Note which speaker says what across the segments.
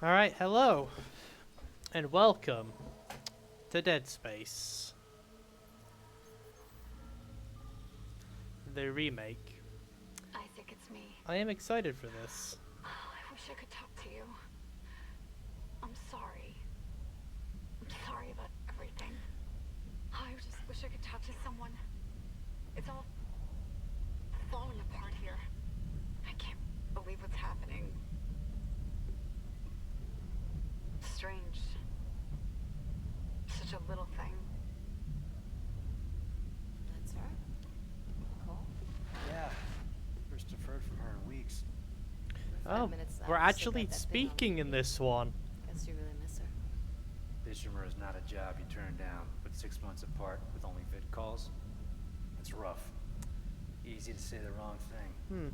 Speaker 1: Alright, hello, and welcome to Dead Space, the remake.
Speaker 2: Isaac, it's me.
Speaker 1: I am excited for this.
Speaker 2: Oh, I wish I could talk to you. I'm sorry. I'm sorry about everything. I just wish I could talk to someone. It's all falling apart here. I can't believe what's happening. Strange. Such a little thing.
Speaker 3: That's her? Nicole?
Speaker 4: Yeah. First deferred from her in weeks.
Speaker 1: Oh, we're actually speaking in this one.
Speaker 3: Guess you really miss her.
Speaker 4: Ishimura is not a job you turn down, but 6 months apart with only vid calls. It's rough. Easy to say the wrong thing.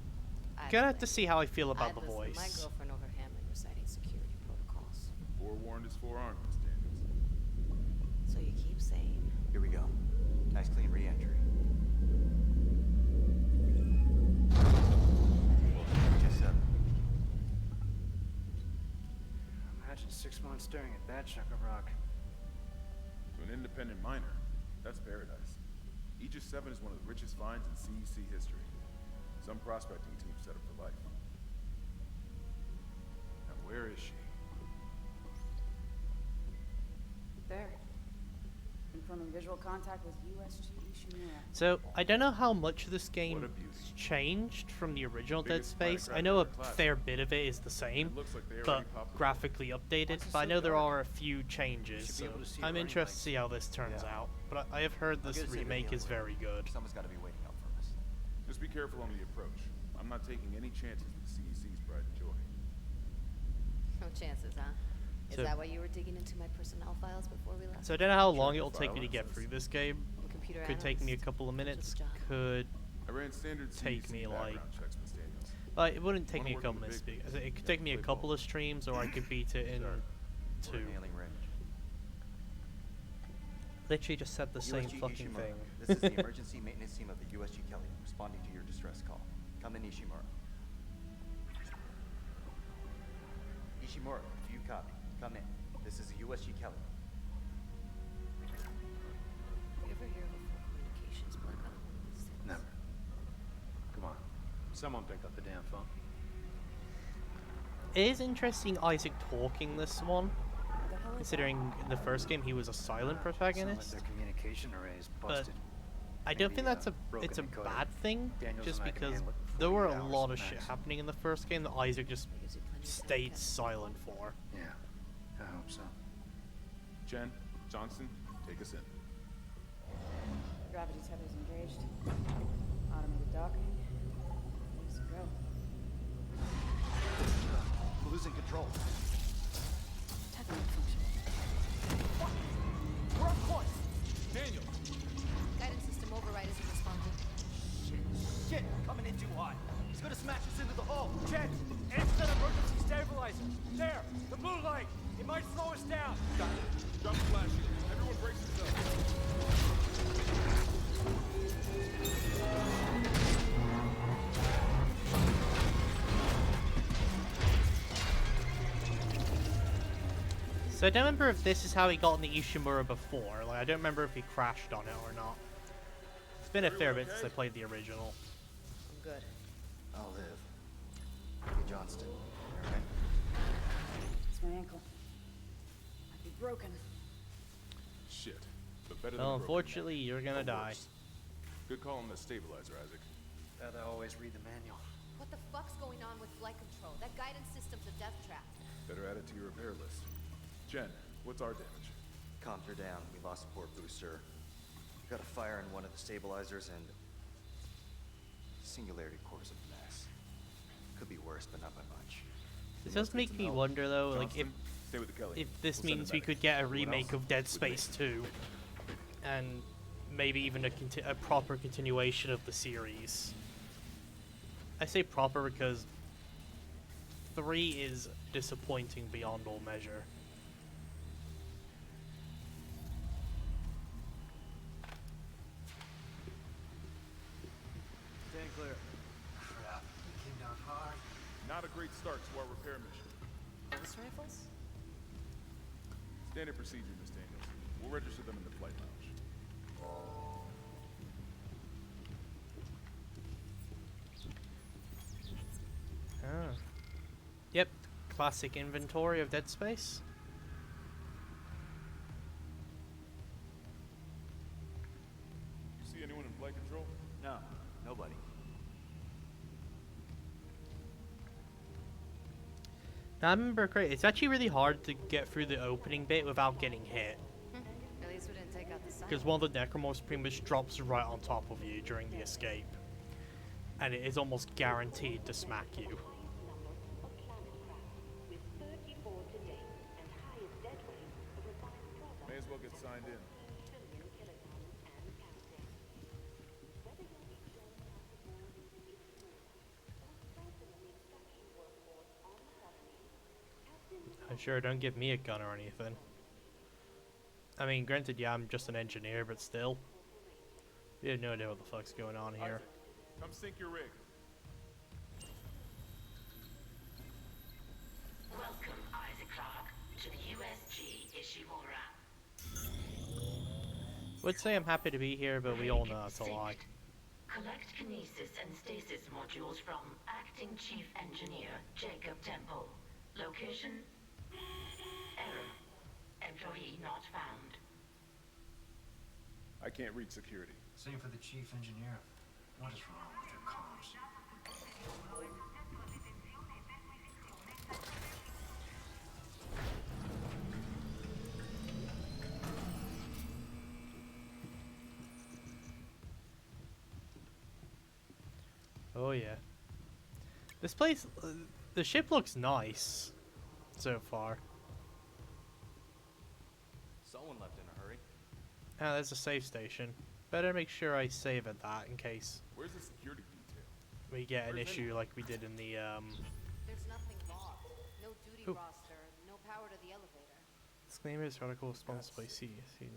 Speaker 1: Gonna have to see how I feel about the
Speaker 3: I'd listen to my
Speaker 1: voice.
Speaker 3: girlfriend over Hammond reciting security protocols.
Speaker 5: Forewarned is forearmed, Miss Daniels.
Speaker 3: So you keep saying.
Speaker 6: Here we go. Nice clean re-entry. Just 7.
Speaker 4: Imagine 6 months staring at that chunk of rock.
Speaker 5: To an independent miner, that's paradise. Aegis 7 is one of the richest finds in CEC history. Some prospecting team set up for life. Now where is she?
Speaker 7: There. Confirming visual contact with USG ishimura.
Speaker 1: So, I don't know how much of this game
Speaker 5: What a beauty.
Speaker 1: changed from the original Dead
Speaker 5: Biggest
Speaker 1: Space.
Speaker 5: firecracker
Speaker 1: I know a
Speaker 5: in our class.
Speaker 1: fair bit of it is the same,
Speaker 5: It looks like they
Speaker 1: but
Speaker 5: already popped the-
Speaker 1: graphically updated.
Speaker 4: Why's it
Speaker 1: But I
Speaker 4: so
Speaker 1: know there
Speaker 4: dark?
Speaker 1: are a few changes,
Speaker 4: Should be
Speaker 1: so
Speaker 4: able to see
Speaker 1: I'm
Speaker 4: the
Speaker 1: interested to
Speaker 4: lights.
Speaker 1: see how this turns
Speaker 6: Yeah.
Speaker 1: out. But I have heard
Speaker 6: I'll
Speaker 1: this
Speaker 6: get us into the
Speaker 1: remake is
Speaker 6: anyway.
Speaker 1: very good.
Speaker 6: Someone's got to be waiting out for us.
Speaker 5: Just be careful on the approach. I'm not taking any chances with CEC's pride and joy.
Speaker 3: No chances, huh? Is
Speaker 1: So-
Speaker 3: that why you were digging into my personnel files before we left?
Speaker 1: So I don't know how long
Speaker 5: Check
Speaker 1: it'll
Speaker 5: the
Speaker 1: take
Speaker 5: file
Speaker 1: me to get
Speaker 5: access.
Speaker 1: through this game.
Speaker 3: I'm a computer
Speaker 1: Could take me a
Speaker 3: analyst.
Speaker 1: couple of minutes.
Speaker 3: Job.
Speaker 1: Could,
Speaker 5: I ran standard
Speaker 1: Take
Speaker 5: CEC
Speaker 1: me, like-
Speaker 5: background checks, Miss Daniels.
Speaker 1: it wouldn't take
Speaker 5: Wanna
Speaker 1: me a
Speaker 5: work
Speaker 1: couple
Speaker 5: on the
Speaker 1: minutes.
Speaker 5: big
Speaker 1: It
Speaker 5: picture.
Speaker 1: could take me a
Speaker 5: Play
Speaker 1: couple
Speaker 5: ball.
Speaker 1: of streams, or I could beat it in
Speaker 5: Sorry.
Speaker 6: We're
Speaker 1: two.
Speaker 6: hailing range.
Speaker 1: Literally just said the same
Speaker 6: USG
Speaker 1: fucking
Speaker 6: Ishimura.
Speaker 1: thing.
Speaker 6: This is the emergency maintenance team of the USG Kelly, responding to your distress call. Come in, Ishimura. Ishimura, do you copy? Come in. This is the USG Kelly.
Speaker 3: You ever hear of a full communications blackout on one of these things?
Speaker 4: Never. Come on. Someone pick up the damn phone.
Speaker 1: It is interesting Isaac talking this one,
Speaker 3: What the hell is
Speaker 1: considering in the first game he was a silent
Speaker 4: Sounds like
Speaker 1: protagonist.
Speaker 4: their communication array is
Speaker 1: But
Speaker 4: busted.
Speaker 1: I don't
Speaker 4: Maybe,
Speaker 1: think that's
Speaker 4: broken
Speaker 1: it's a
Speaker 4: encoder.
Speaker 1: bad thing,
Speaker 4: Daniels
Speaker 1: just
Speaker 4: and I can
Speaker 1: because
Speaker 4: handle it before
Speaker 1: there were
Speaker 4: 8
Speaker 1: a
Speaker 4: hours
Speaker 1: lot of shit
Speaker 4: max.
Speaker 1: happening in the first game that Isaac just
Speaker 3: that? Gives you plenty of time to
Speaker 1: stayed
Speaker 3: catch up.
Speaker 1: silent for.
Speaker 4: Yeah, I hope so.
Speaker 5: Jen, Johnson, take us in.
Speaker 7: Gravity tethers engaged. Automated docking. Let's go.
Speaker 6: We're losing control.
Speaker 7: Tether function.
Speaker 8: We're on course! Daniel!
Speaker 3: Guidance system override isn't responding.
Speaker 8: Shit! Coming in too hot. He's gonna smash us into the hull. Jet! Instant emergency stabilizer! There! The blue light! It might slow us down!
Speaker 5: Got it. Drop the flash shield. Everyone brace yourself.
Speaker 1: So I don't remember if this is how he got in the Ishimura before. Like I don't remember if he crashed on it or not. It's been a fair bit since I played the original.
Speaker 3: I'm good.
Speaker 6: I'll live. Hey, Johnston. All right?
Speaker 7: It's my ankle. Might be broken.
Speaker 5: Shit. But better than
Speaker 1: Well,
Speaker 5: broken.
Speaker 1: unfortunately, you're gonna
Speaker 5: Or
Speaker 1: die.
Speaker 5: worse. Good call on the stabilizer, Isaac.
Speaker 4: Gotta always read the manual.
Speaker 3: What the fuck's going on with flight control? That guidance system's a death trap.
Speaker 5: Better add it to your repair list. Jen, what's our damage?
Speaker 6: Comms are down. We lost a port booster. Got a fire in one of the stabilizers and singularity core's a mess. Could be worse, but not by much.
Speaker 1: This does make me wonder though, like
Speaker 5: Johnston, stay with the Kelly.
Speaker 1: if this
Speaker 5: We'll send
Speaker 1: means
Speaker 5: a
Speaker 1: we
Speaker 5: medic.
Speaker 1: could get a
Speaker 5: Everyone
Speaker 1: remake
Speaker 5: else
Speaker 1: of Dead
Speaker 5: with
Speaker 1: Space
Speaker 5: me.
Speaker 1: 2, and maybe even a proper continuation of the series. I say proper because 3 is disappointing beyond all measure.
Speaker 4: Stand clear. Crap. We came down hard.
Speaker 5: Not a great start to our repair mission.
Speaker 4: Let's
Speaker 3: Blast rifles?
Speaker 5: Standard procedure, Miss Daniels. We'll register them in the flight lounge.
Speaker 1: Ah. Yep, classic inventory of Dead Space.
Speaker 5: You see anyone in flight control?
Speaker 8: No, nobody.
Speaker 1: Now, I remember correctly, it's actually really hard to get through the opening bit without getting hit.
Speaker 3: At least we didn't take out the sign.
Speaker 1: Because one of the necromorphs pretty much drops right on top of you during the escape. And it is almost guaranteed to smack you.
Speaker 5: May as well get signed in.
Speaker 1: I'm sure, don't give me a gun or anything. I mean, granted, yeah, I'm just an engineer, but still. We have no idea what the fuck's going on here.
Speaker 5: Isaac, come sync your rig.
Speaker 9: Welcome, Isaac Clarke, to the USG Ishimura.
Speaker 1: Would say I'm happy to be here, but we all know that's a lie.
Speaker 9: Collect kinesis and stasis modules from Acting Chief Engineer Jacob Temple. Location? Error. Employee not found.
Speaker 5: I can't reach security.
Speaker 4: Same for the chief engineer. What is wrong with your comms?
Speaker 1: Oh yeah. This place, the ship looks nice so far.
Speaker 8: Someone left in a hurry.
Speaker 1: Ah, there's a save station. Better make sure I save at that in case
Speaker 5: Where's the security detail?
Speaker 1: we get an
Speaker 5: Where's
Speaker 1: issue like we did in the
Speaker 3: There's nothing logged. No duty
Speaker 1: Ooh.
Speaker 3: roster. No power to the elevator.
Speaker 1: disclaimer. This article is sponsored by CEC.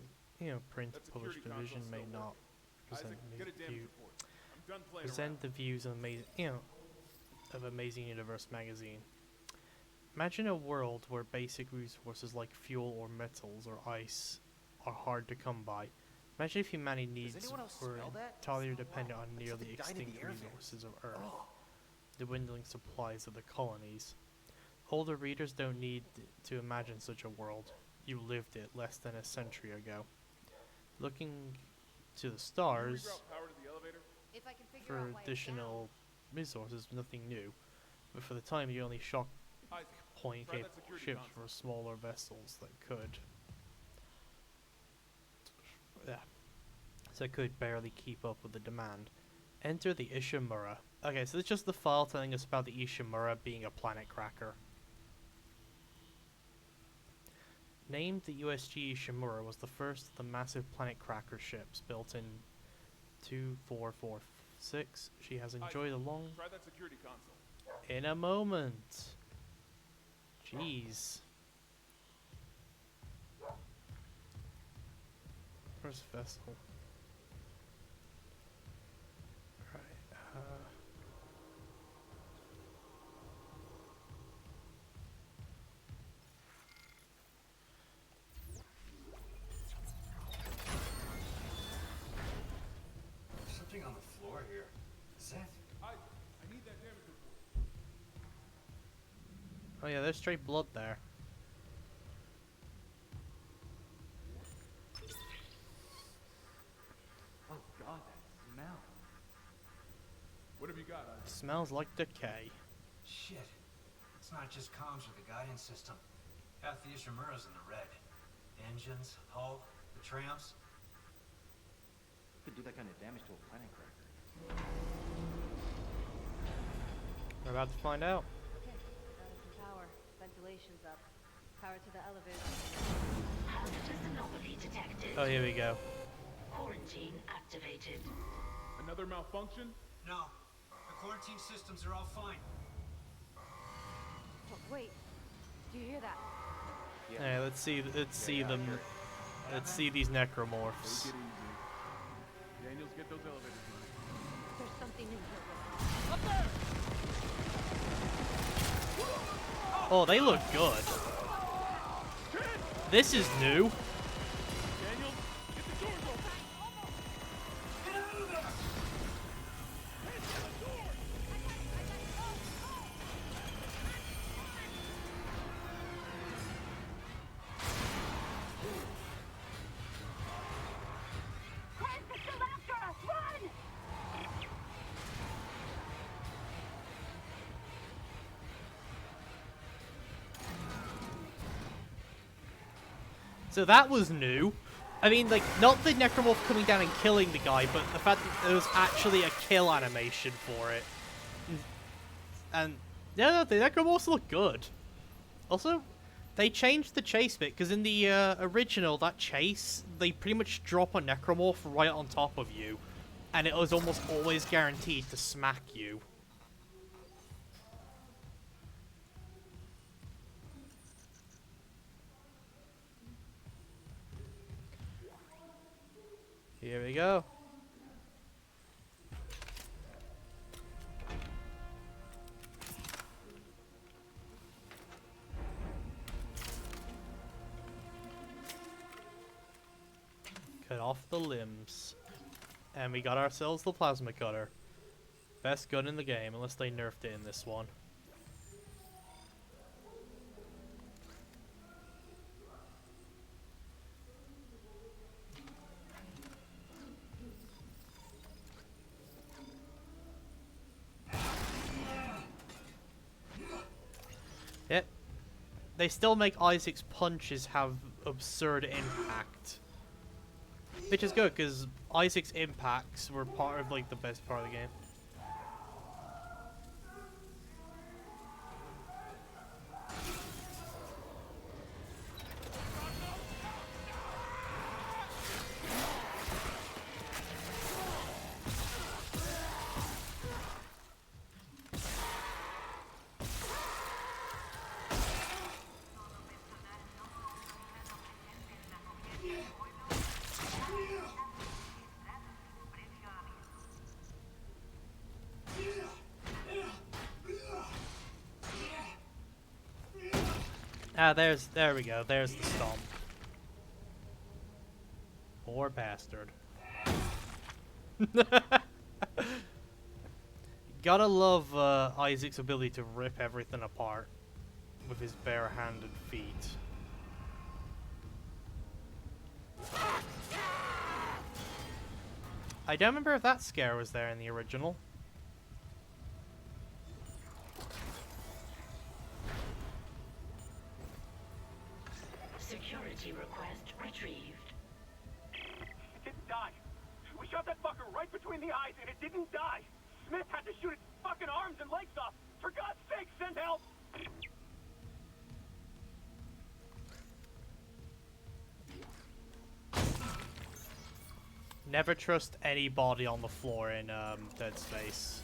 Speaker 1: You know, print
Speaker 5: That
Speaker 1: published
Speaker 5: security
Speaker 1: division
Speaker 5: console's
Speaker 1: may
Speaker 5: still
Speaker 1: not present
Speaker 5: Isaac, get a
Speaker 1: the
Speaker 5: damage
Speaker 1: view.
Speaker 5: report. I'm done playing
Speaker 1: Present
Speaker 5: around.
Speaker 1: the views of Amazing Universe magazine. Imagine a world where basic resources like fuel or metals or ice are hard to come by. Imagine if humanity needs
Speaker 8: anyone else
Speaker 1: were
Speaker 8: smell that?
Speaker 1: entirely dependent on
Speaker 8: Like
Speaker 1: nearly
Speaker 8: something died in the
Speaker 1: extinct
Speaker 8: air vents.
Speaker 1: resources of Earth, the dwindling supplies of the colonies. Older readers don't need to imagine such a world. You lived it less than a century ago. Looking to the
Speaker 5: Can you
Speaker 1: stars
Speaker 5: reroute power to the elevator?
Speaker 3: If I can figure
Speaker 1: for
Speaker 3: out why it's
Speaker 1: additional resources, nothing new. But for the time, the only shock
Speaker 5: Isaac,
Speaker 1: point
Speaker 5: try that
Speaker 1: capable
Speaker 5: security
Speaker 1: ships
Speaker 5: console.
Speaker 1: were smaller vessels that could. Yeah. So could barely keep up with the demand. Enter the Ishimura. Okay, so it's just the file telling us about the Ishimura being a planet cracker. Named the USG Ishimura, was the first of the massive planet cracker ships built in 2446. She has enjoyed a long...
Speaker 5: Try that security console.
Speaker 1: In a moment. Jeez. Where's vessel? Right.
Speaker 4: There's something on the floor here. Is that?
Speaker 5: Isaac, I need that damage report.
Speaker 1: Oh yeah, there's straight blood there.
Speaker 8: Oh god, that smell.
Speaker 5: What have you got, Isaac?
Speaker 1: Smells like decay.
Speaker 4: Shit. It's not just comms or the guidance system. Half the Ishimura's in the red. Engines, hull, the tramps.
Speaker 8: Could do that kind of damage to a planet cracker.
Speaker 1: We're about to find out.
Speaker 3: Okay, got us some power. Ventilation's up. Power to the elevator.
Speaker 9: Hazardous anomaly detected.
Speaker 1: Oh, here we go.
Speaker 9: Quarantine activated.
Speaker 5: Another malfunction?
Speaker 4: No. The quarantine systems are all fine.
Speaker 2: Oh, wait. Do you hear that?
Speaker 1: Hey, let's see them. Let's see these necromorphs.
Speaker 5: Take it easy. Daniels, get those elevators running.
Speaker 2: There's something in here.
Speaker 1: Oh Oh, they look good. This is new.
Speaker 5: Daniel, get the doors open. Get out of there! Head to the door!
Speaker 2: Chris, it's still after us! Run!
Speaker 1: So that was new. I mean, like, not the necromorph coming down and killing the guy, but the fact that there was actually a kill animation for it. And, yeah, no, the necromorphs look good. Also, they changed the chase bit, because in the original, that chase, they pretty much drop a necromorph right on top of you. And it was almost always guaranteed to smack you. Here we go. Cut off the limbs. And we got ourselves the plasma cutter. Best gun in the game, unless they nerfed it in this one. Yep. They still make Isaac's punches have absurd impact. Which is good, because Isaac's impacts were part of, like, the best part of the game. Ah, there we go. There's the stomp. Poor bastard. Gotta love Isaac's ability to rip everything apart with his bare-handed feet. I don't remember if that scare was there in the original.
Speaker 9: Security request retrieved.
Speaker 8: It didn't die. We shot that fucker right between the eyes and it didn't die. Smith had to shoot its fucking arms and legs off. For God's sake, send help!
Speaker 1: Never trust anybody on the floor in Dead Space.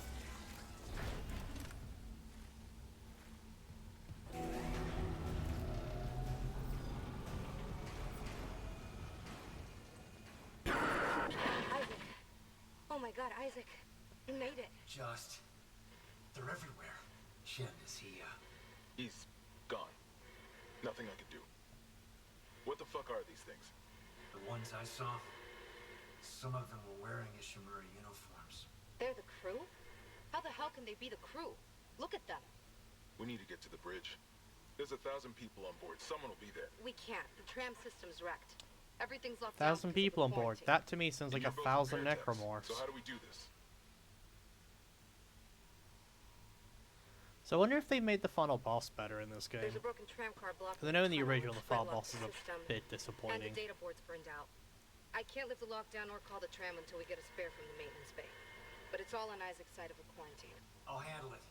Speaker 2: Isaac. Oh my god, Isaac. You made it.
Speaker 10: Just... they're everywhere. Shin, is he,
Speaker 5: He's gone. Nothing I can do. What the fuck are these things?
Speaker 10: The ones I saw, some of them were wearing Ishimura uniforms.
Speaker 3: They're the crew? How the hell can they be the crew? Look at them.
Speaker 5: We need to get to the bridge. There's 1,000 people on board. Someone will be there.
Speaker 3: We can't. The tram system's wrecked. Everything's locked down
Speaker 1: 1,000
Speaker 3: because of
Speaker 1: people
Speaker 3: the
Speaker 1: on board.
Speaker 3: quarantine.
Speaker 1: That to me sounds like
Speaker 5: And you're
Speaker 1: 1,000
Speaker 5: both Veritex.
Speaker 1: necromorphs.
Speaker 5: So how do we do this?
Speaker 1: So I wonder if they made the final boss better in this game.
Speaker 3: There's a broken tram car blocking
Speaker 1: Because I know in the
Speaker 3: tunnel,
Speaker 1: original the
Speaker 3: which might
Speaker 1: final
Speaker 3: lock
Speaker 1: boss
Speaker 3: the
Speaker 1: is a
Speaker 3: system,
Speaker 1: bit
Speaker 3: and the
Speaker 1: disappointing.
Speaker 3: data board's burned out. I can't lift the lockdown or call the tram until we get a spare from the maintenance bay. But it's all on Isaac's side of the quarantine.
Speaker 10: I'll handle it.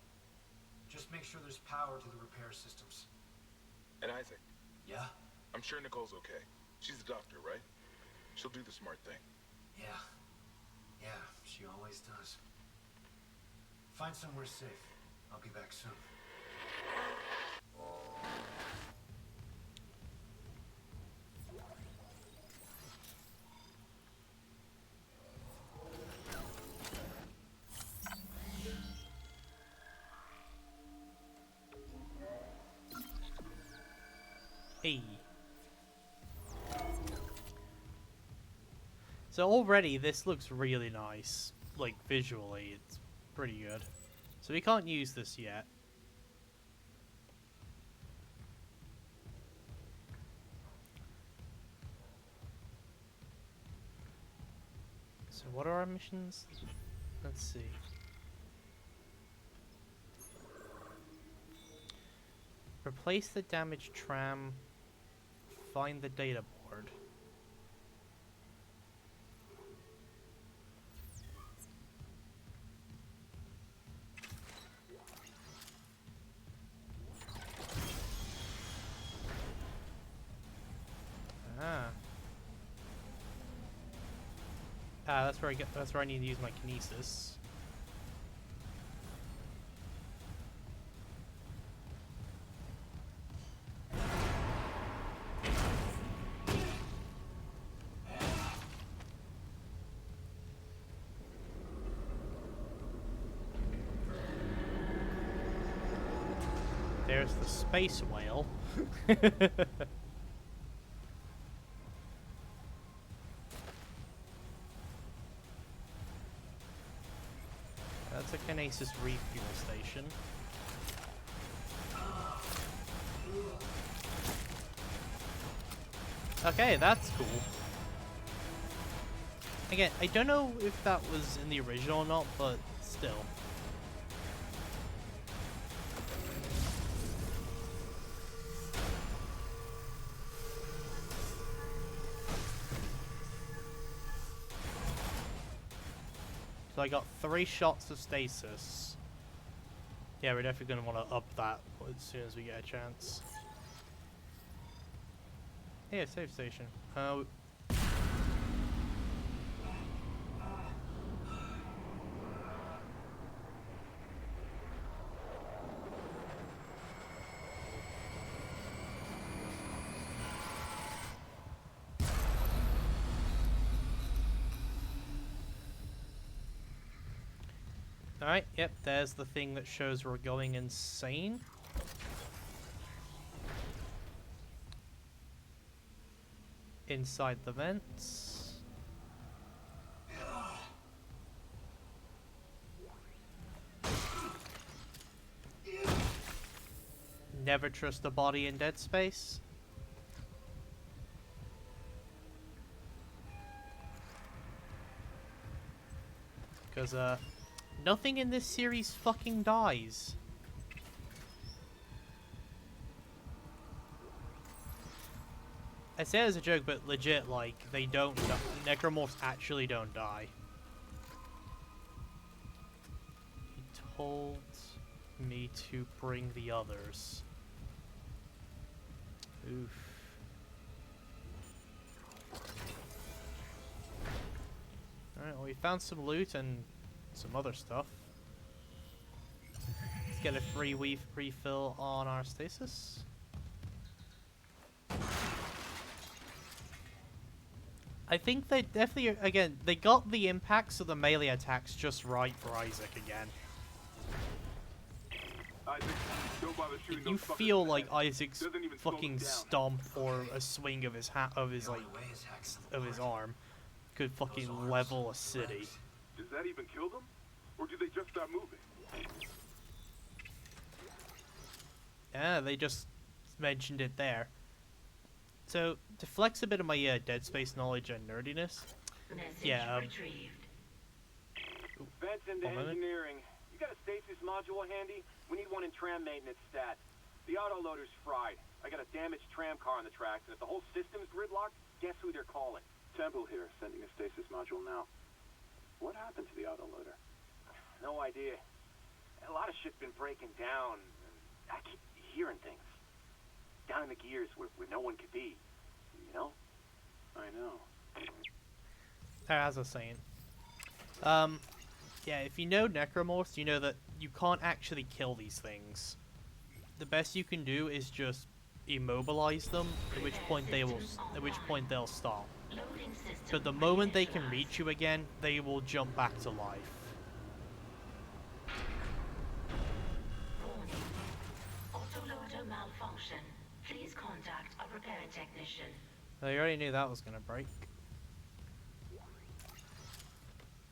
Speaker 10: Just make sure there's power to the repair systems.
Speaker 5: And Isaac,
Speaker 10: Yeah?
Speaker 5: I'm sure Nicole's okay. She's a doctor, right? She'll do the smart thing.
Speaker 10: Yeah. Yeah, she always does. Find somewhere safe. I'll be back soon.
Speaker 1: So already this looks really nice. Like visually, it's pretty good. So we can't use this yet. So what are our missions? Let's see. Replace the damaged tram. Find the data board. That's where that's where I need to use my kinesis. There's the space whale. That's a kinesis refuel station. Okay, that's cool. Again, I don't know if that was in the original or not, but still. So I got 3 shots of stasis. Yeah, we're definitely going to want to up that as soon as we get a chance. Yeah, save station. Alright, yep, there's the thing that shows we're going insane. Inside the vents. Never trust a body in dead space. Because, nothing in this series fucking dies. I say it as a joke, but legit, like, they don't die. Necromorphs actually don't die. He told me to bring the others. Oof. Alright, well, we found some loot and some other stuff. Let's get a free refill on our stasis. I think they definitely, again, they got the impacts of the melee attacks just right for Isaac again. You feel like Isaac's fucking stomp or a swing of his arm could fucking level a city.
Speaker 5: Does that even kill them? Or do they just stop moving?
Speaker 1: Yeah, they just mentioned it there. So, to flex a bit of my Dead Space knowledge and nerdiness,
Speaker 9: retrieved.
Speaker 8: Vents into engineering. You got a stasis module handy? We need one in tram maintenance stat. The autoloader's fried. I got a damaged tram car on the tracks, and if the whole system's gridlocked, guess who they're calling?
Speaker 5: Temple here, sending a stasis module now. What happened to the autoloader?
Speaker 8: No idea. A lot of shit's been breaking down. I keep hearing things. Down in the gears where no one could be. You know?
Speaker 5: I know.
Speaker 1: As I was saying. Yeah, if you know Necromorphs, you know that you can't actually kill these things. The best you can do is just immobilize them, at which point they'll stop. But the moment they can reach you again, they will jump back to life.
Speaker 9: Warning. Autoloader malfunction. Please contact a repair technician.
Speaker 1: I already knew that was gonna break.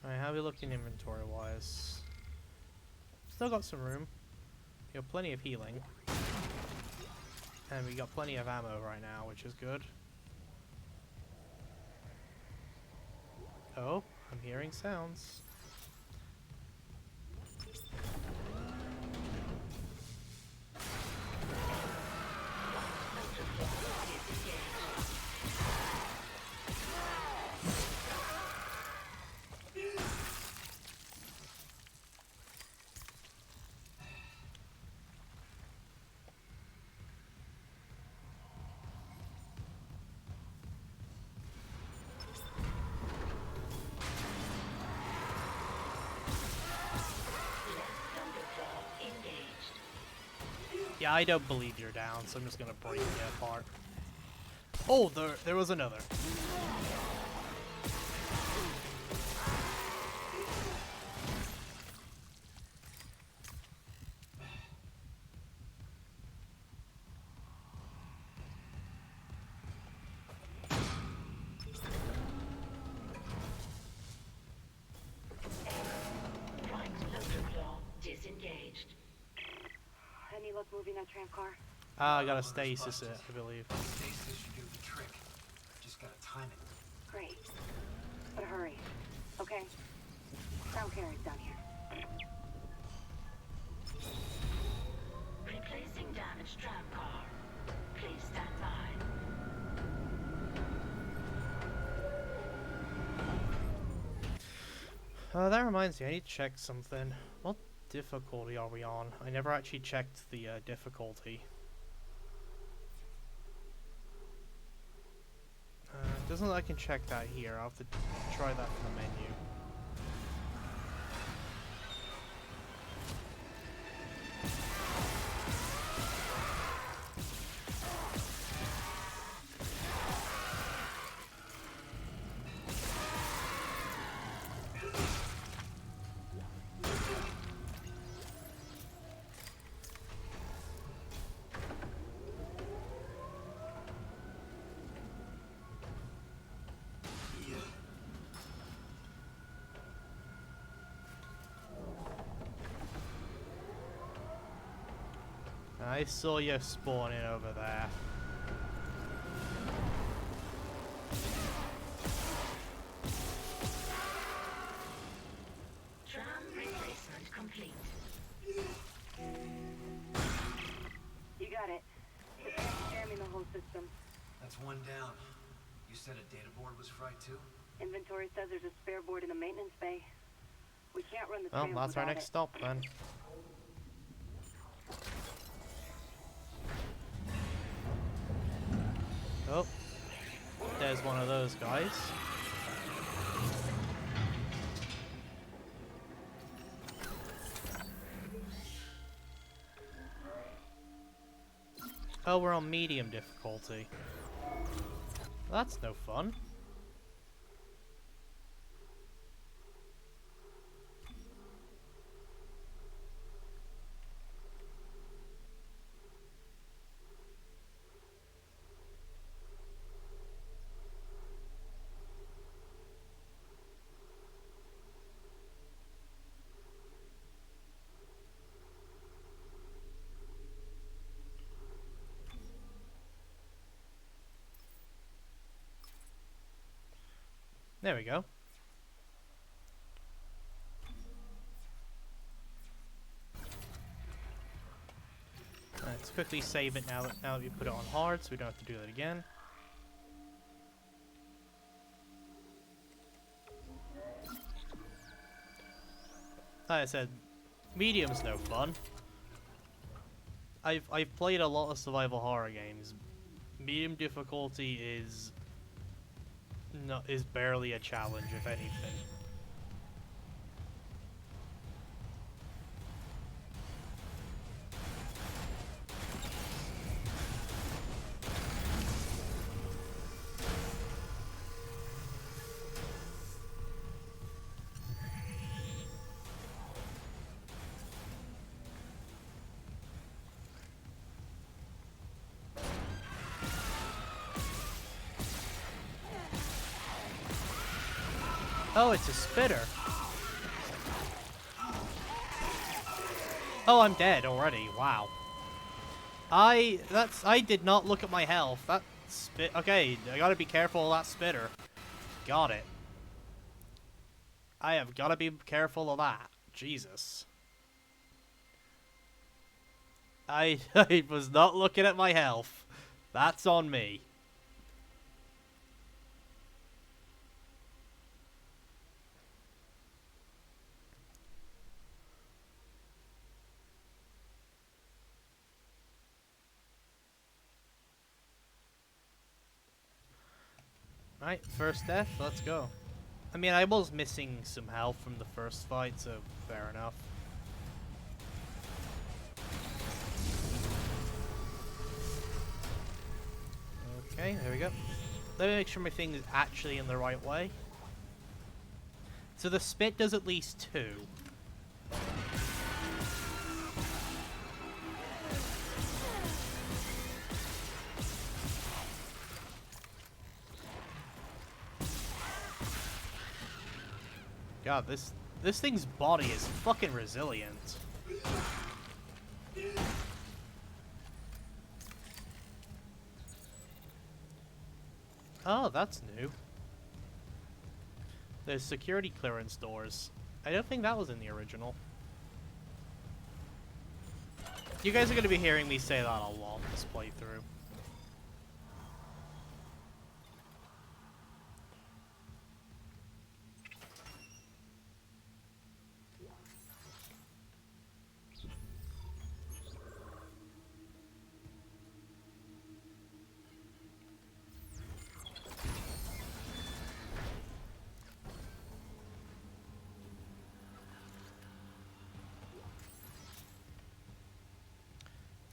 Speaker 1: Alright, how are we looking inventory wise? Still got some room. We got plenty of healing. And we got plenty of ammo right now, which is good. Oh, I'm hearing sounds. Yeah, I don't believe you're down, so I'm just gonna break you apart. Oh, there was another.
Speaker 9: Disengaged.
Speaker 2: Any luck moving that tram car?
Speaker 1: Ah, I gotta stasis it, I believe.
Speaker 10: Stasis should do the trick. Just gotta time it.
Speaker 2: Great. But hurry. Okay? Ground carrier's down here.
Speaker 9: Replacing damaged tram car. Please stand by.
Speaker 1: That reminds me, I need to check something. What difficulty are we on? I never actually checked the difficulty. Doesn't look like I can check that here. I'll have to try that from the menu. I saw you spawning over there.
Speaker 9: Tram replacement complete.
Speaker 2: You got it. The tram's jamming the whole system.
Speaker 10: That's one down. You said a data board was fried too?
Speaker 2: Inventory says there's a spare board in the maintenance bay. We can't run the
Speaker 1: Well,
Speaker 2: tram
Speaker 1: that's our
Speaker 2: without
Speaker 1: next
Speaker 2: it.
Speaker 1: stop then. Oh, there's one of those guys. Oh, we're on medium difficulty. That's no fun. There we go. Let's quickly save it now that we put it on hard, so we don't have to do that again. Like I said, medium's no fun. I've played a lot of survival horror games. Medium difficulty is barely a challenge, if anything. Oh, it's a spitter. Oh, I'm dead already. Wow. I did not look at my health. That spit. Okay, I gotta be careful of that spitter. Got it. I have gotta be careful of that. Jesus. I was not looking at my health. That's on me. Right, first death, let's go. I mean, I was missing some health from the first fight, so fair enough. Okay, there we go. Let me make sure my thing is actually in the right way. So the spit does at least 2. God, this thing's body is fucking resilient. Oh, that's new. There's security clearance doors. I don't think that was in the original. You guys are going to be hearing me say that a lot this playthrough.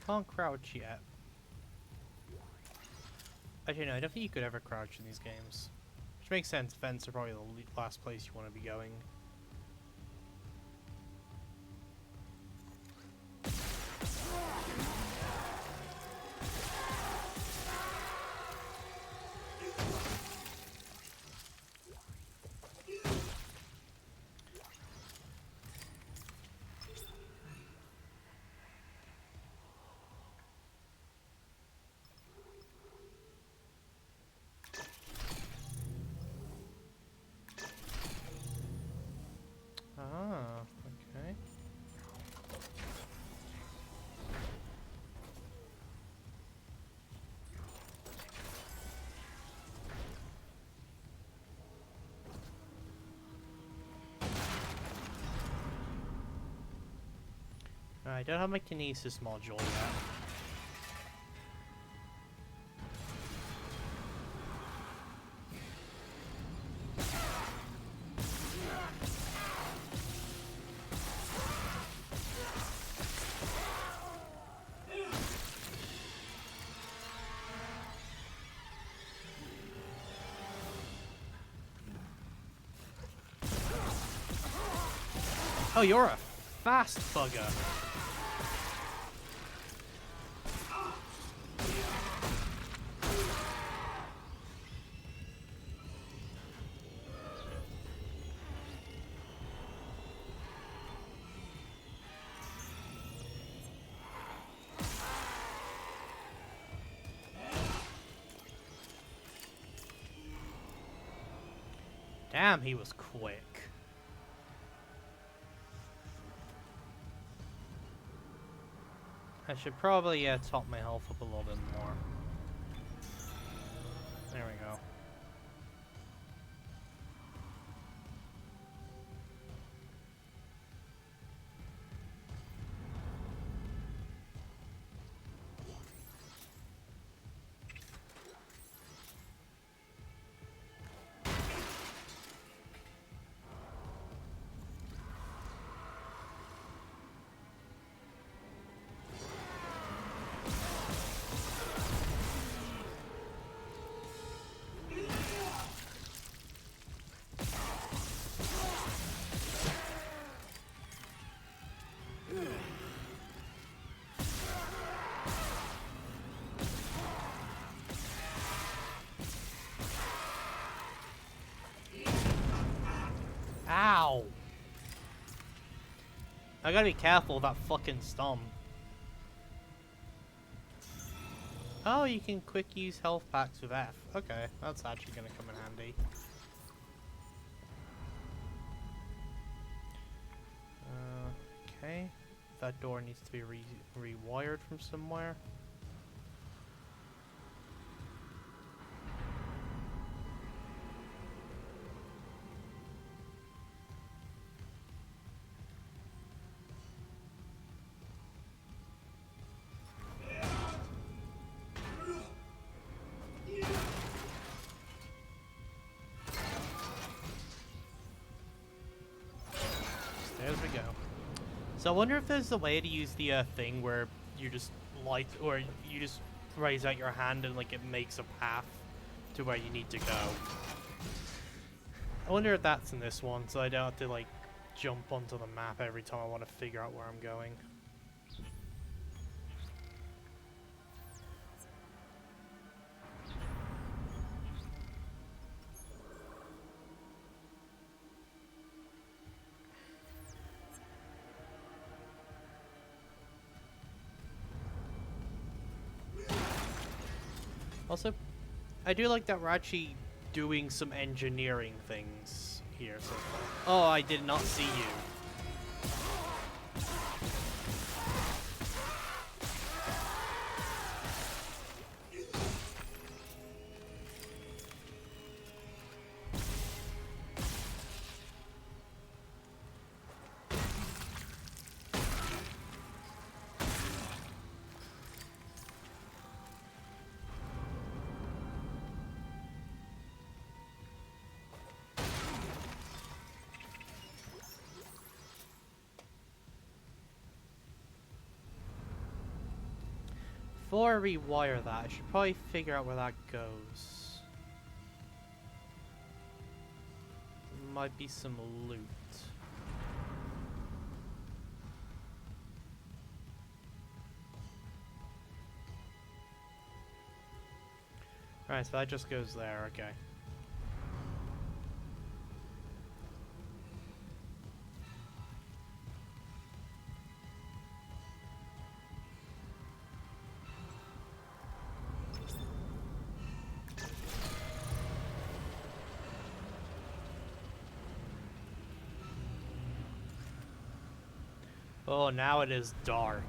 Speaker 1: Can't crouch yet. Actually, no, I don't think you could ever crouch in these games. Which makes sense, vents are probably the last place you want to be going. Ah, okay. I don't have my kinesis module yet. Oh, you're a fast bugger. Damn, he was quick. I should probably top my health up a little bit more. There we go. Ow! I gotta be careful with that fucking stomp. Oh, you can quick use health packs with F. Okay, that's actually gonna come in handy. Okay, that door needs to be rewired from somewhere. There we go. So I wonder if there's a way to use the thing where you just light, or you just raise out your hand and like it makes a path to where you need to go. I wonder if that's in this one, so I don't have to like jump onto the map every time I want to figure out where I'm going. Also, I do like that we're actually doing some engineering things here so far. Oh, I did not see you. Before I rewire that, I should probably figure out where that goes. Might be some loot. Alright, so that just goes there, okay. Oh, now it is dark.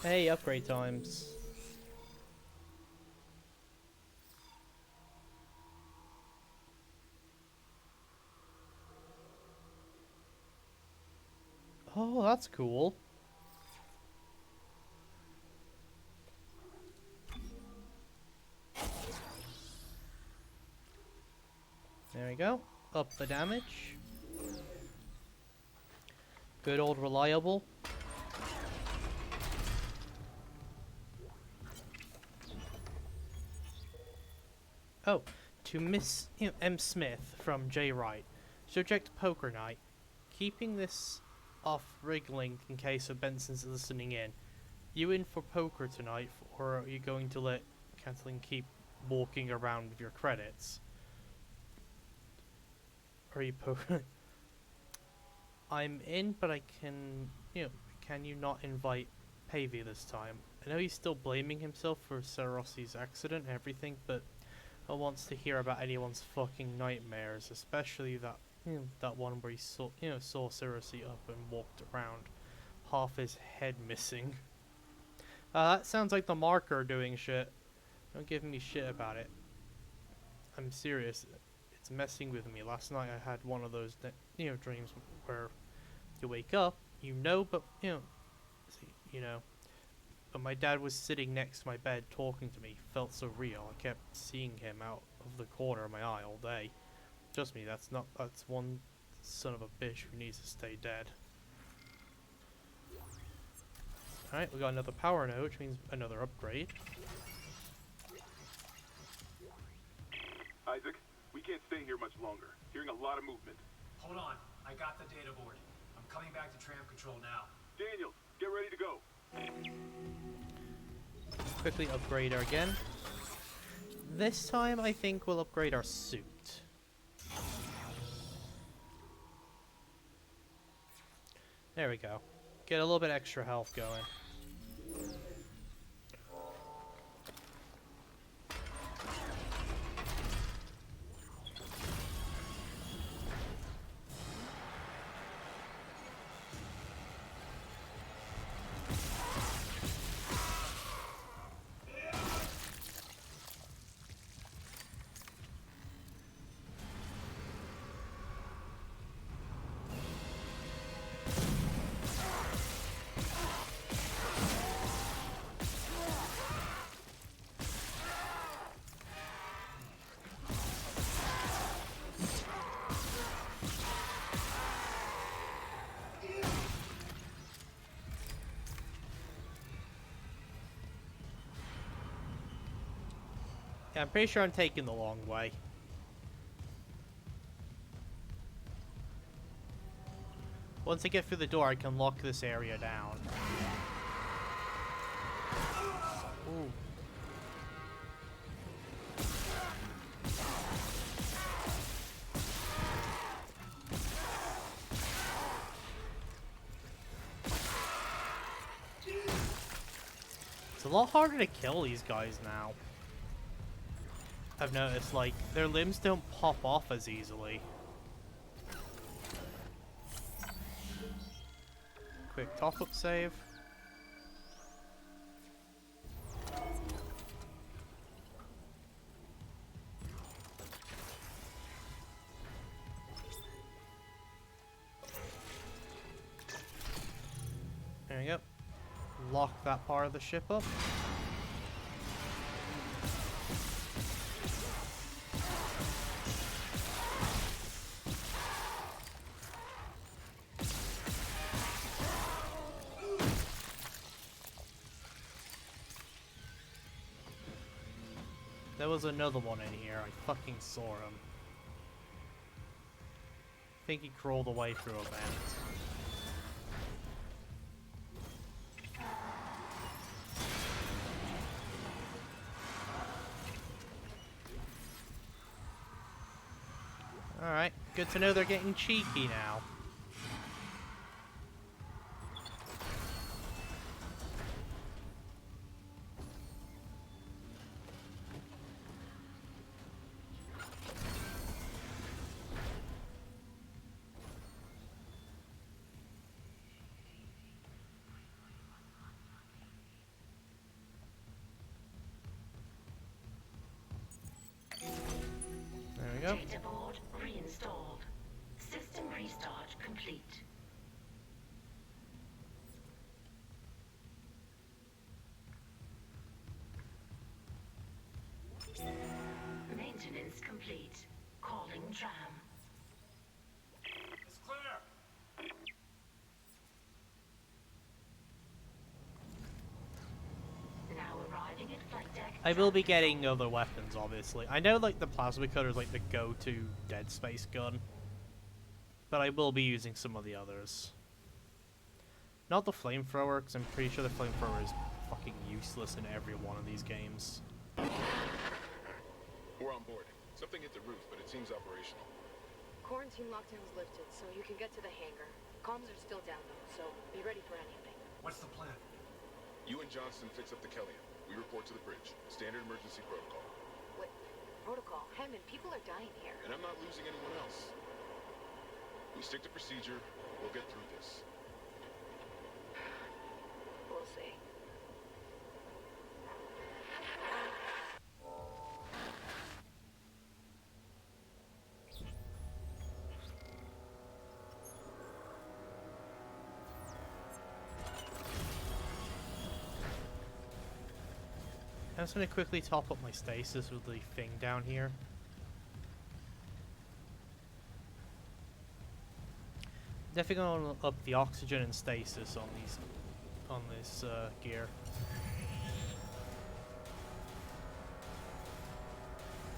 Speaker 1: Hey, upgrade times. Oh, that's cool. There we go. Up the damage. Good old reliable. Oh, to Miss M. Smith from J. Wright. Subject poker night. Keeping this off wriggling in case of Benson's listening in. You in for poker tonight, or are you going to let Kathleen keep walking around with your credits? Are you poker? I'm in, but I can, can you not invite Pavey this time? I know he's still blaming himself for Sarosi's accident and everything, but I wants to hear about anyone's fucking nightmares, especially that, that one where he saw, saw Sarosi up and walked around, half his head missing. That sounds like the marker doing shit. Don't give me shit about it. I'm serious. It's messing with me. Last night I had one of those, dreams where you wake up, but, but my dad was sitting next to my bed talking to me. Felt so real. I kept seeing him out of the corner of my eye all day. Trust me, that's one son of a bitch who needs to stay dead. Alright, we got another power node, which means another upgrade.
Speaker 8: Isaac, we can't stay here much longer. Hearing a lot of movement.
Speaker 10: Hold on. I got the data board. I'm coming back to tram control now.
Speaker 8: Daniels, get ready to go.
Speaker 1: Quickly upgrade her again. This time I think we'll upgrade our suit. There we go. Get a little bit extra health going. Yeah, I'm pretty sure I'm taking the long way. Once I get through the door, I can lock this area down. Ooh. It's a lot harder to kill these guys now. I've noticed, like, their limbs don't pop off as easily. Quick top-up save. There we go. Lock that part of the ship up. There was another one in here. I fucking saw him. I think he crawled away through a vent. Alright, good to know they're getting cheeky now. There we go.
Speaker 9: Data board reinstalled. System restart complete. Maintenance complete. Calling tram.
Speaker 10: It's clear!
Speaker 1: I will be getting other weapons, obviously. I know, like, the plasma cutter is, like, the go-to Dead Space gun. But I will be using some of the others. Not the flamethrower, because I'm pretty sure the flamethrower is fucking useless in every one of these games.
Speaker 11: We're on board. Something hit the roof, but it seems operational.
Speaker 3: Quarantine lockdown's lifted, so you can get to the hangar. Comms are still down, though, so be ready for anything.
Speaker 10: What's the plan?
Speaker 11: You and Johnston fix up the Kellyan. We report to the bridge. Standard emergency protocol.
Speaker 3: What? Protocol? Hammond, people are dying here.
Speaker 11: And I'm not losing anyone else. We stick to procedure, we'll get through this.
Speaker 3: We'll see.
Speaker 1: I'm just gonna quickly top up my stasis with the thing down here. Definitely gonna up the oxygen and stasis on this gear.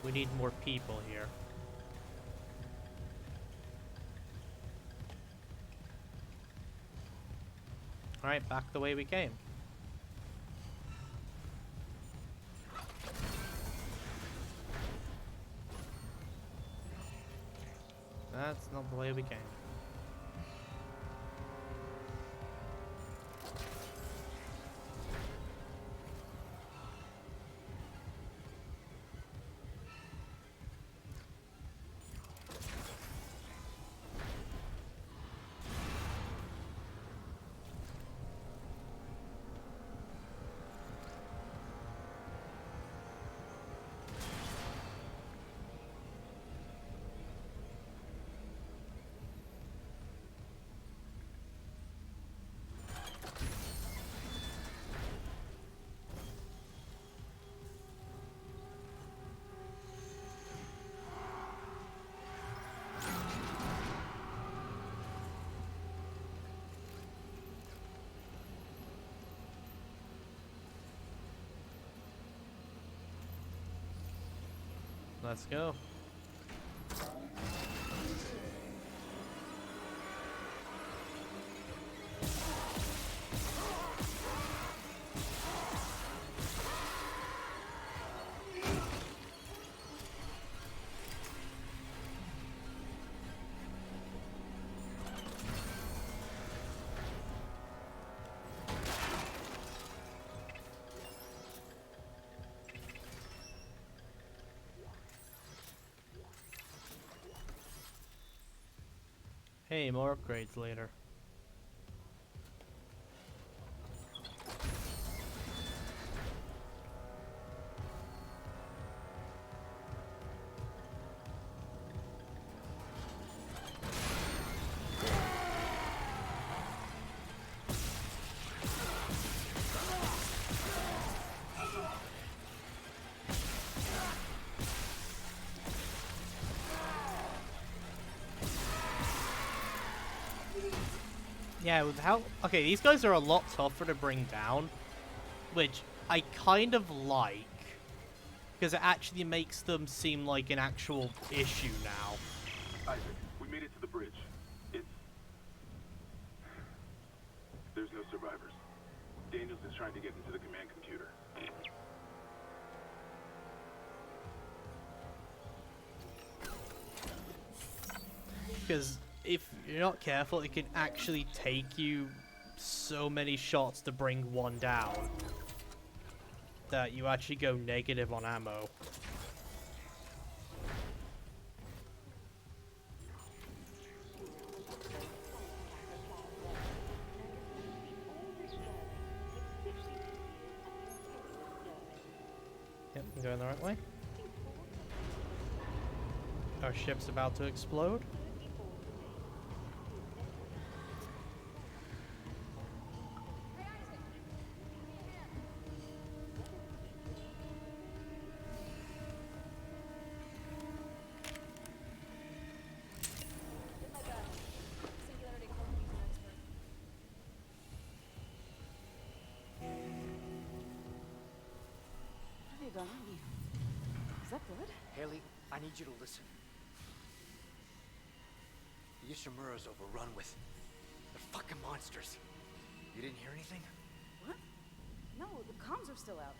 Speaker 1: We need more people here. Alright, back the way we came. That's not the way we came. Let's go. Hey, more upgrades later. Yeah, with how... Okay, these guys are a lot tougher to bring down, which I kind of like, because it actually makes them seem like an actual issue now.
Speaker 8: Isaac, we made it to the bridge. There's no survivors. Daniels is trying to get into the command computer.
Speaker 1: Because if you're not careful, it can actually take you so many shots to bring one down that you actually go negative on ammo. Yep, I'm going the right way. Our ship's about to explode.
Speaker 7: What have you done
Speaker 10: Haley, I need you to listen. The Ishimura's overrun with... They're fucking monsters. You didn't hear anything?
Speaker 7: What? No, the comms are still out.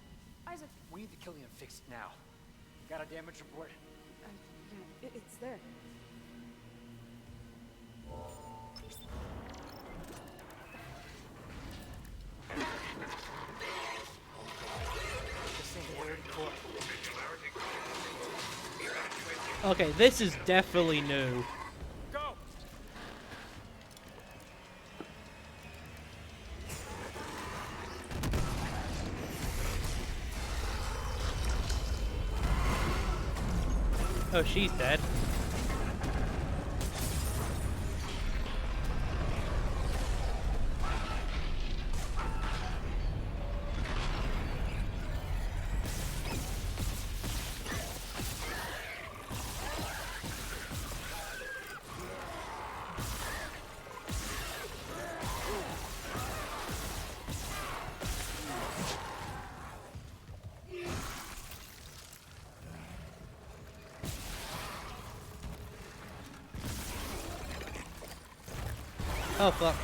Speaker 7: Isaac...
Speaker 10: We need the Killian fixed now. Got a damage report?
Speaker 7: Yeah, it's there.
Speaker 1: Okay, this is definitely new.
Speaker 8: Go!
Speaker 1: Oh, she's dead. Oh, fuck.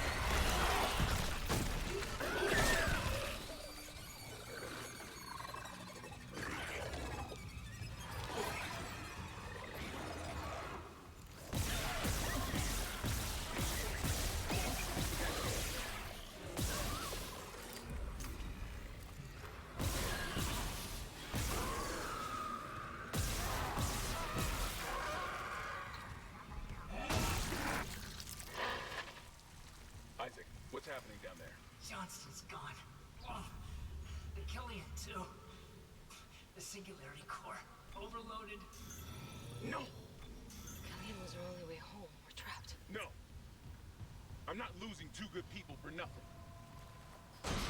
Speaker 11: Isaac, what's happening down there?
Speaker 10: Johnston's gone. Oh, the Killian, too. The Singularity Core. Overloaded.
Speaker 11: No!
Speaker 3: Killian was our only way home. We're trapped.
Speaker 11: No! I'm not losing two good people for nothing.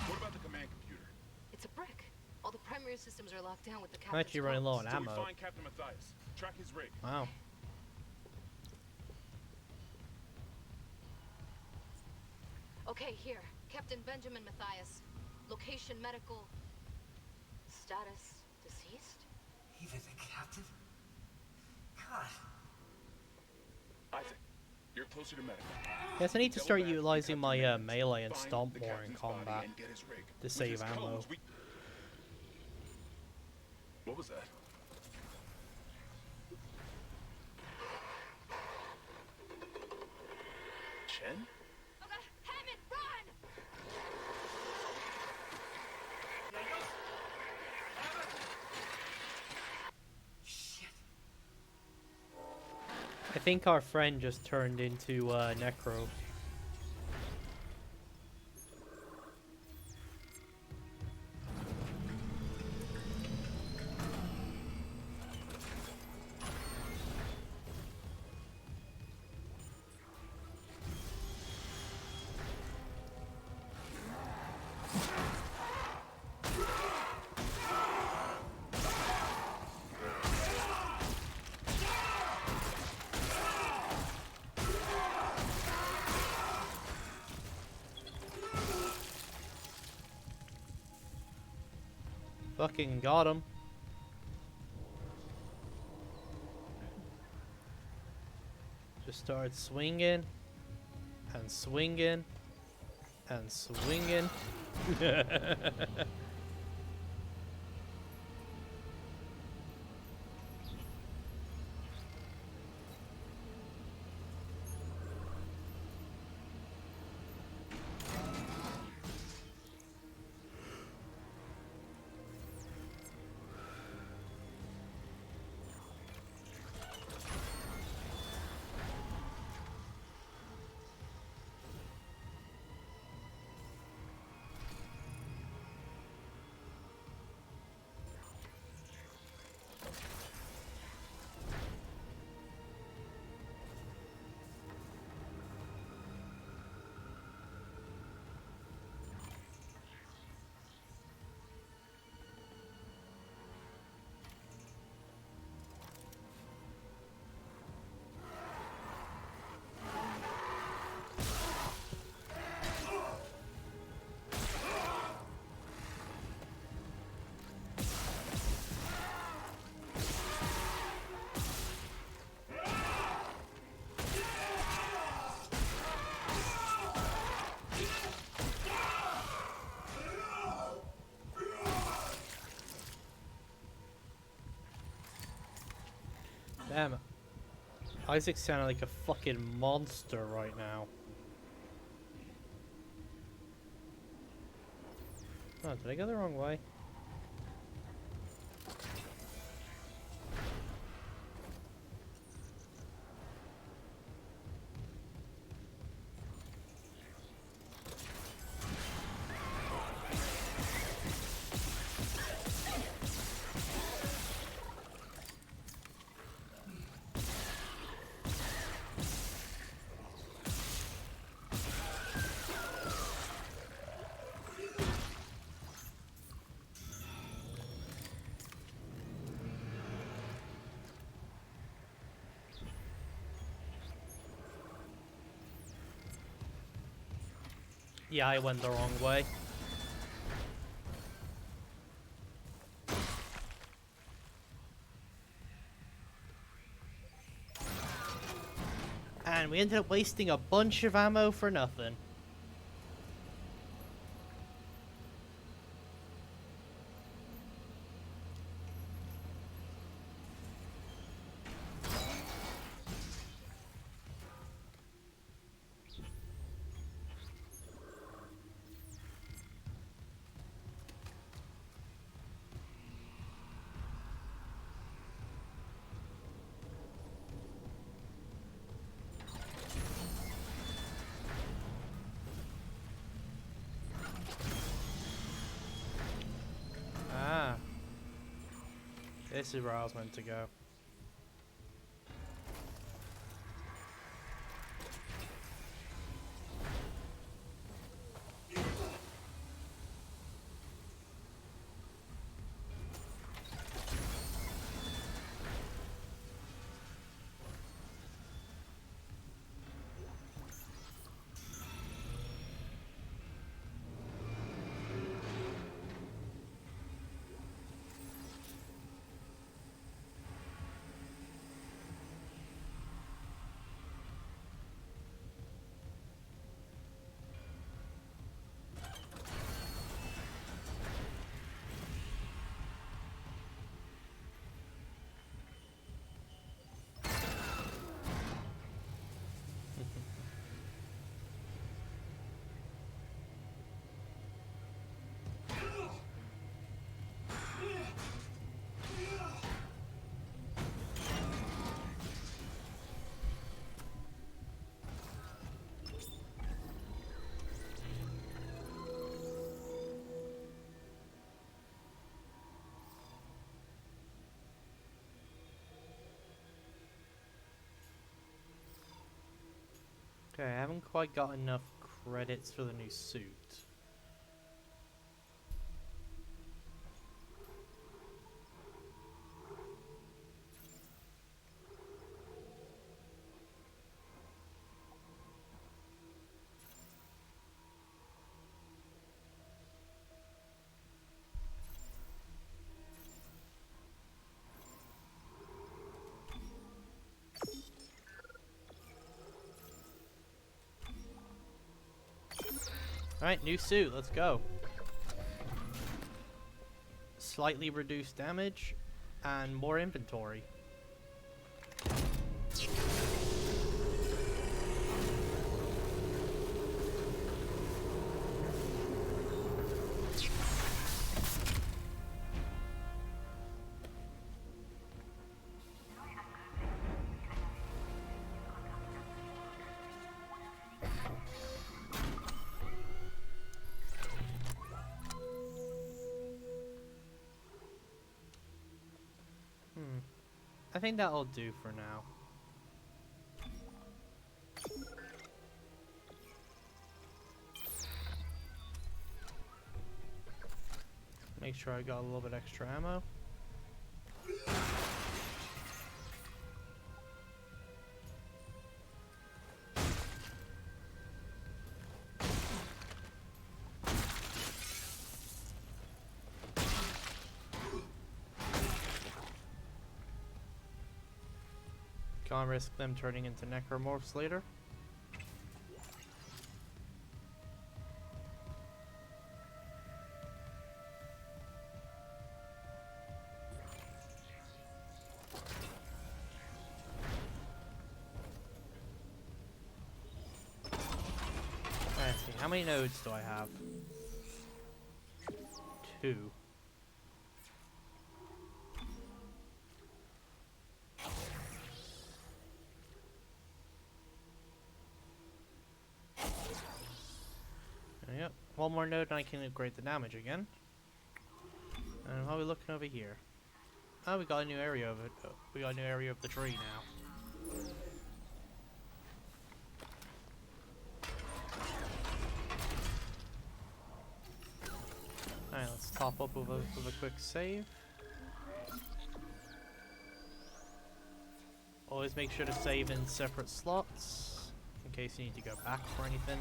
Speaker 11: What about the command computer?
Speaker 3: It's a brick. All the primary systems are locked down with the
Speaker 1: I'm actually running low on
Speaker 11: So we
Speaker 1: ammo.
Speaker 11: find Captain Matthias. Track his rig.
Speaker 1: Wow.
Speaker 3: Okay, here. Captain Benjamin Matthias. Location medical. Status deceased?
Speaker 10: Even the captain? God.
Speaker 11: Isaac, you're closer to medical.
Speaker 1: Yes, I need to
Speaker 11: Tell
Speaker 1: start
Speaker 11: Matt
Speaker 1: utilizing
Speaker 11: Captain
Speaker 1: my
Speaker 11: Matthias.
Speaker 1: melee and
Speaker 11: Find
Speaker 1: stomp
Speaker 11: the
Speaker 1: more in
Speaker 11: captain's body
Speaker 1: combat
Speaker 11: and get his rig.
Speaker 1: to
Speaker 11: With
Speaker 1: save
Speaker 11: his
Speaker 1: ammo.
Speaker 11: codes, What was that? Chen?
Speaker 2: Okay, Hammond, run!
Speaker 10: Shit.
Speaker 1: I think our friend just turned into Necro. Fucking got him. Just started swinging and swinging and swinging. Damn. Isaac's sounding like a fucking monster right now. Oh, did I go the wrong way? Yeah, I went the wrong way. And we ended up wasting a bunch of ammo for nothing. Ah. This is where I was meant to go. Okay, I haven't quite got enough credits for the new suit. Alright, new suit, let's go. Slightly reduced damage and more inventory. I think that'll do for now. Make sure I got a little bit extra ammo. Can't risk them turning into necromorphs later. How many nodes do I have? 2. Yep, one more node and I can upgrade the damage again. And how are we looking over here? Oh, we got a new area of it. Oh, we got a new area of the tree now. Alright, let's top up with a quick save. Always make sure to save in separate slots in case you need to go back for anything.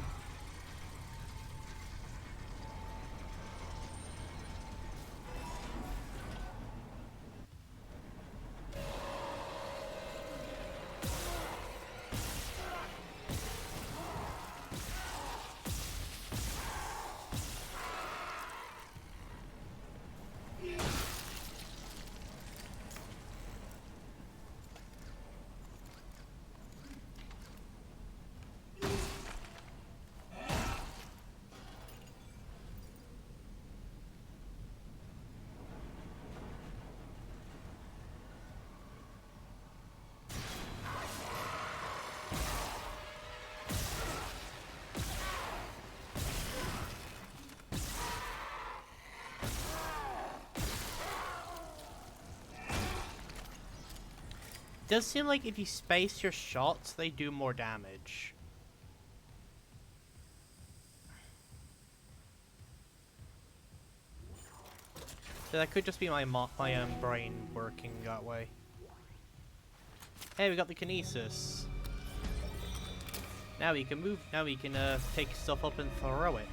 Speaker 1: It does seem like if you space your shots, they do more damage. So that could just be my brain working that way. Hey, we got the kinesis. Now we can move. Now we can take stuff up and throw it.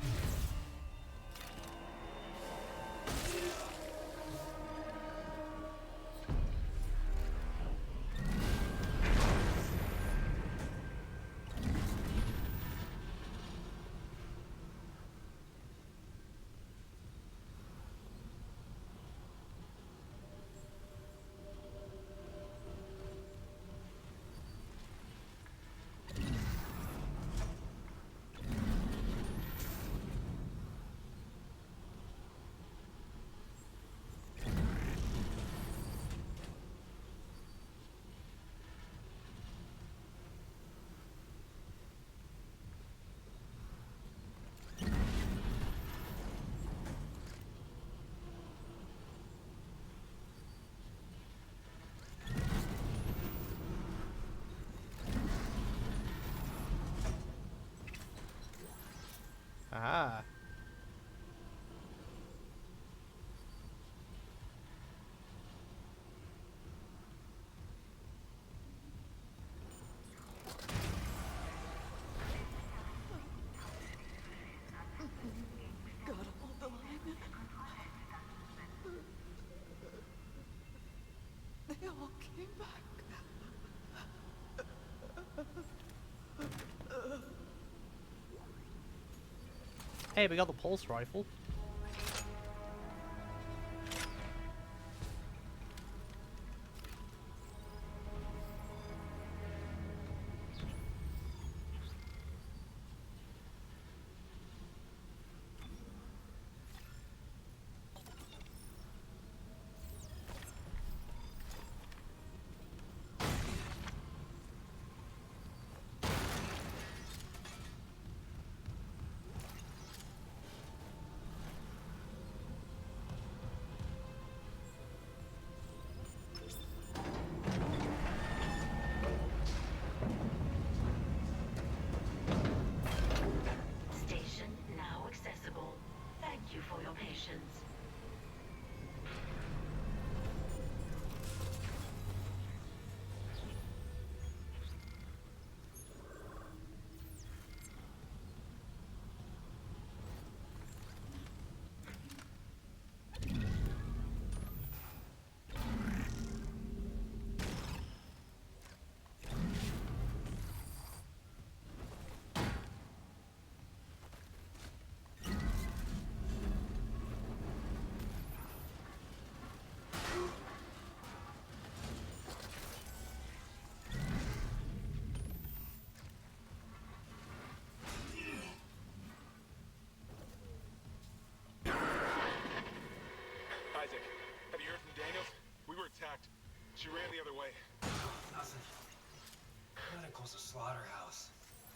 Speaker 1: Ah.
Speaker 7: Gotta hold the line. They all came back.
Speaker 1: Hey, we got the pulse rifle.
Speaker 9: Station now accessible. Thank you for your patience.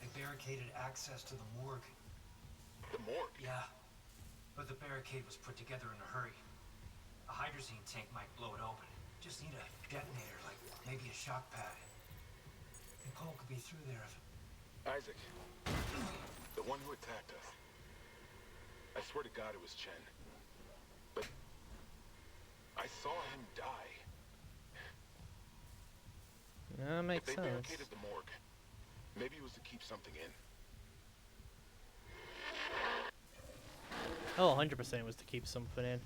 Speaker 10: They barricaded access to the morgue.
Speaker 11: The morgue?
Speaker 10: Yeah. But the barricade was put together in a hurry. A hydrazine tank might blow it open. Just need a detonator, like maybe a shock pad. And Cole could be through there if...
Speaker 11: Isaac. The one who attacked us. I swear to God it was Chen. But I saw him die.
Speaker 1: That makes
Speaker 11: If they
Speaker 1: sense.
Speaker 11: barricaded the morgue, maybe it was to keep something in.
Speaker 1: Oh, 100% was to keep something in.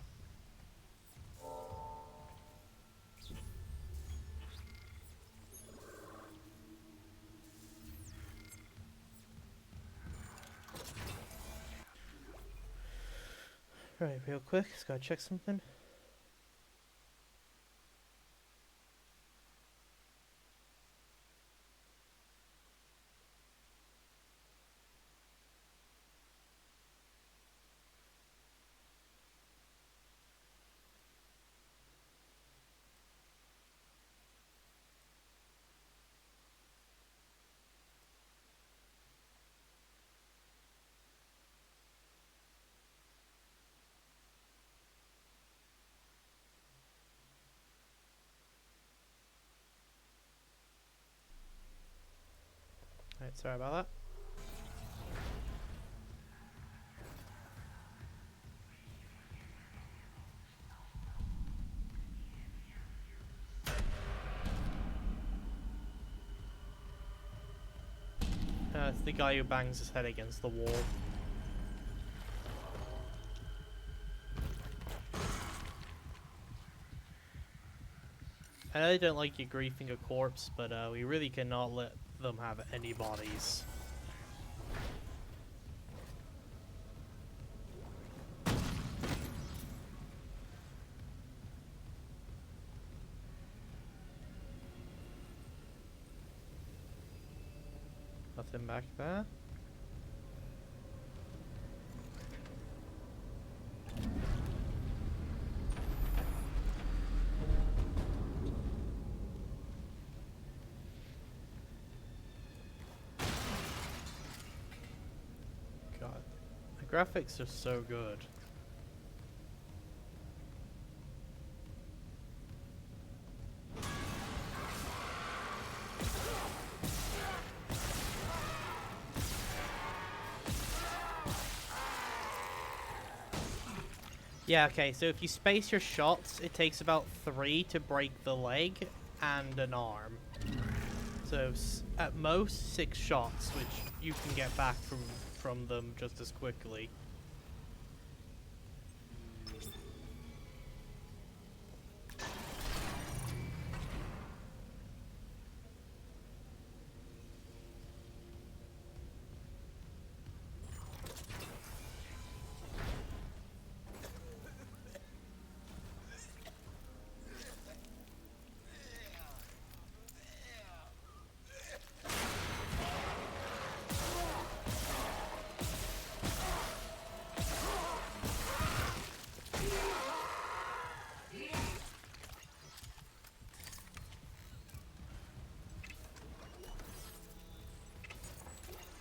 Speaker 1: Right, real quick, just gotta check something. Alright, sorry about that. It's the guy who bangs his head against the wall. I know they don't like you griefing a corpse, but we really cannot let them have any bodies. Nothing back there. God, the graphics are so good. Yeah, okay, so if you space your shots, it takes about 3 to break the leg and an arm. So at most 6 shots, which you can get back from them just as quickly.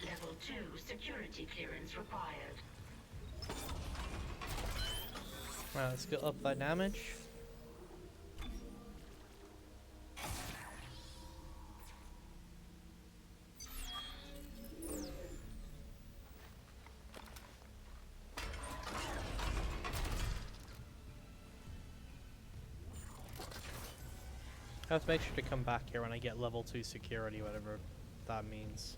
Speaker 9: Level 2 security clearance required.
Speaker 1: Alright, let's go up that damage. I have to make sure to come back here when I get level 2 security, whatever that means.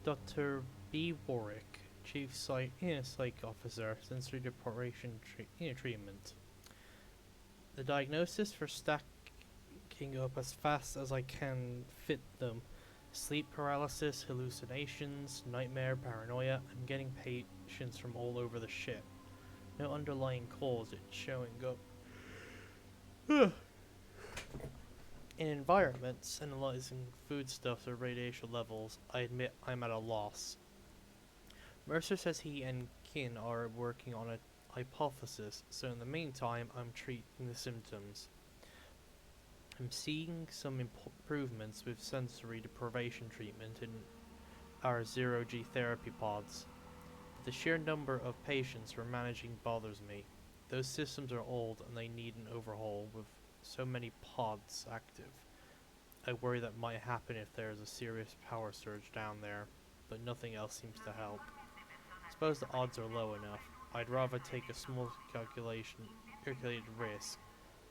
Speaker 1: Dr. B. Warwick, Chief Psych Officer, Sensory Deprivation Treatment. The diagnosis for stacking up as fast as I can fit them. Sleep paralysis, hallucinations, nightmare, paranoia. I'm getting patients from all over the ship. No underlying cause, it's showing up. In environments, analyzing foodstuffs or radiation levels, I admit I'm at a loss. Mercer says he and Kin are working on a hypothesis, so in the meantime, I'm treating the symptoms. I'm seeing some improvements with sensory deprivation treatment in our zero-G therapy pods. But the sheer number of patients we're managing bothers me. Those systems are old and they need an overhaul with so many pods active. I worry that might happen if there's a serious power surge down there, but nothing else seems to help. Suppose the odds are low enough. I'd rather take a small calculated risk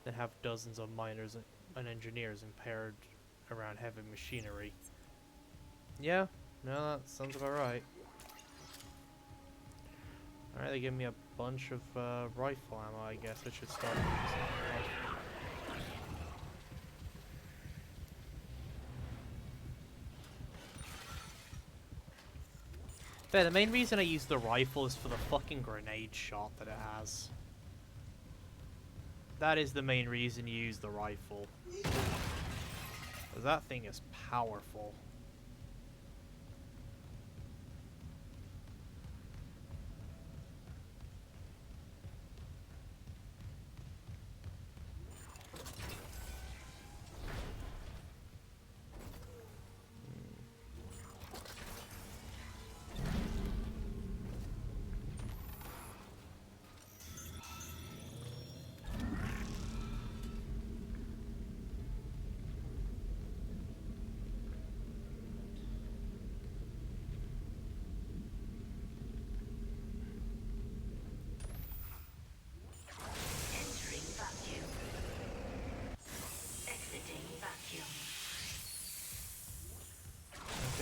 Speaker 1: than have dozens of miners and engineers impaired around heavy machinery. Yeah, no, that sounds about right. Alright, they give me a bunch of rifle ammo, I guess I should start using rifle. But the main reason I use the rifle is for the fucking grenade shot that it has. That is the main reason you use the rifle. Because that thing is powerful.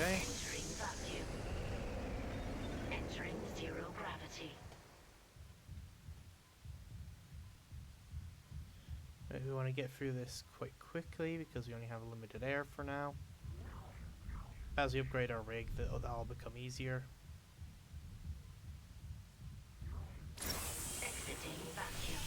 Speaker 1: Okay.
Speaker 9: Entering vacuum. Entering zero gravity.
Speaker 1: Right, we want to get through this quite quickly because we only have limited air for now. As we upgrade our rig, that'll become easier.
Speaker 9: Exiting vacuum.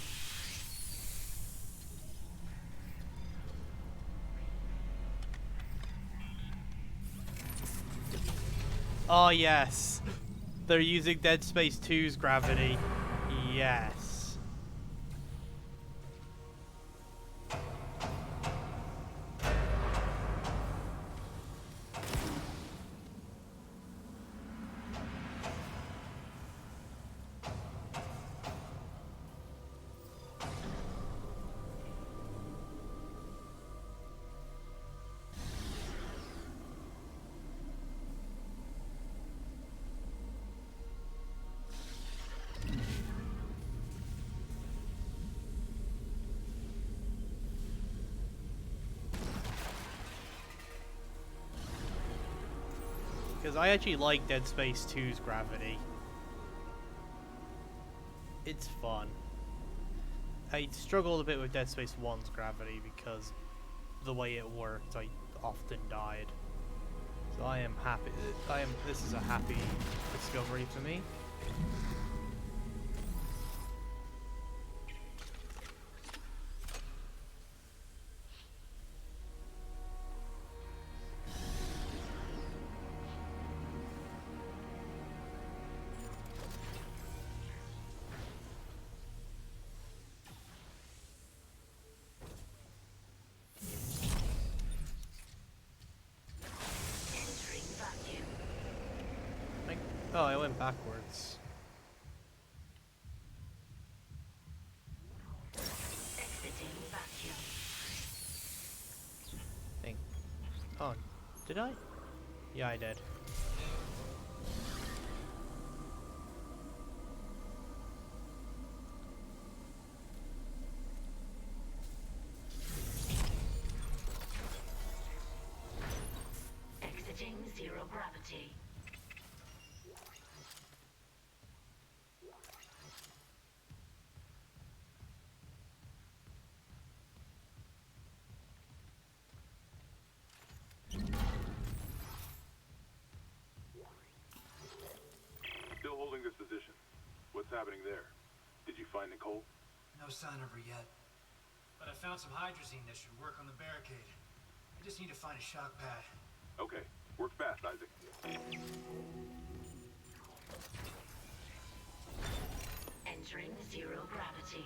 Speaker 1: Oh yes, they're using Dead Space 2's gravity. Yes. Because I actually like Dead Space 2's gravity. It's fun. I struggled a bit with Dead Space 1's gravity because the way it worked, I often died. So I am happy. This is a happy discovery for me. Oh, I went backwards.
Speaker 9: Exiting vacuum.
Speaker 1: Think. Oh, did I? Yeah, I did.
Speaker 9: Exiting zero gravity.
Speaker 8: happening there? Did you find Nicole?
Speaker 10: No sign of her yet. But I found some hydrazine that should work on the barricade. I just need to find a shock pad.
Speaker 8: Okay, work fast, Isaac.
Speaker 9: Entering zero gravity.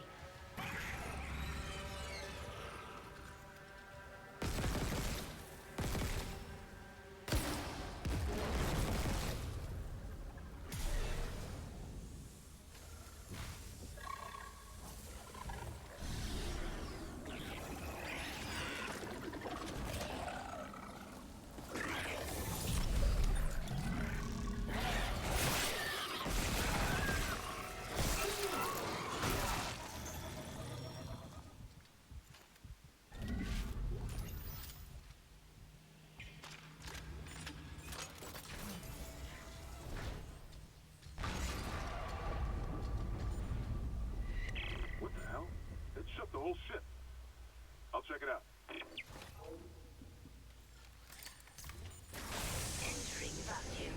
Speaker 8: What the hell? It shut the whole ship. I'll check it out.
Speaker 9: Entering vacuum.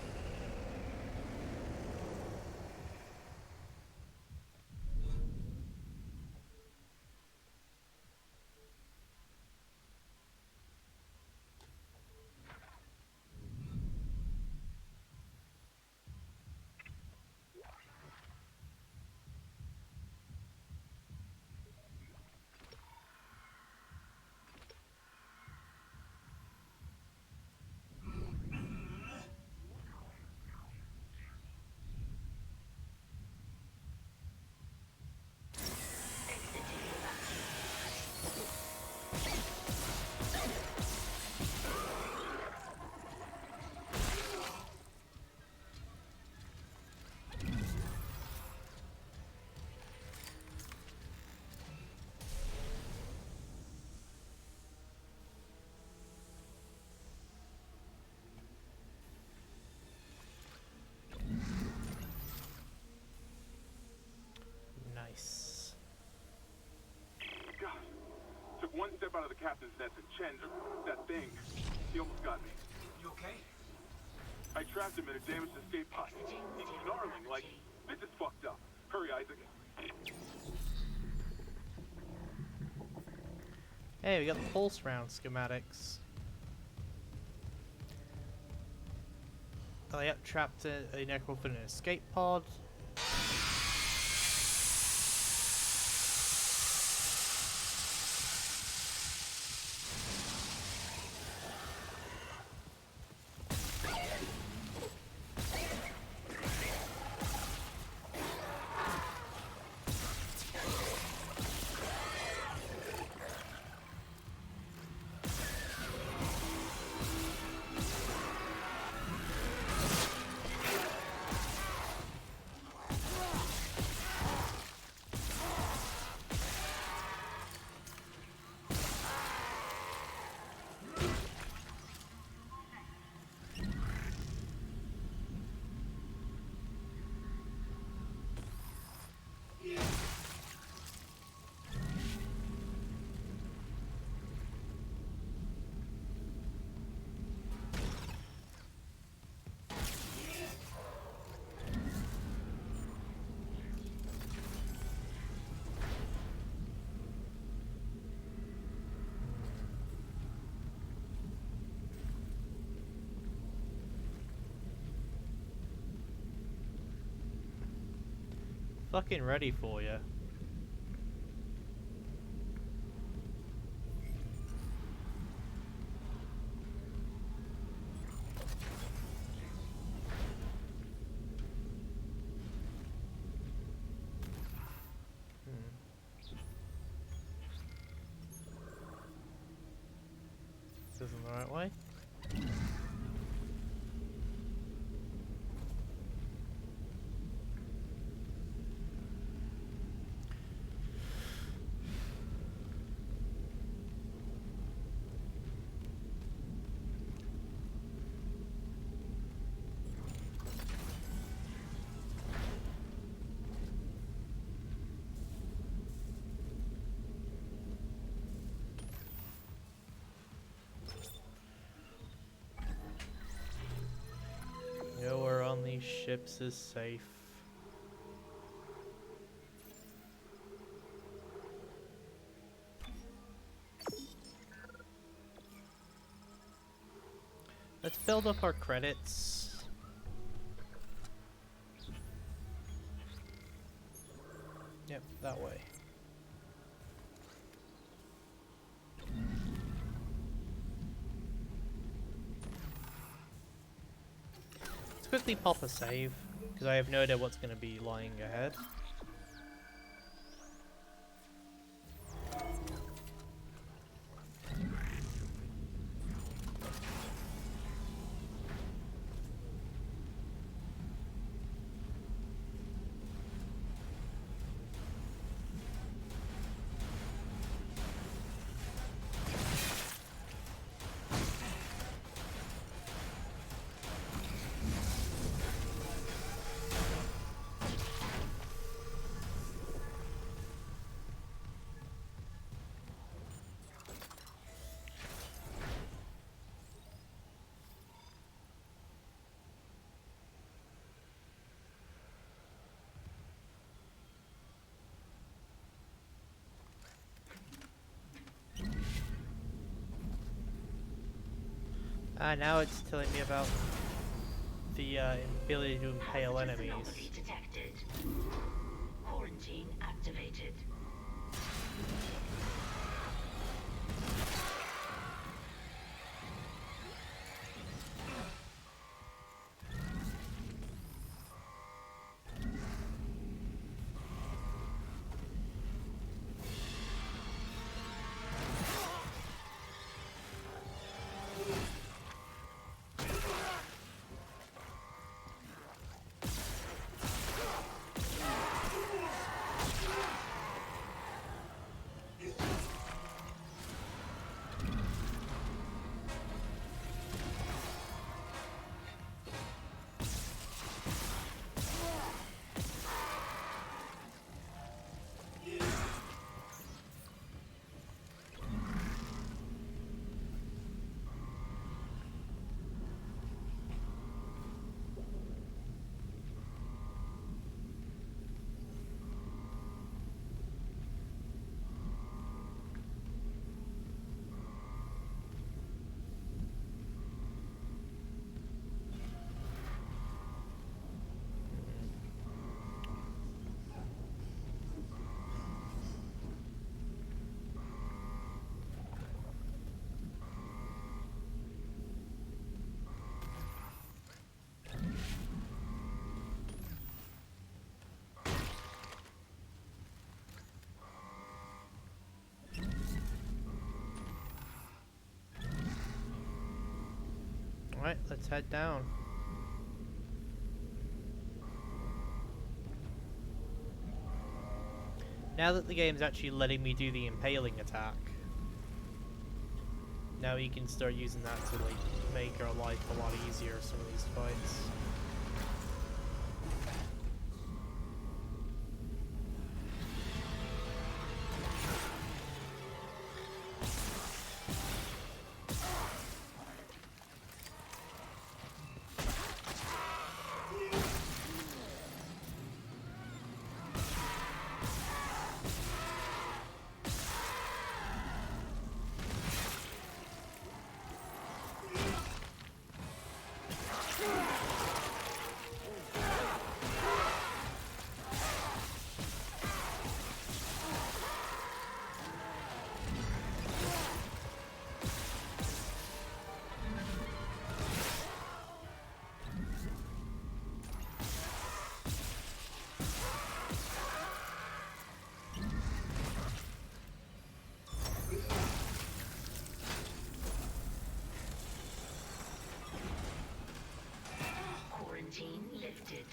Speaker 1: Nice.
Speaker 8: God, took one step out of the captain's nest and Chen, that thing, he almost got me.
Speaker 10: You okay?
Speaker 8: I trapped him in a damaged escape pod. He's snarling like, this is fucked up. Hurry, Isaac.
Speaker 1: Hey, we got the pulse round schematics. Oh, yep, trapped a necrophilia in an escape pod. Fucking ready for you. This isn't the right way. Nowhere on these ships is safe. Let's build up our credits. Yep, that way. Let's quickly pop a save, because I have no idea what's going to be lying ahead. Now it's telling me about the ability to impale enemies.
Speaker 9: Anomaly detected. Quarantine activated.
Speaker 1: Alright, let's head down. Now that the game's actually letting me do the impaling attack, now you can start using that to like make our life a lot easier some of these fights.
Speaker 9: Quarantine lifted.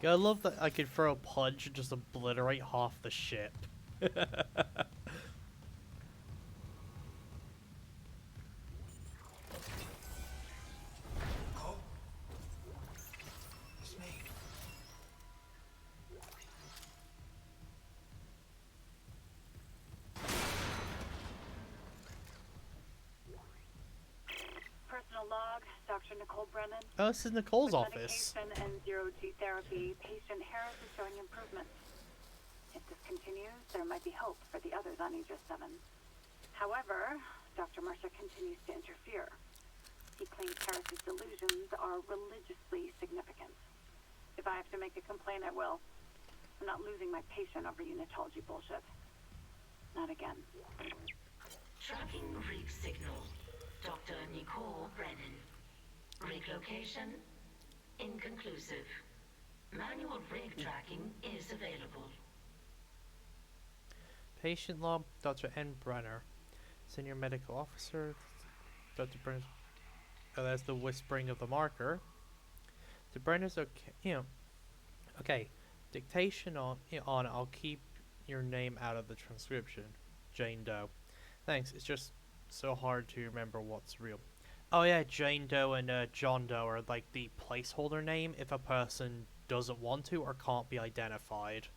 Speaker 1: I love that I could throw a punch and just obliterate half the ship.
Speaker 2: Dr. Nicole Brennan.
Speaker 1: Oh, this is Nicole's
Speaker 2: With
Speaker 1: office.
Speaker 2: medication and zero-G therapy, patient Harris is showing improvements. If this continues, there might be hope for the others on Aegis 7. However, Dr. Mercer continues to interfere. He claims Harris's delusions are religiously significant. If I have to make a complaint, I will. I'm not losing my patient over unitology bullshit. Not again.
Speaker 9: Tracking rig signal. Dr. Nicole Brennan. Rig location? Inconclusive. Manual rig tracking is available.
Speaker 1: Patient log, Dr. N. Brenner. Senior medical officer. Dr. Brenner. Oh, that's the whispering of the marker. The Brenner's okay. Okay. Dictation on. I'll keep your name out of the transcription. Jane Doe. Thanks. It's just so hard to remember what's real. Oh yeah, Jane Doe and John Doe are like the placeholder name if a person doesn't want to or can't be identified.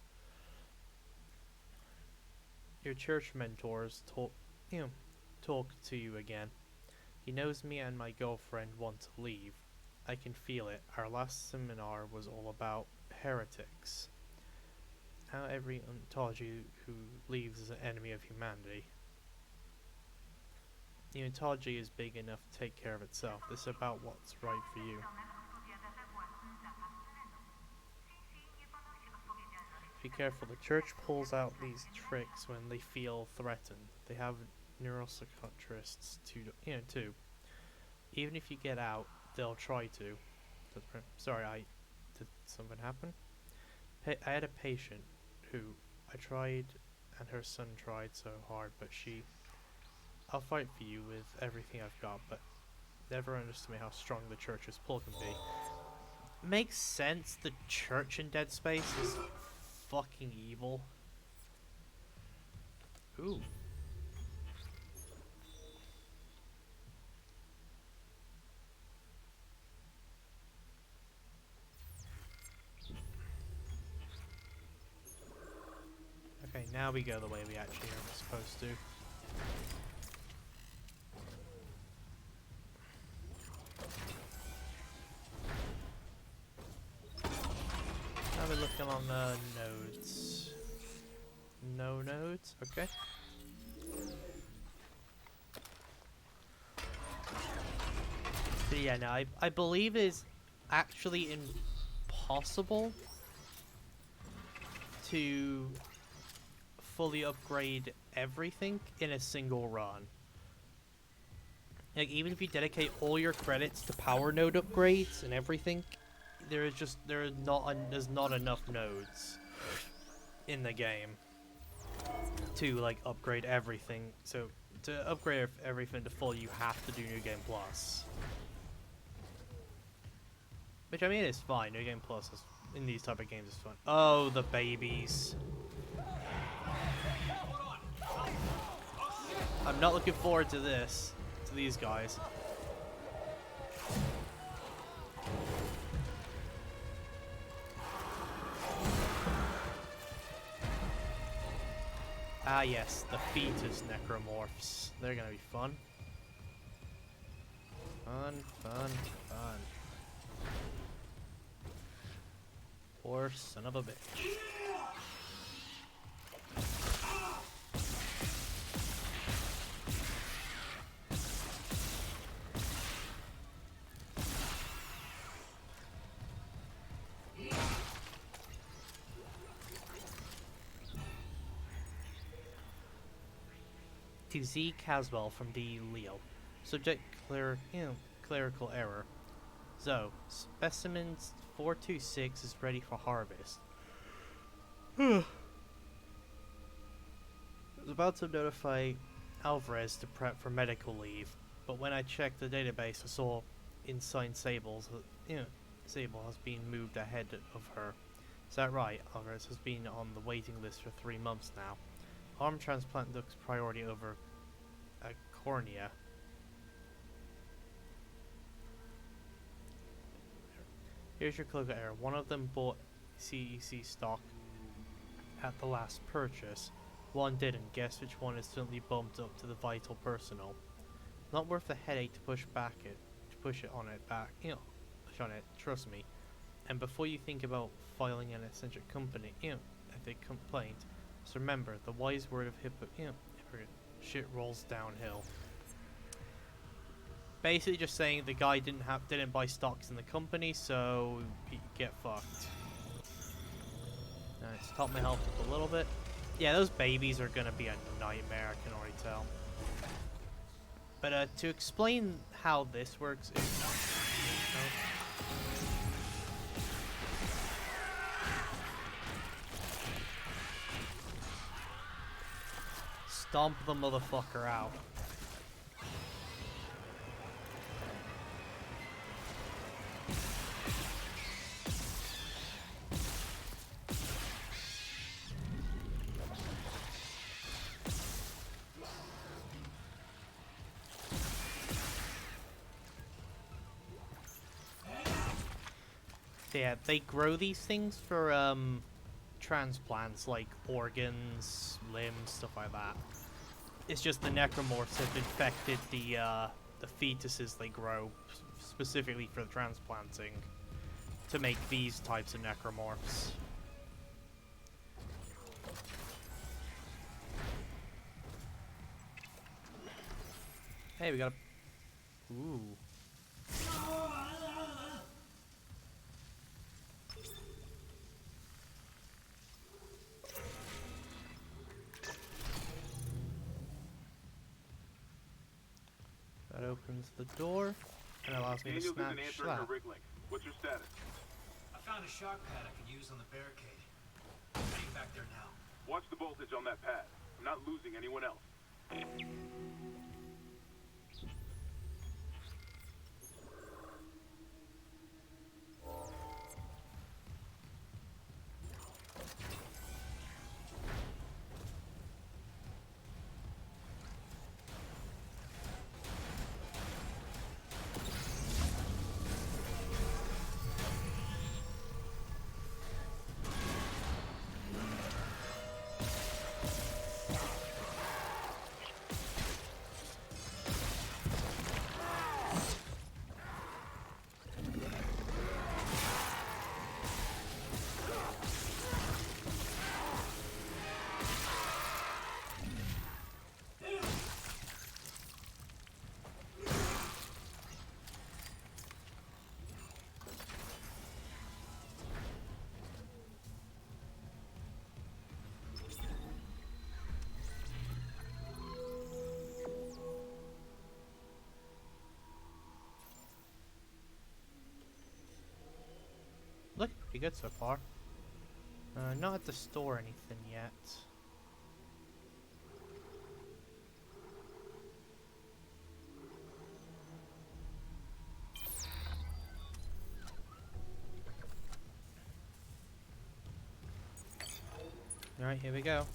Speaker 1: Your church mentors talk to you again. He knows me and my girlfriend want to leave. I can feel it. Our last seminar was all about heretics. How every ontology who leaves is an enemy of humanity. The ontology is big enough to take care of itself. This is about what's right for you. Be careful, the church pulls out these tricks when they feel threatened. They have neuropsychiatrists too. Even if you get out, they'll try to. Sorry, did something happen? I had a patient who I tried and her son tried so hard, but I'll fight for you with everything I've got, but never underestimate how strong the church's pull can be. Makes sense, the church in Dead Space is fucking evil. Ooh. Okay, now we go the way we actually are supposed to. Now we're looking on nodes. No nodes, okay. So yeah, no, I believe it's actually impossible to fully upgrade everything in a single run. Like, even if you dedicate all your credits to power node upgrades and everything, there's not enough nodes in the game to like upgrade everything. So to upgrade everything to full, you have to do New Game Plus, which I mean is fine. New Game Plus is, in these type of games, is fun. Oh, the babies! I'm not looking forward to this. To these guys. Ah yes, the fetus necromorphs. They're gonna be fun. Fun, fun, fun. Poor son of a bitch. To Z. Caswell from D. Leo. Subject clerical error. Zoe, specimens 426 is ready for harvest. I was about to notify Alvarez to prep for medical leave, but when I checked the database, I saw Insane Sable has been moved ahead of her. Is that right? Alvarez has been on the waiting list for 3 months now. Arm transplant looks priority over a cornea. Here's your clerical error. One of them bought CEC stock at the last purchase. One didn't. Guess which one is suddenly bumped up to the vital personal. Not worth the headache to push it on it back, push on it, trust me. And before you think about filing an eccentric company, if they complaint, just remember the wise word of hypocrite, shit rolls downhill. Basically just saying the guy didn't buy stocks in the company, so he get fucked. Let's top my health up a little bit. Yeah, those babies are gonna be a nightmare, I can already tell. But to explain how this works is... Stomp the motherfucker out. Yeah, they grow these things for transplants, like organs, limbs, stuff like that. It's just the necromorphs have infected the fetuses they grow specifically for transplanting to make these types of necromorphs. Hey, we got a... Ooh. That opens the door and allows me to
Speaker 8: Daniels
Speaker 1: snatch
Speaker 8: isn't answering her
Speaker 1: that.
Speaker 8: rig link. What's your status?
Speaker 10: I found a shock pad I could use on the barricade. Heading back there now.
Speaker 8: Watch the voltage on that pad. I'm not losing anyone else.
Speaker 1: Looking pretty good so far. Not at the store or anything yet. Alright, here we go.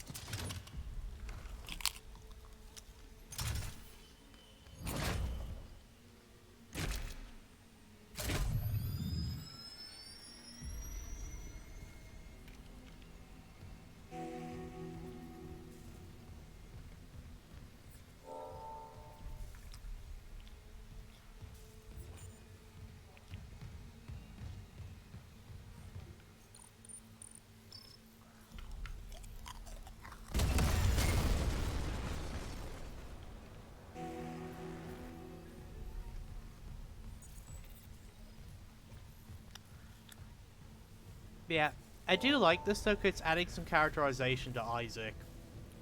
Speaker 1: Yeah, I do like this though, because it's adding some characterization to Isaac.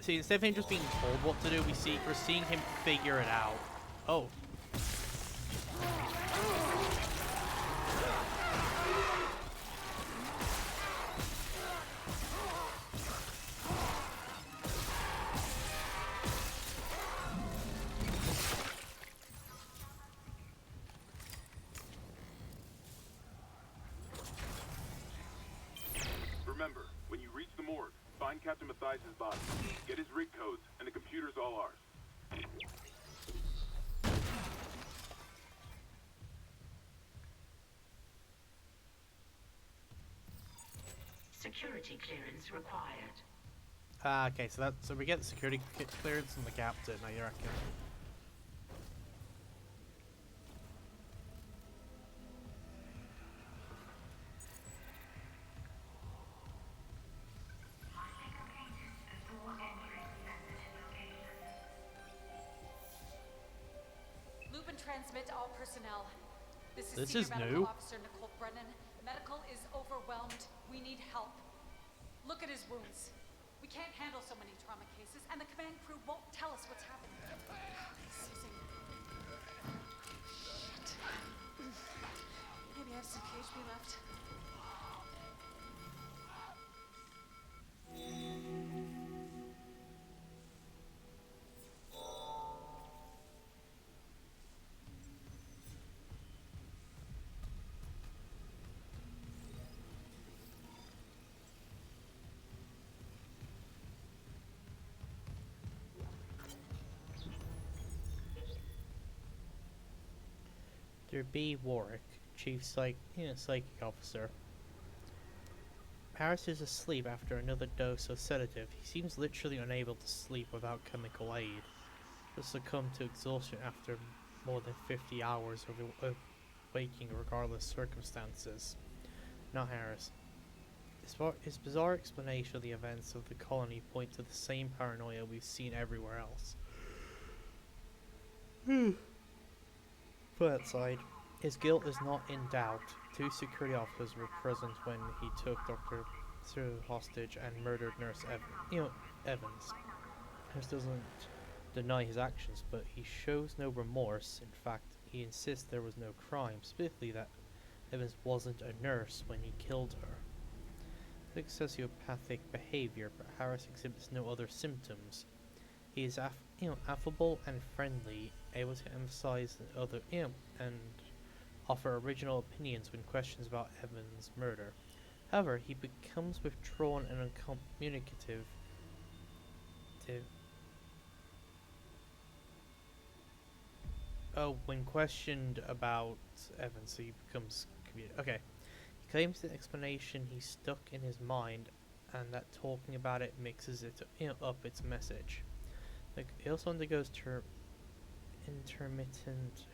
Speaker 1: See, instead of him just being told what to do, we're seeing him figure it out. Oh.
Speaker 8: Remember, when you reach the morgue, find Captain Mathias' body. Get his rig codes, and the computer's all ours.
Speaker 9: Security clearance required.
Speaker 1: Okay, so we get the security clearance from the captain, I reckon.
Speaker 2: transmit all personnel. This
Speaker 1: This
Speaker 2: Senior
Speaker 1: is
Speaker 2: Medical
Speaker 1: new.
Speaker 2: Officer Nicole Brennan. Medical is overwhelmed. We need help. Look at his wounds. We can't handle so many trauma cases, and the command crew won't tell us what's happening. Seizing. Shit. Maybe I have some PHP left.
Speaker 1: Dr. B. Warwick, Chief Psychic Officer. Harris is asleep after another dose of sedative. He seems literally unable to sleep without chemical aid. He succumbed to exhaustion after more than 50 hours of waking regardless circumstances. Not Harris. His bizarre explanation of the events of the colony point to the same paranoia we've seen everywhere else. For that side, his guilt is not in doubt. 2 security officers were present when he took Dr. Cyril hostage and murdered Nurse Evans. Harris doesn't deny his actions, but he shows no remorse. In fact, he insists there was no crime, specifically that Evans wasn't a nurse when he killed her. Like sociopathic behavior, but Harris exhibits no other symptoms. He is affable and friendly, able to emphasize the other and offer original opinions when questions about Evans' murder. However, he becomes withdrawn and uncommunicative. When questioned about Evans, he becomes okay. He claims the explanation he's stuck in his mind, and that talking about it mixes it up its message. He also undergoes intermittent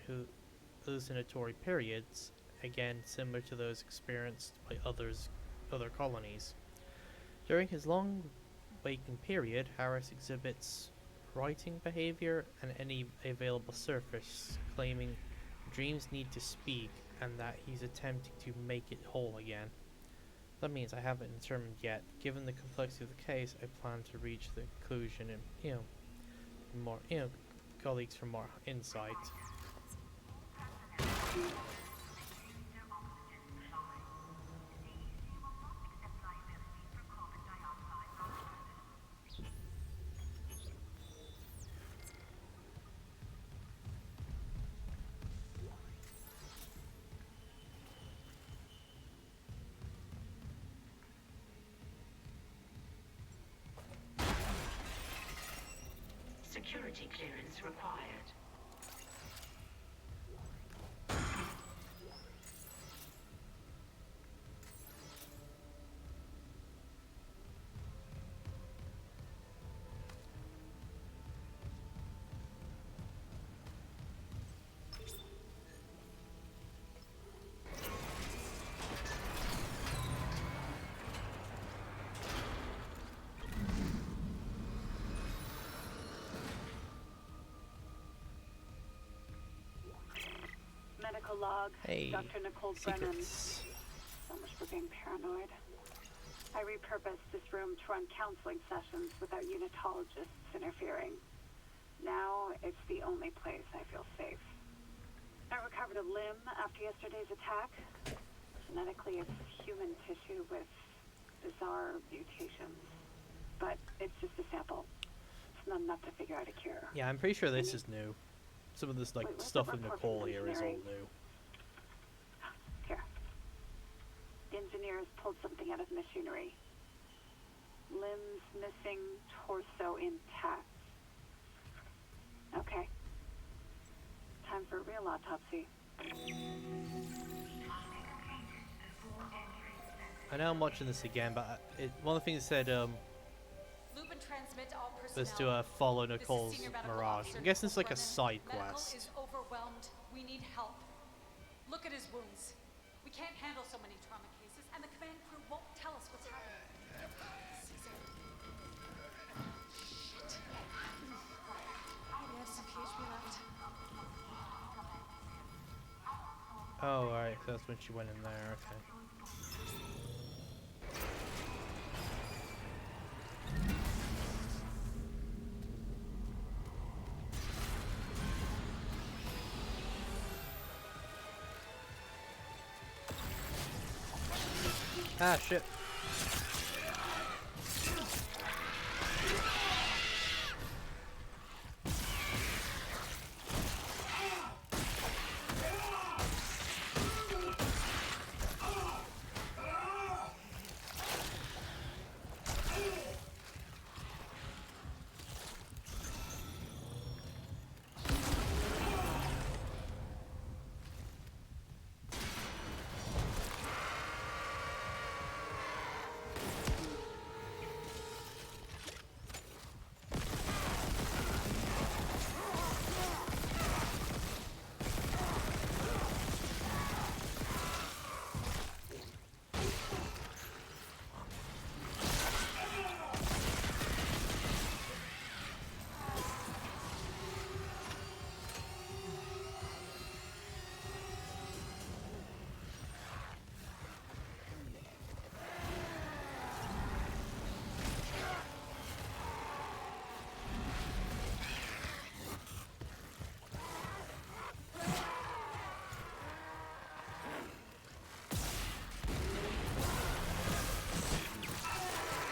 Speaker 1: hallucinatory periods, again similar to those experienced by other colonies. During his long waking period, Harris exhibits writing behavior and any available surface, claiming dreams need to speak and that he's attempting to make it whole again. That means I haven't determined yet. Given the complexity of the case, I plan to reach the conclusion and more colleagues for more insight.
Speaker 9: Security clearance required.
Speaker 2: Medical log.
Speaker 1: Hey,
Speaker 2: Dr. Nicole Brennan.
Speaker 1: secrets.
Speaker 2: So much for being paranoid. I repurposed this room to run counseling sessions without unitologists interfering. Now it's the only place I feel safe. I recovered a limb after yesterday's attack. Genetically, it's human tissue with bizarre mutations. But it's just a sample. It's not enough to figure out a cure.
Speaker 1: Yeah, I'm pretty sure this is new. Some of this
Speaker 2: Wait, where's
Speaker 1: stuff
Speaker 2: the
Speaker 1: with
Speaker 2: report
Speaker 1: Nicole
Speaker 2: from
Speaker 1: here is all
Speaker 2: engineering?
Speaker 1: new.
Speaker 2: Here. The engineers pulled something out of machinery. Limbs missing, torso intact. Okay. Time for a real autopsy.
Speaker 1: I know I'm watching this again, but one of the things it said
Speaker 2: Loop and transmit all personnel.
Speaker 1: was to follow
Speaker 2: This is
Speaker 1: Nicole's
Speaker 2: Senior Medical
Speaker 1: Mirage.
Speaker 2: Officer
Speaker 1: I'm guessing it's like
Speaker 2: Nicole
Speaker 1: a side
Speaker 2: Brennan.
Speaker 1: quest.
Speaker 2: Medical is overwhelmed. We need help. Look at his wounds. We can't handle so many trauma cases, and the command crew won't tell us what's happening. Seizing. Shit. Maybe I have some PHP left.
Speaker 1: Oh, alright, so that's when she went in there, okay. Ah, shit.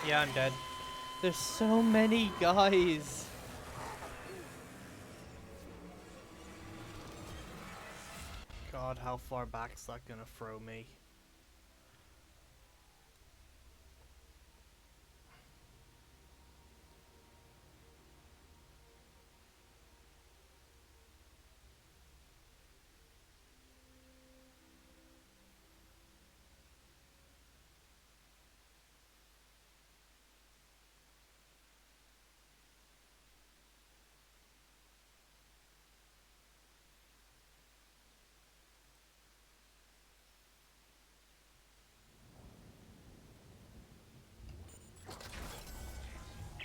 Speaker 1: Yeah, I'm dead. There's so many guys. God, how far back's that gonna throw me?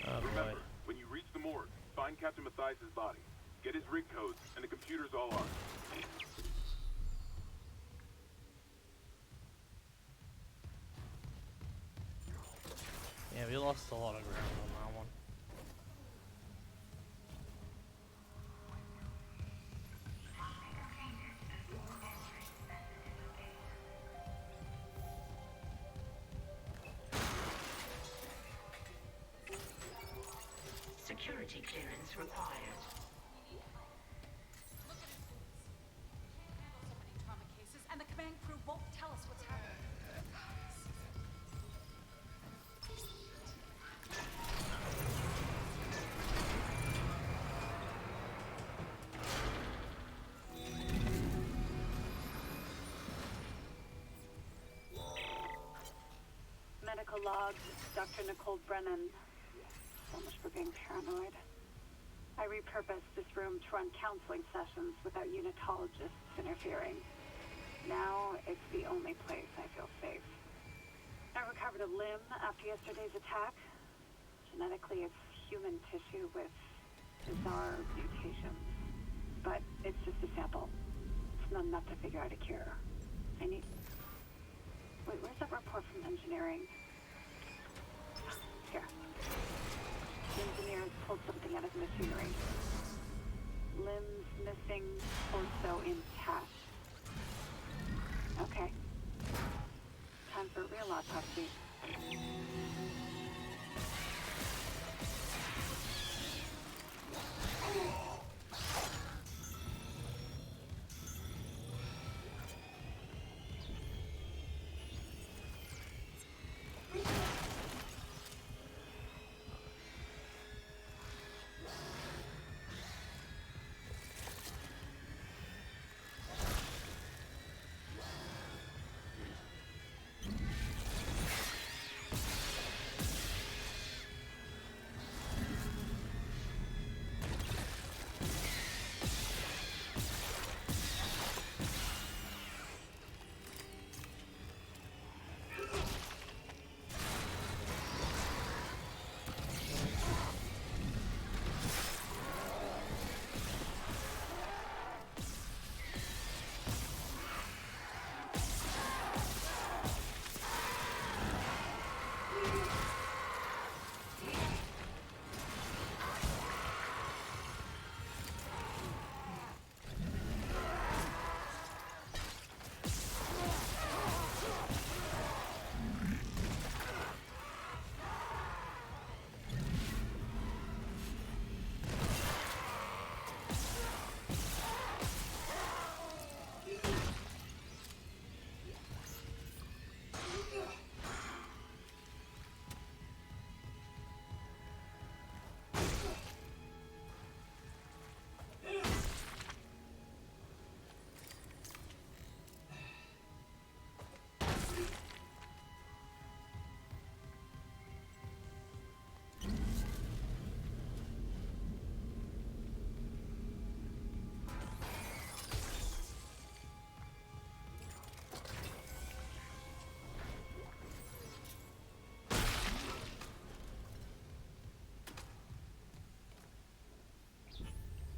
Speaker 1: Oh boy.
Speaker 8: Remember, when you reach the morgue, find Captain Mathias's body. Get his rig codes, and the computer's all ours.
Speaker 1: Yeah, we lost a lot of ground on that one.
Speaker 9: Security clearance required.
Speaker 2: Look at his boots. We can't handle so many trauma cases, and the command crew won't tell us what's happening.
Speaker 12: Medical log, Dr. Nicole Brennan. So much for being paranoid. I repurposed this room to run counseling sessions without unitologists interfering. Now it's the only place I feel safe. I recovered a limb after yesterday's attack. Genetically, it's human tissue with bizarre mutations. But it's just a sample. It's not enough to figure out a cure. I need... Wait, where's that report from engineering? Here. The engineers pulled something out of machinery. Limbs missing, torso intact. Okay. Time for a real autopsy.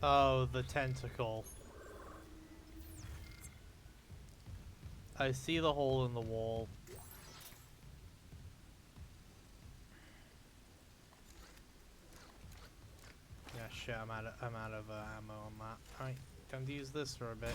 Speaker 1: Oh, the tentacle. I see the hole in the wall. Yeah, shit, I'm out of ammo on that. Alright, time to use this for a bit.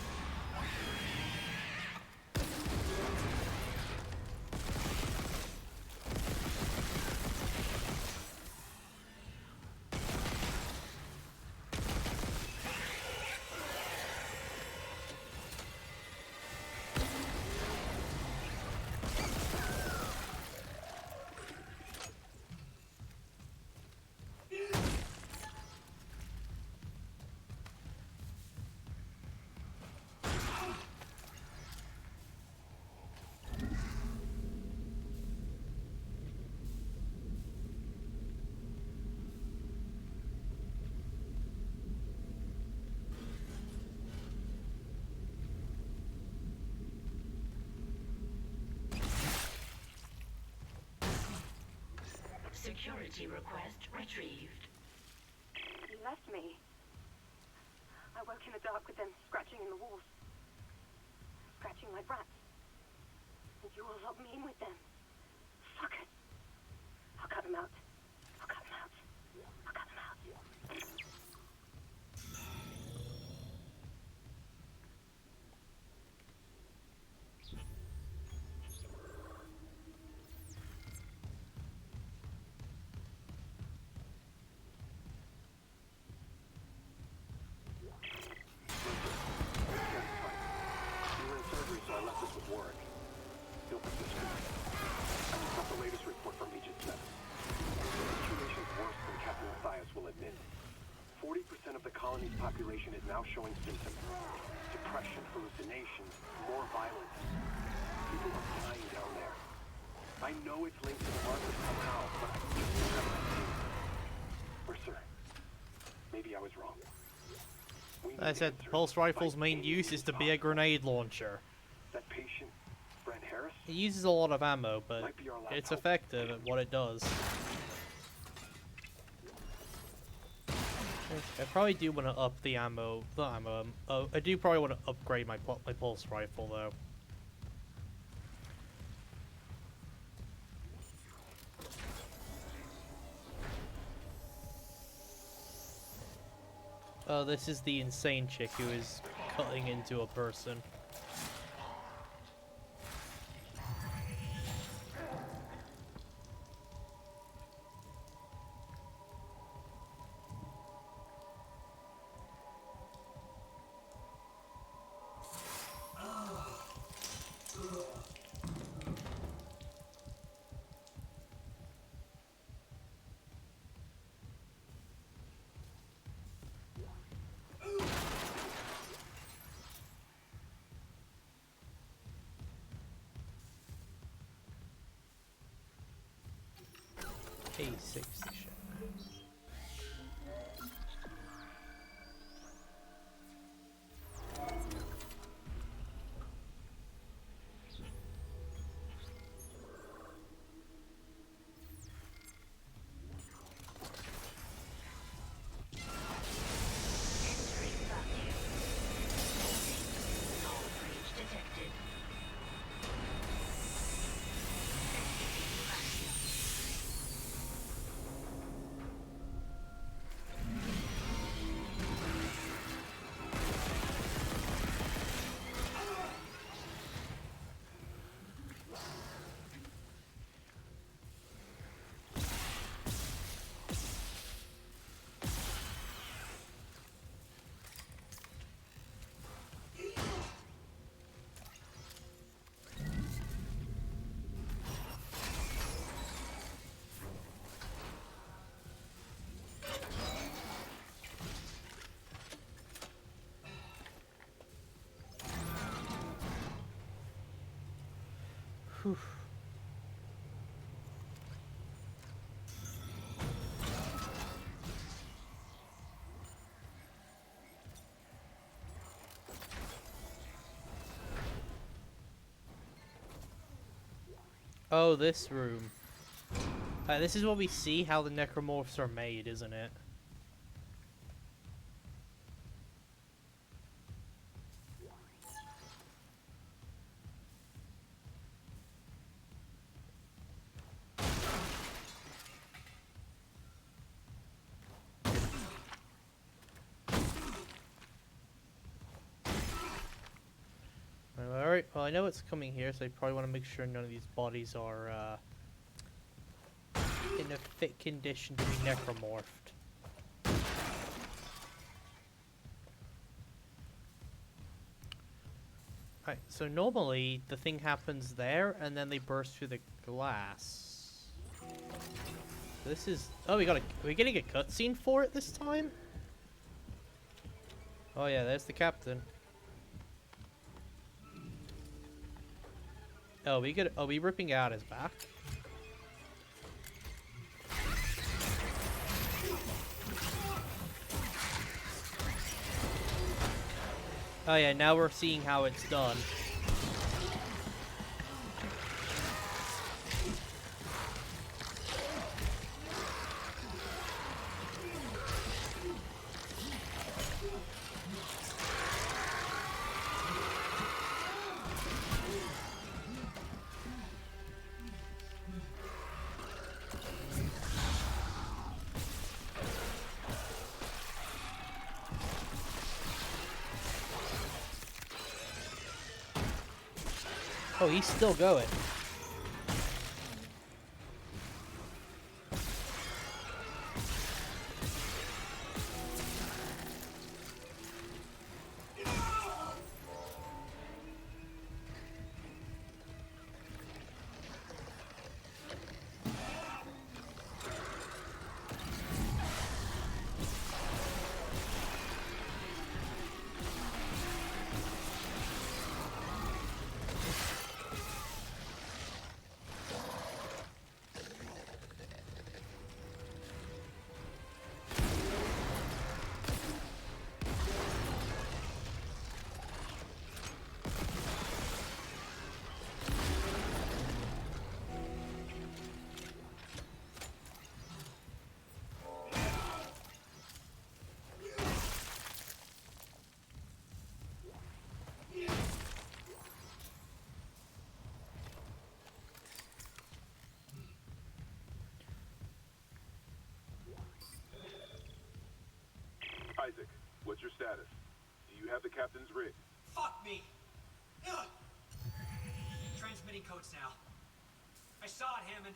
Speaker 9: Security request retrieved.
Speaker 12: You left me. I woke in the dark with them scratching in the walls. Scratching like rats. And you all locked me in with them. Fuckers. I'll cut them out. I'll cut them out. I'll cut them out.
Speaker 8: You were in surgery, so I left this with Warwick. Still persistent. I just got the latest report from Agent 7. The situation's worse than Captain Mathias will admit. 40% of the colony's population is now showing symptoms. Depression, hallucinations, more violence. People are dying down there. I know it's linked to the market somehow, but I just don't have enough proof. Mercer, maybe I was wrong.
Speaker 1: I said pulse rifle's main use is to be a grenade launcher.
Speaker 8: That patient, Brent Harris?
Speaker 1: It uses a lot of ammo, but it's effective at what it does. I probably do want to up the ammo. Not ammo. I do probably want to upgrade my pulse rifle though. Oh, this is the insane chick who is cutting into a person. A6 station. Whew. Oh, this room. This is what we see how the necromorphs are made, isn't it? Well, I know it's coming here, so I probably want to make sure none of these bodies are in a fit condition to be necromorphed. Right, so normally the thing happens there, and then they burst through the glass. This is... Oh, are we getting a cutscene for it this time? Oh yeah, there's the captain. Oh, are we ripping out his back? Oh yeah, now we're seeing how it's done. Oh, he's still going.
Speaker 8: Isaac, what's your status? Do you have the captain's rig?
Speaker 10: Fuck me! Ugh. Transmitting codes now. I saw it, Hammond.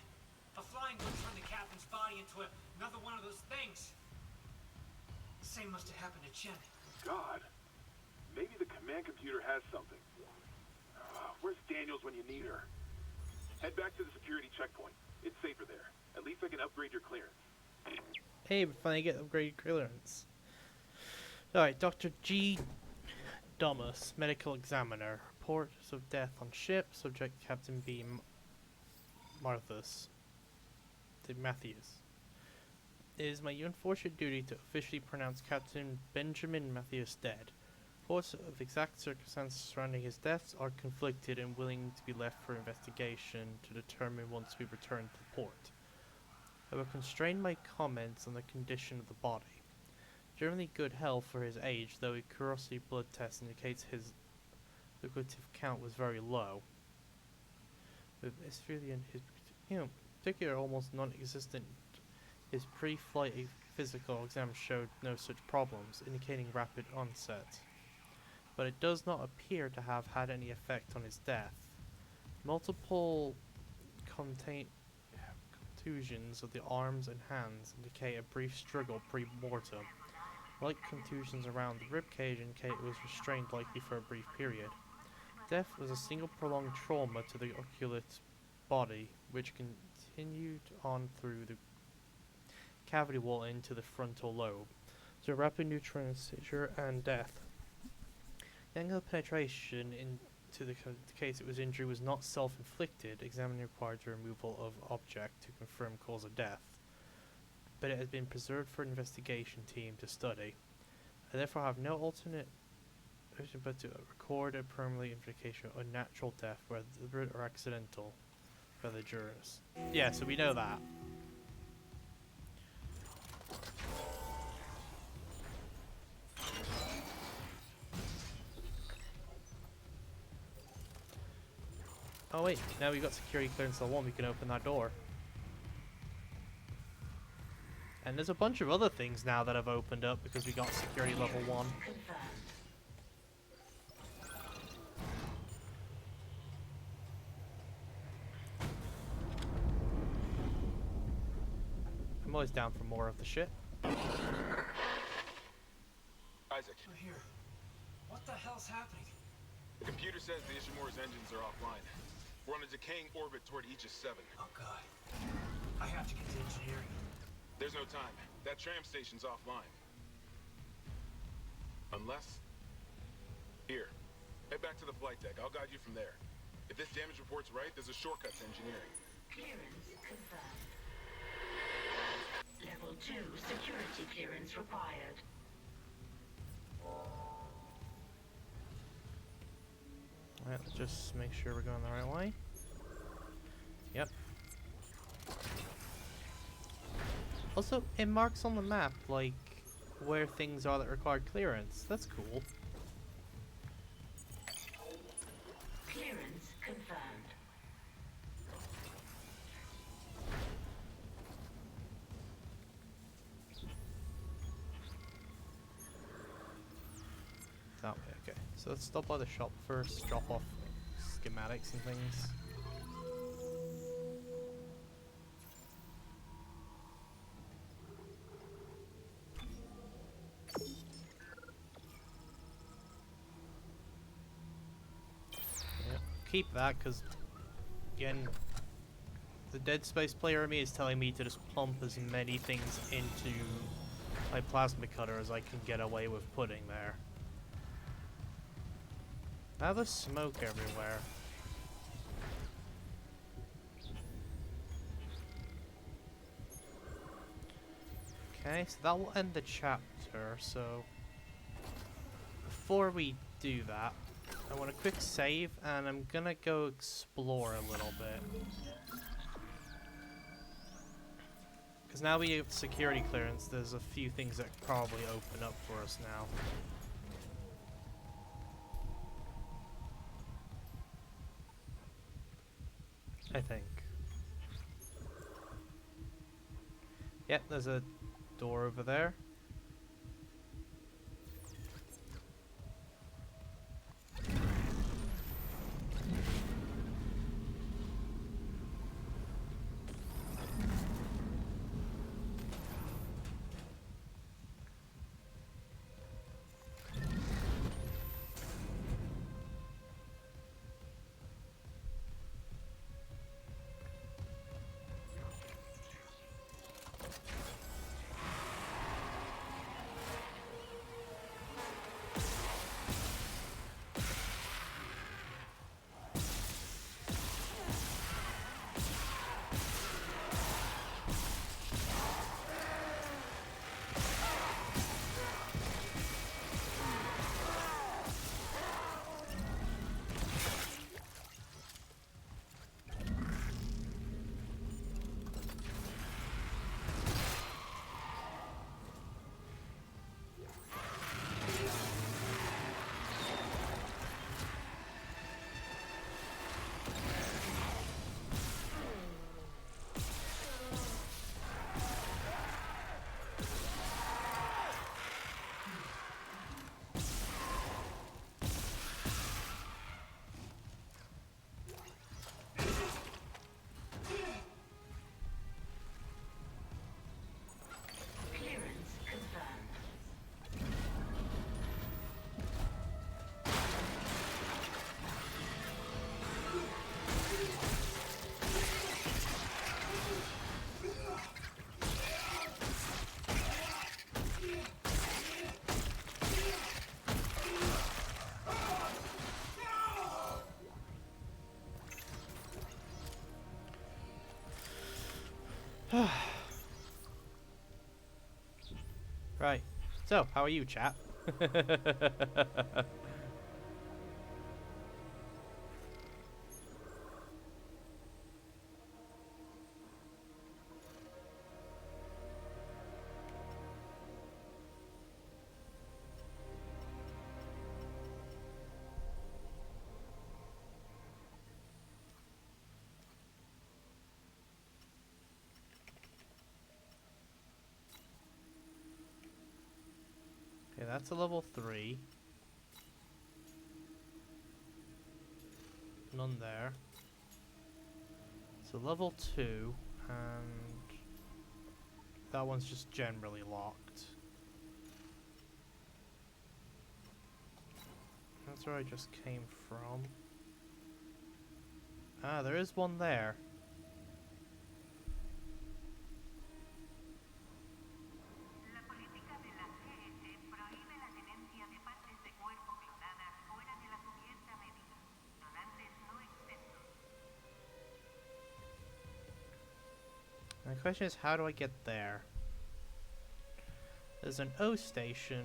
Speaker 10: A flying one turned the captain's body into another one of those things. The same must have happened to Chen.
Speaker 8: God. Maybe the command computer has something. Where's Daniels when you need her? Head back to the security checkpoint. It's safer there. At least I can upgrade your clearance.
Speaker 1: Hey, we finally get upgraded clearance. Alright, Dr. G. Thomas, medical examiner. Reports of death on ship. Subject Captain B. Matthews. It is my unfortunate duty to officially pronounce Captain Benjamin Matthews dead. Reports of exact circumstances surrounding his deaths are conflicted and willing to be left for investigation to determine once we return to port. I will constrain my comments on the condition of the body. Generally good health for his age, though a curiosity blood test indicates his liquidative count was very low. With his particular almost non-existent, his pre-flight physical exam showed no such problems, indicating rapid onset. But it does not appear to have had any effect on his death. Multiple contusions of the arms and hands indicate a brief struggle pre-mortem. Like contusions around the ribcage indicate it was restrained likely for a brief period. Death was a single prolonged trauma to the oculate body, which continued on through the cavity wall into the frontal lobe. So rapid neutron seizure and death. The angle of penetration into the case it was injury was not self-inflicted. Examining required the removal of object to confirm cause of death, but it has been preserved for an investigation team to study. I therefore have no alternate but to record a permanent implication of natural death, whether deliberate or accidental, for the jurors. Yeah, so we know that. Oh wait, now we've got security clearance level 1, we can open that door. And there's a bunch of other things now that have opened up because we got security level 1. always down for more of the shit.
Speaker 11: Isaac,
Speaker 10: Here. What the hell's happening?
Speaker 11: the computer says the Ishimura's engines are offline. We're on a decaying orbit toward Aegis 7.
Speaker 10: Oh god. I have to get to engineering.
Speaker 11: There's no time. That tram station's offline. Unless... Here. Head back to the flight deck. I'll guide you from there. If this damage report's right, there's a shortcut to engineering.
Speaker 9: Clearance confirmed. Level 2 security clearance required.
Speaker 1: Alright, let's just make sure we're going the right way. Yep. Also, it marks on the map, like, where things are that require clearance. That's cool.
Speaker 9: Clearance confirmed.
Speaker 1: That way, okay. So let's stop by the shop first, drop off schematics and things. Yep, keep that, because, again, the Dead Space player in me is telling me to just pump as many things into my plasma cutter as I can get away with putting there. Now there's smoke everywhere. Okay, so that will end the chapter, so before we do that, I want a quick save, and I'm gonna go explore a little bit. Because now we have security clearance, there's a few things that probably open up for us now. I think. Yep, there's a door over there.
Speaker 9: Clearance confirmed.
Speaker 1: Right. So, how are you, chap? Okay, that's a level 3. None there. So level 2, and that one's just generally locked. That's where I just came from. Ah, there is one there. My question is, how do I get there? There's an O station.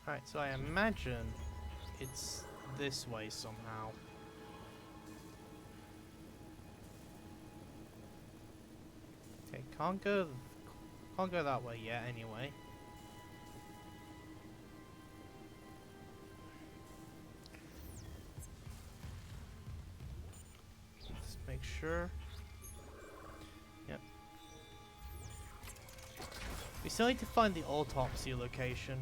Speaker 1: Alright, so I imagine it's this way somehow. Okay, can't go that way yet anyway. Just make sure. Yep. We still need to find the autopsy location.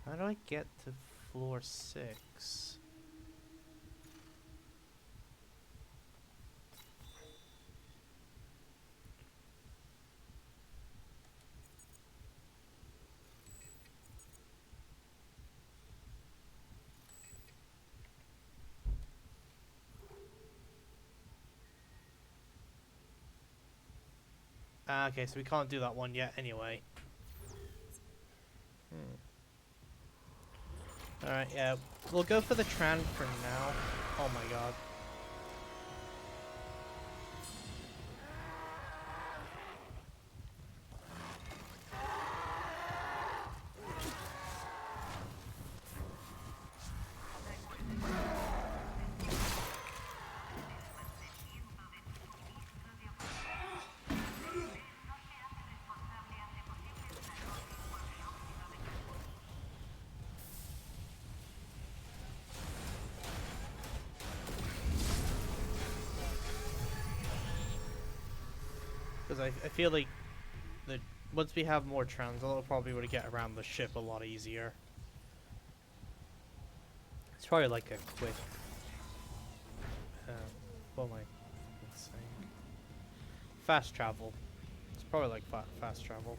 Speaker 1: How do I get to floor 6? Ah, okay, so we can't do that one yet anyway. Alright, yeah. We'll go for the Tran for now. Oh my god. Because I feel like that once we have more trans, I'll probably be able to get around the ship a lot easier. It's probably like a quick. What am I saying? Fast travel. It's probably like fast travel.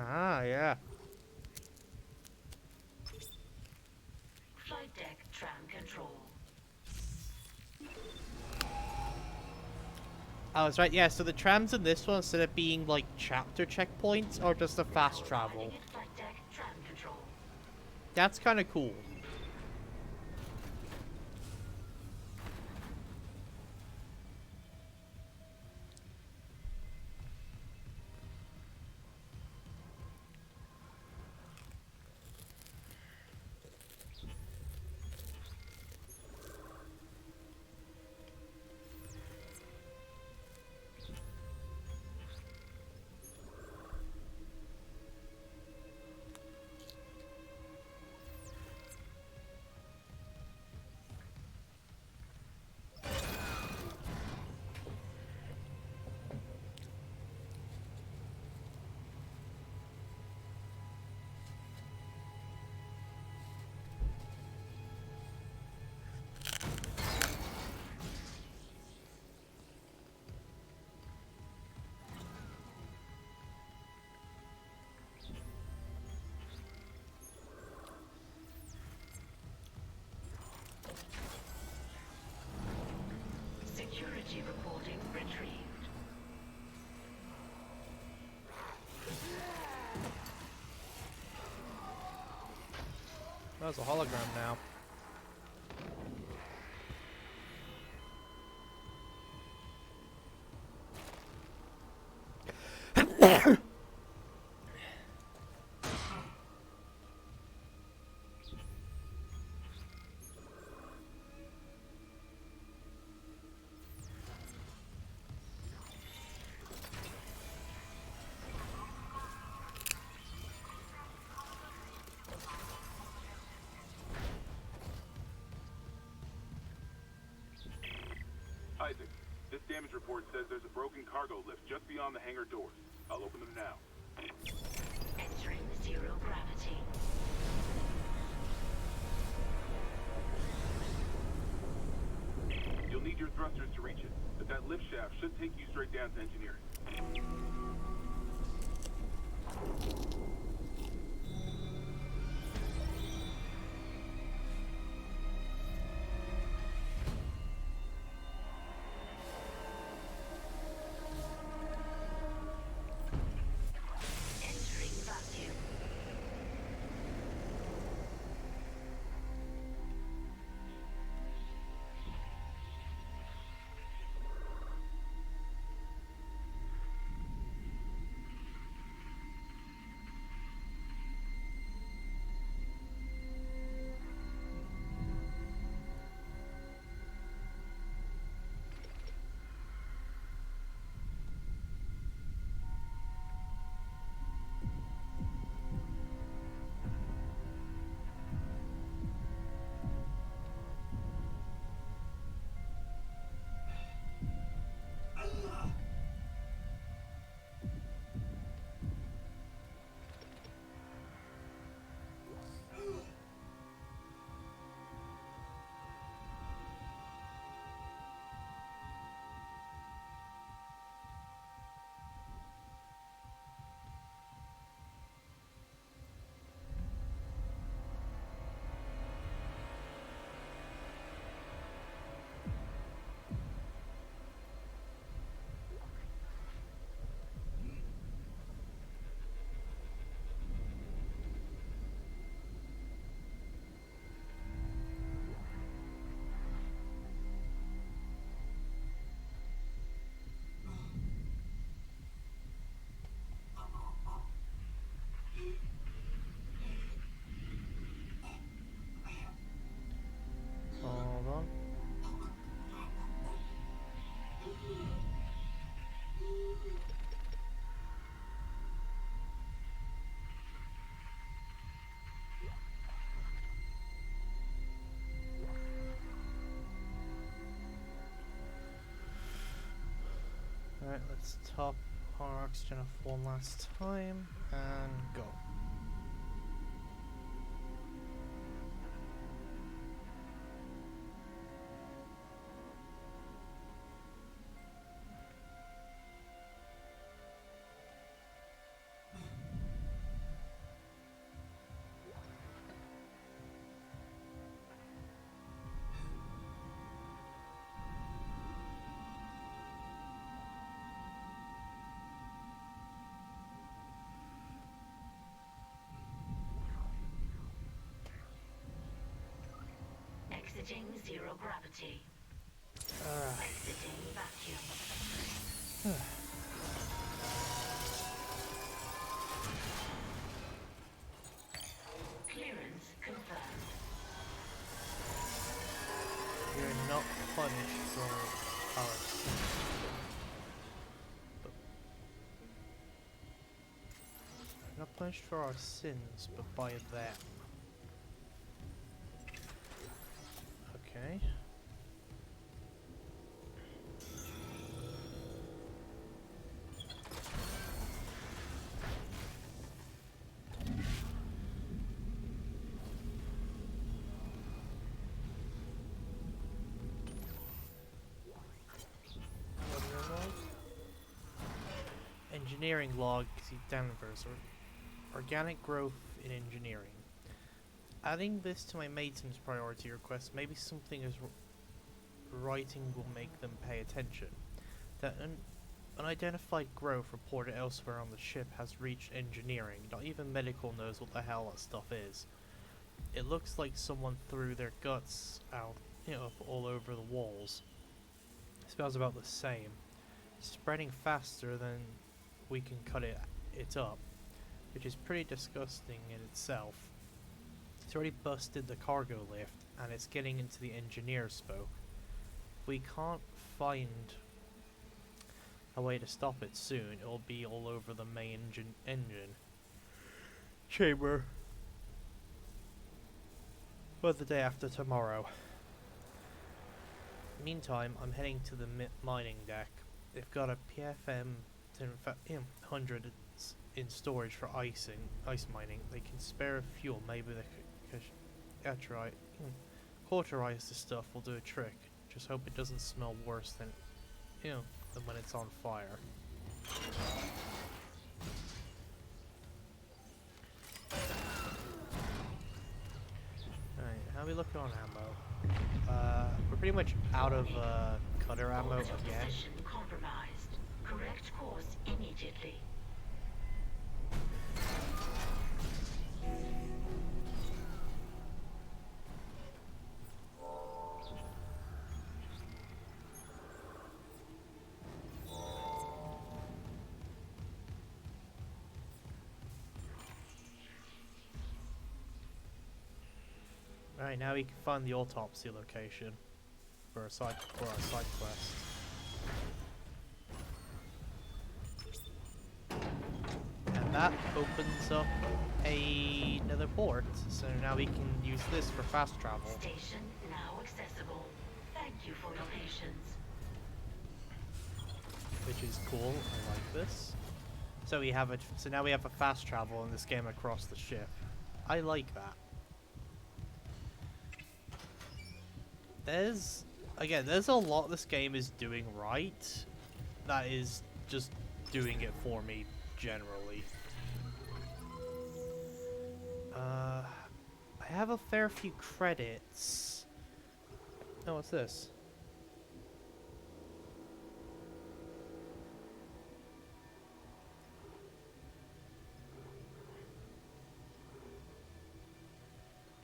Speaker 1: Ah, yeah.
Speaker 9: Flight deck tram control.
Speaker 1: Oh, that's right. Yeah, so the trams in this one, instead of being like chapter checkpoints, are just a fast travel.
Speaker 9: Flight deck tram control.
Speaker 1: That's kind of cool. it's a hologram now.
Speaker 5: Isaac, this damage report says there's a broken cargo lift just beyond the hangar doors. I'll open them now.
Speaker 9: Entering zero gravity.
Speaker 5: You'll need your thrusters to reach it, but that lift shaft should take you straight down to engineering.
Speaker 9: Entering vacuum.
Speaker 1: Hold on. Alright, let's top our oxygen off one last time and go.
Speaker 9: Exiting zero gravity. Exiting vacuum. Clearance confirmed.
Speaker 1: You're not punished for our sins. We're not punished for our sins, but by them. Okay. Engineering log, see Denver's organic growth in engineering. Adding this to my maintenance priority request, maybe something as writing will make them pay attention. That unidentified growth reported elsewhere on the ship has reached engineering. Not even medical knows what the hell that stuff is. it looks like someone threw their guts out, up all over the walls. It smells about the same, spreading faster than we can cut it up, which is pretty disgusting in itself. It's already busted the cargo lift, and it's getting into the engineer's spoke. We can't find a way to stop it soon. It'll be all over the main engine chamber. But the day after tomorrow. Meantime, I'm heading to the mining deck. They've got a PFM 100 in storage for ice mining. They can spare fuel. Maybe they could cauterize the stuff. Will do a trick. Just hope it doesn't smell worse than when it's on fire. Alright, how are we looking on ammo? We're pretty much out of cutter ammo again.
Speaker 9: Position compromised. Correct course immediately.
Speaker 1: Alright, now we can find the autopsy location for our side quest. And that opens up another port, so now we can use this for fast travel.
Speaker 9: Station now accessible. Thank you for your patience.
Speaker 1: Which is cool. I like this. So now we have a fast travel in this game across the ship. I like that. There's a lot this game is doing right that is just doing it for me generally. I have a fair few credits. Oh, what's this?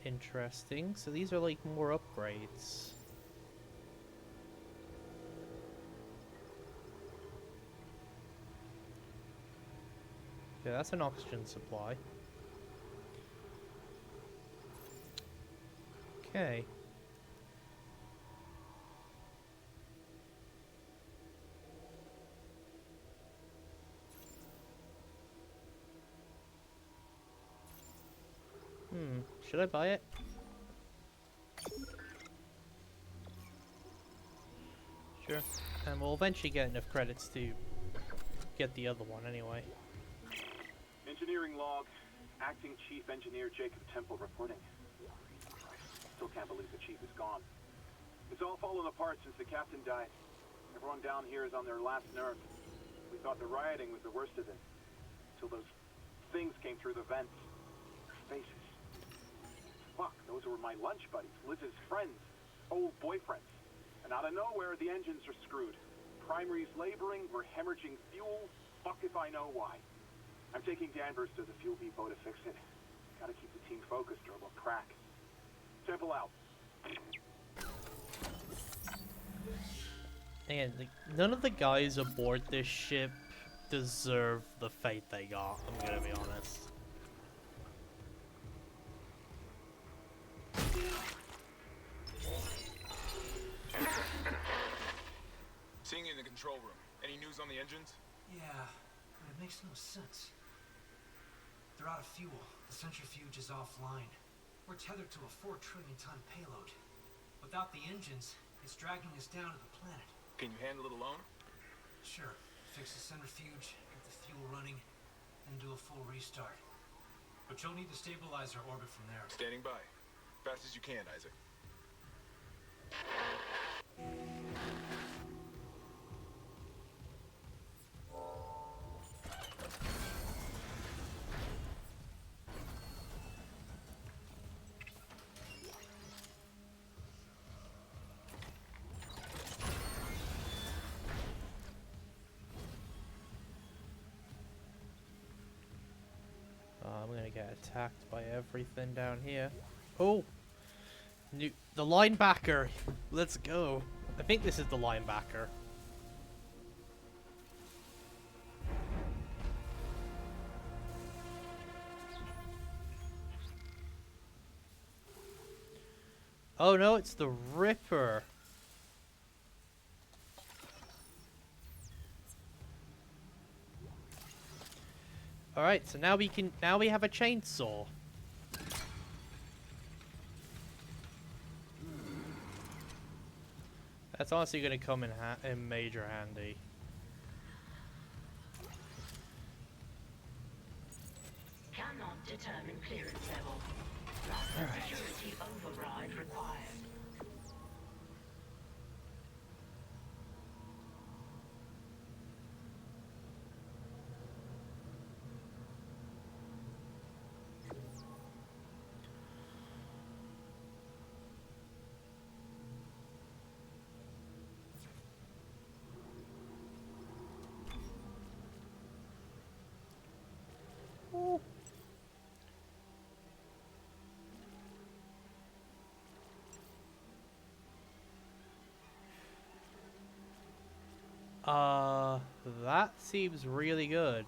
Speaker 1: Interesting. So these are like more upgrades. Okay, that's an oxygen supply. Okay. Should I buy it? Sure. And we'll eventually get enough credits to get the other one anyway.
Speaker 8: Engineering log. Acting Chief Engineer Jacob Temple reporting. Still can't believe the chief is gone. It's all fallen apart since the captain died. Everyone down here is on their last nerve. We thought the rioting was the worst of it. Till those things came through the vents. Their faces. Fuck, those were my lunch buddies, Liz's friends, old boyfriends. And out of nowhere, the engines are screwed. Primary's laboring, we're hemorrhaging fuel. Fuck if I know why. I'm taking Danvers to the fuel depot to fix it. Gotta keep the team focused or we'll crack. Temple out.
Speaker 1: And none of the guys aboard this ship deserve the fate they got, I'm gonna be honest.
Speaker 11: Seeing you in the control room. Any news on the engines?
Speaker 10: Yeah, but it makes no sense. They're out of fuel. The centrifuge is offline. We're tethered to a 4 trillion ton payload. Without the engines, it's dragging us down to the planet.
Speaker 11: Can you handle it alone?
Speaker 10: Sure. Fix the centrifuge, get the fuel running, then do a full restart. But you'll need to stabilize our orbit from there.
Speaker 11: Standing by. Fast as you can, Isaac.
Speaker 1: I'm gonna get attacked by everything down here. Oh, the linebacker. Let's go. I think this is the linebacker. Oh no, it's the Ripper. All right, so now we have a chainsaw. That's honestly going to come in major handy.
Speaker 9: Cannot determine clearance level. Master security override required.
Speaker 1: That seems really good.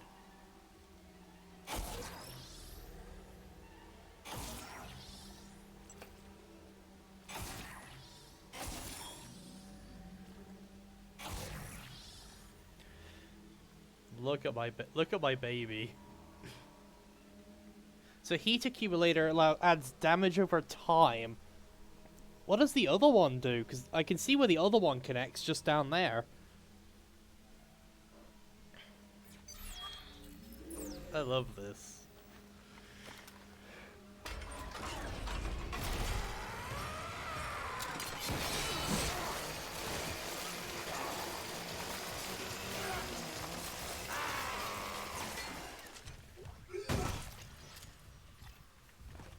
Speaker 1: Look at my baby. So heat accumulator adds damage over time. What does the other one do? Because I can see where the other one connects just down there. I love this.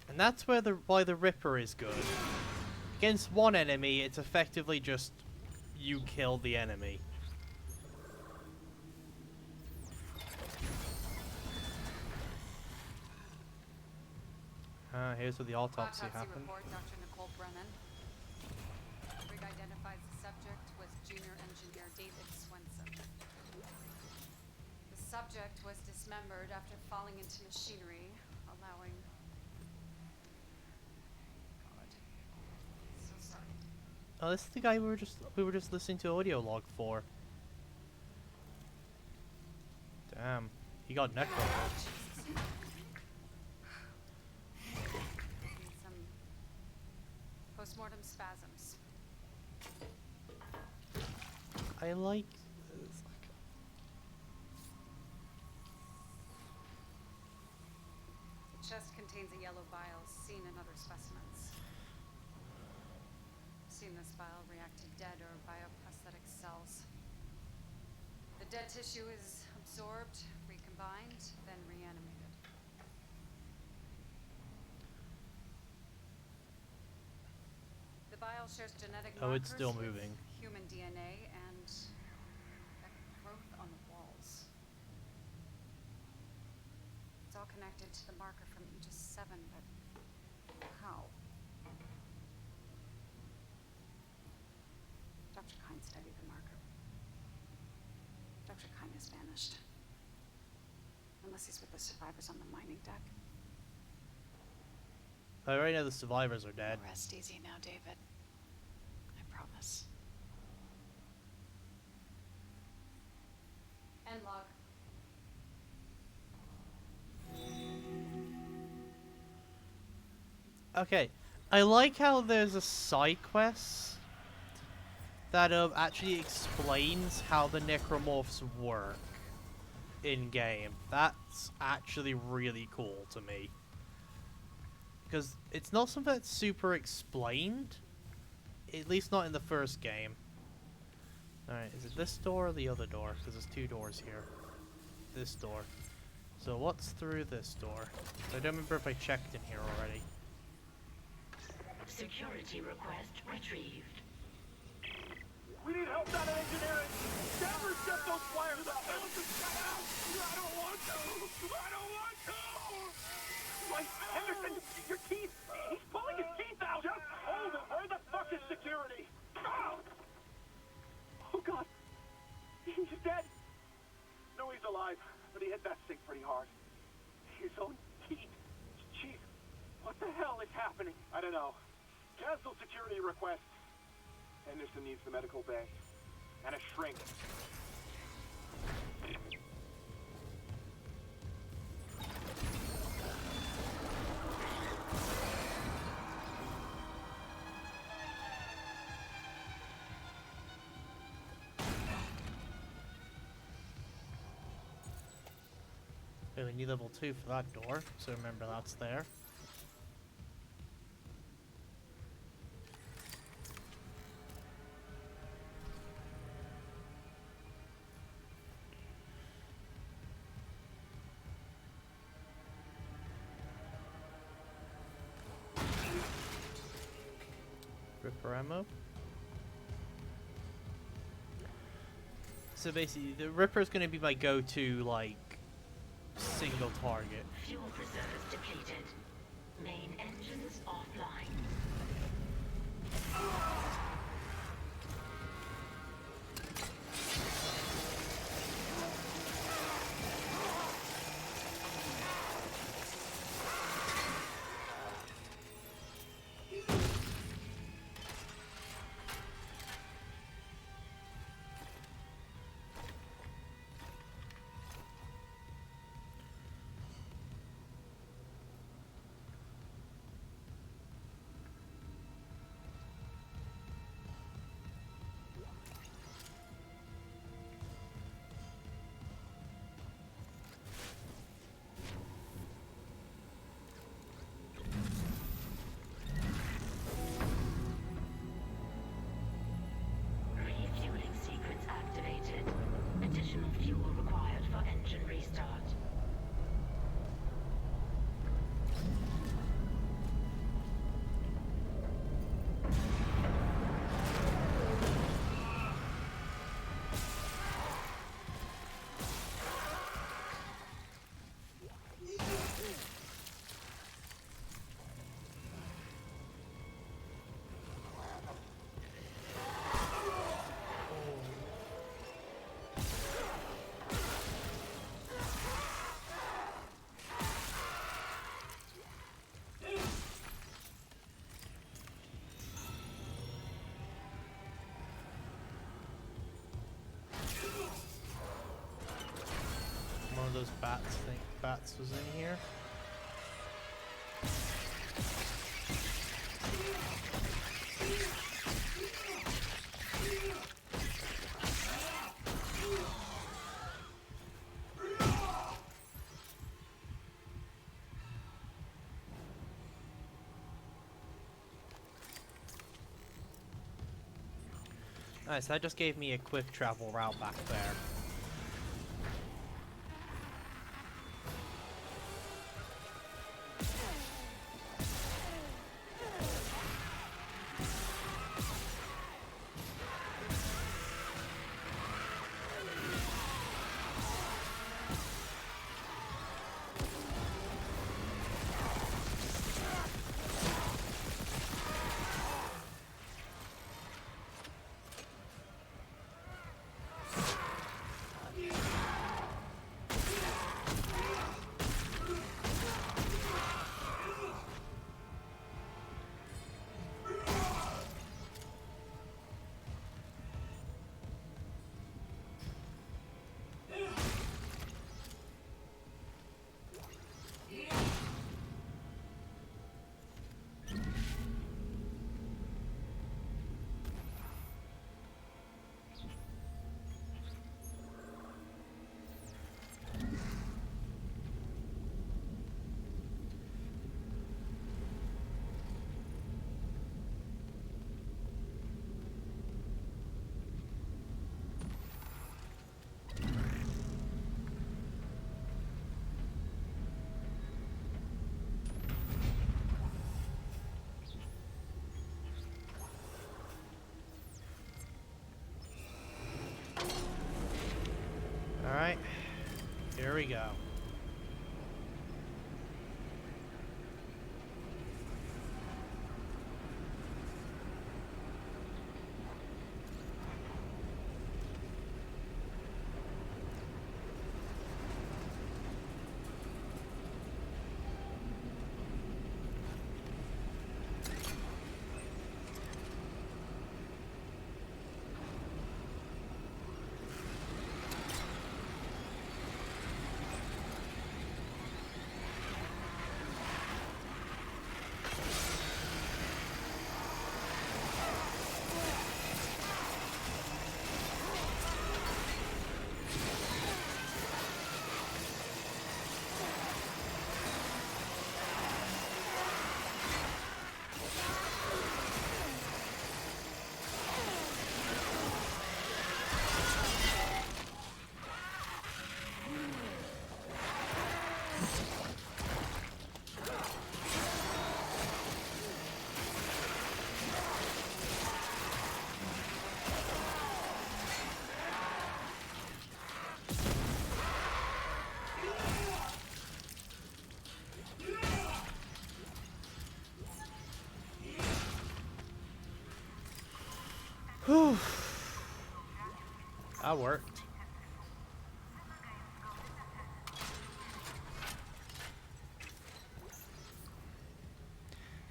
Speaker 1: And that's why the Ripper is good. Against one enemy, it's effectively just you kill the enemy. Here's where the autopsy happened.
Speaker 12: Report, Dr. Nicole Brennan. Rig identifies the subject was junior engineer David Swenson. The subject was dismembered after falling into machinery, allowing... God. So sorry.
Speaker 1: Oh, this is the guy we were just listening to audio log for. Damn, he got necroed.
Speaker 12: Some postmortem spasms.
Speaker 1: I like this.
Speaker 12: The chest contains a yellow bile seen in other specimens. Seen this bile react to dead or bioprosthetic cells. The dead tissue is absorbed, recombined, then reanimated. The bile shares genetic
Speaker 1: Oh, it's
Speaker 12: markers
Speaker 1: still
Speaker 12: with
Speaker 1: moving.
Speaker 12: human DNA and growth on the walls. It's all connected to the marker from Aegis 7, but how? Dr. Kine studied the marker. Dr. Kine has vanished. Unless he's with the survivors on the mining deck.
Speaker 1: I already know the survivors are dead.
Speaker 12: Rest easy now, David. I promise. End log.
Speaker 1: Okay, I like how there's a side quest that actually explains how the necromorphs work in game. That's actually really cool to me. Because it's not something that's super explained. At least not in the first game. Alright, is it this door or the other door? Because there's two doors here. This door. So what's through this door? I don't remember if I checked in here already.
Speaker 9: Security request retrieved.
Speaker 8: We need help down in engineering. Never shut those wires up. I don't want to. I don't want to. Like, Henderson, your teeth. He's pulling his but he hit that thing pretty hard. His own teeth. Chief, what the hell is happening? I don't know. Cancel security request. Henderson needs the medical bay. And a shrink.
Speaker 1: We need level 2 for that door, so remember that's there. Ripper ammo. So basically, the Ripper is going to be my go-to, like, single target.
Speaker 9: Fuel reserves depleted. Main engines offline. Refueling sequence activated. Additional fuel required for engine restart.
Speaker 1: One of those bats was in here. Nice, that just gave me a quick travel route back there. Alright, here we go. Whew. That worked.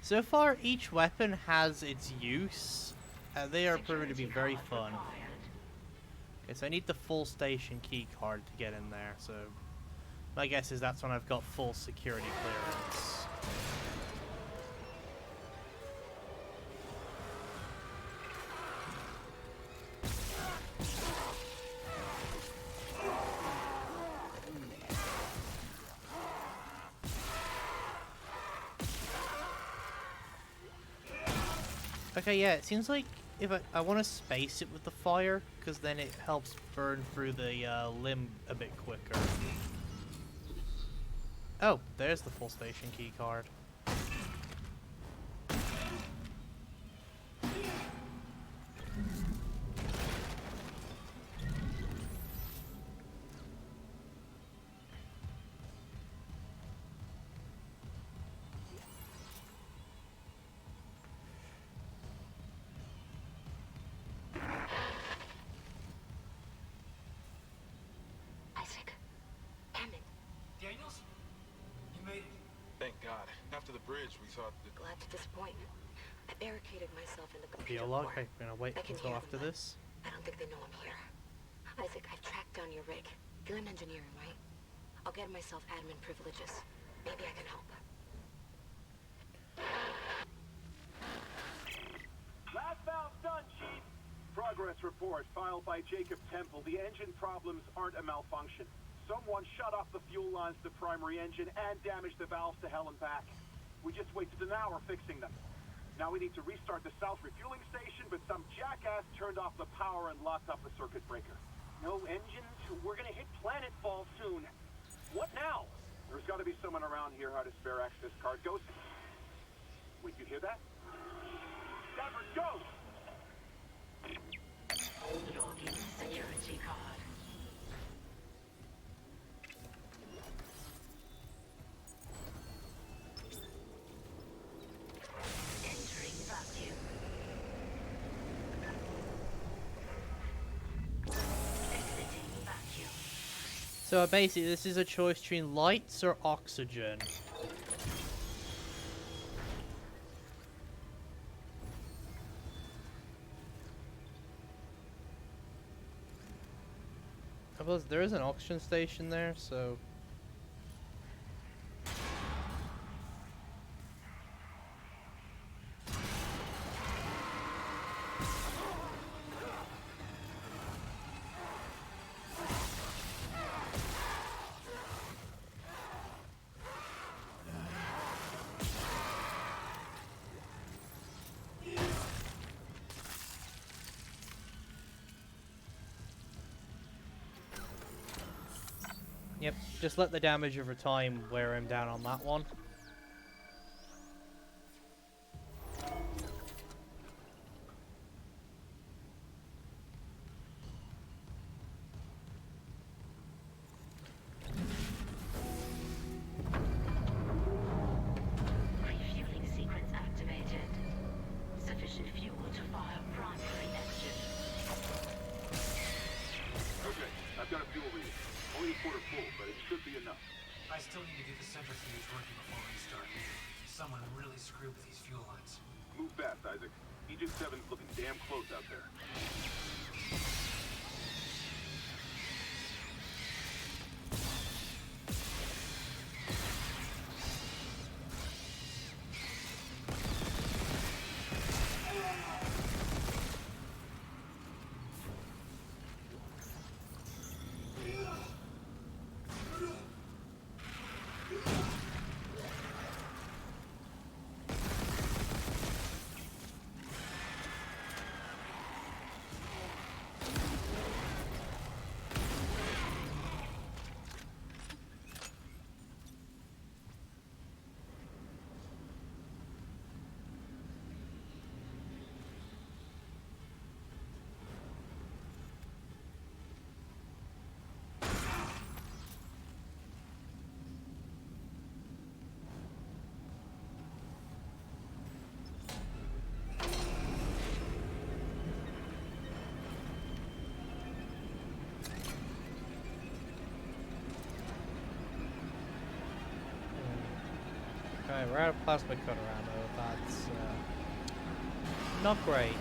Speaker 1: So far, each weapon has its use, and they are proving to be very fun. Okay, so I need the full station key card to get in there, so my guess is that's when I've got full security clearance. Okay, yeah, it seems like if I want to space it with the fire, because then it helps burn through the limb a bit quicker. Oh, there's the full station key card.
Speaker 2: Isaac. Damn it.
Speaker 10: Daniels? You made it.
Speaker 11: Thank God. After the bridge, we thought that...
Speaker 3: Glad to disappoint. I barricaded myself in the computer
Speaker 1: Log.
Speaker 3: core.
Speaker 1: I'm gonna wait
Speaker 3: I can
Speaker 1: until
Speaker 3: hear
Speaker 1: after
Speaker 3: them, but
Speaker 1: this.
Speaker 3: I don't think they know I'm here. Isaac, I've tracked down your rig. You're in engineering, right? I'll get myself admin privileges. Maybe I can help.
Speaker 8: Last valve's done, Chief. Progress report filed by Jacob Temple. The engine problems aren't a malfunction. Someone shut off the fuel lines to the primary engine and damaged the valves to hell and back. We just wasted an hour fixing them. Now we need to restart the south refueling station, but some jackass turned off the power and locked up the circuit breaker. No engines? We're gonna hit planetfall soon. What now? There's gotta be someone around here how to spare access card. Go. Wait, you hear that? Denver, go!
Speaker 9: Login security card. Entering vacuum. Exiting vacuum.
Speaker 1: So basically, this is a choice between lights or oxygen. I suppose there is an oxygen station there, so... Yep, just let the damage over time wear him down on that one.
Speaker 9: Refueling sequence activated. Sufficient fuel to fire primary engine.
Speaker 8: Okay, I've got a fuel reading. Only a quarter full, but it should be enough.
Speaker 10: I still need to get the centrifuge working before restart. Someone really screwed with these fuel lines.
Speaker 8: Move fast, Isaac. Aegis 7's looking damn close out there.
Speaker 1: Alright, we're out of plasma cutter ammo. That's not great.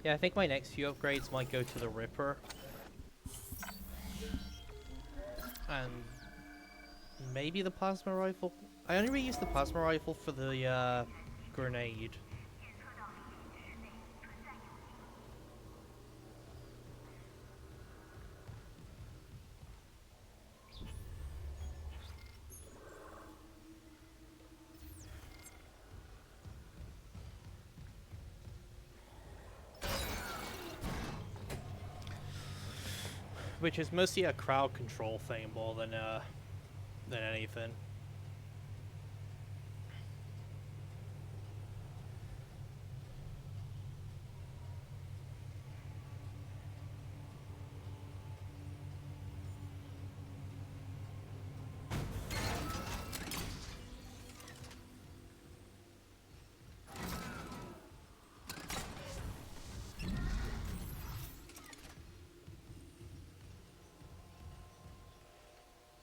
Speaker 1: Yeah, I think my next few upgrades might go to the Ripper. And maybe the plasma rifle. I only reused the plasma rifle for the grenade. Which is mostly a crowd control thing more than anything.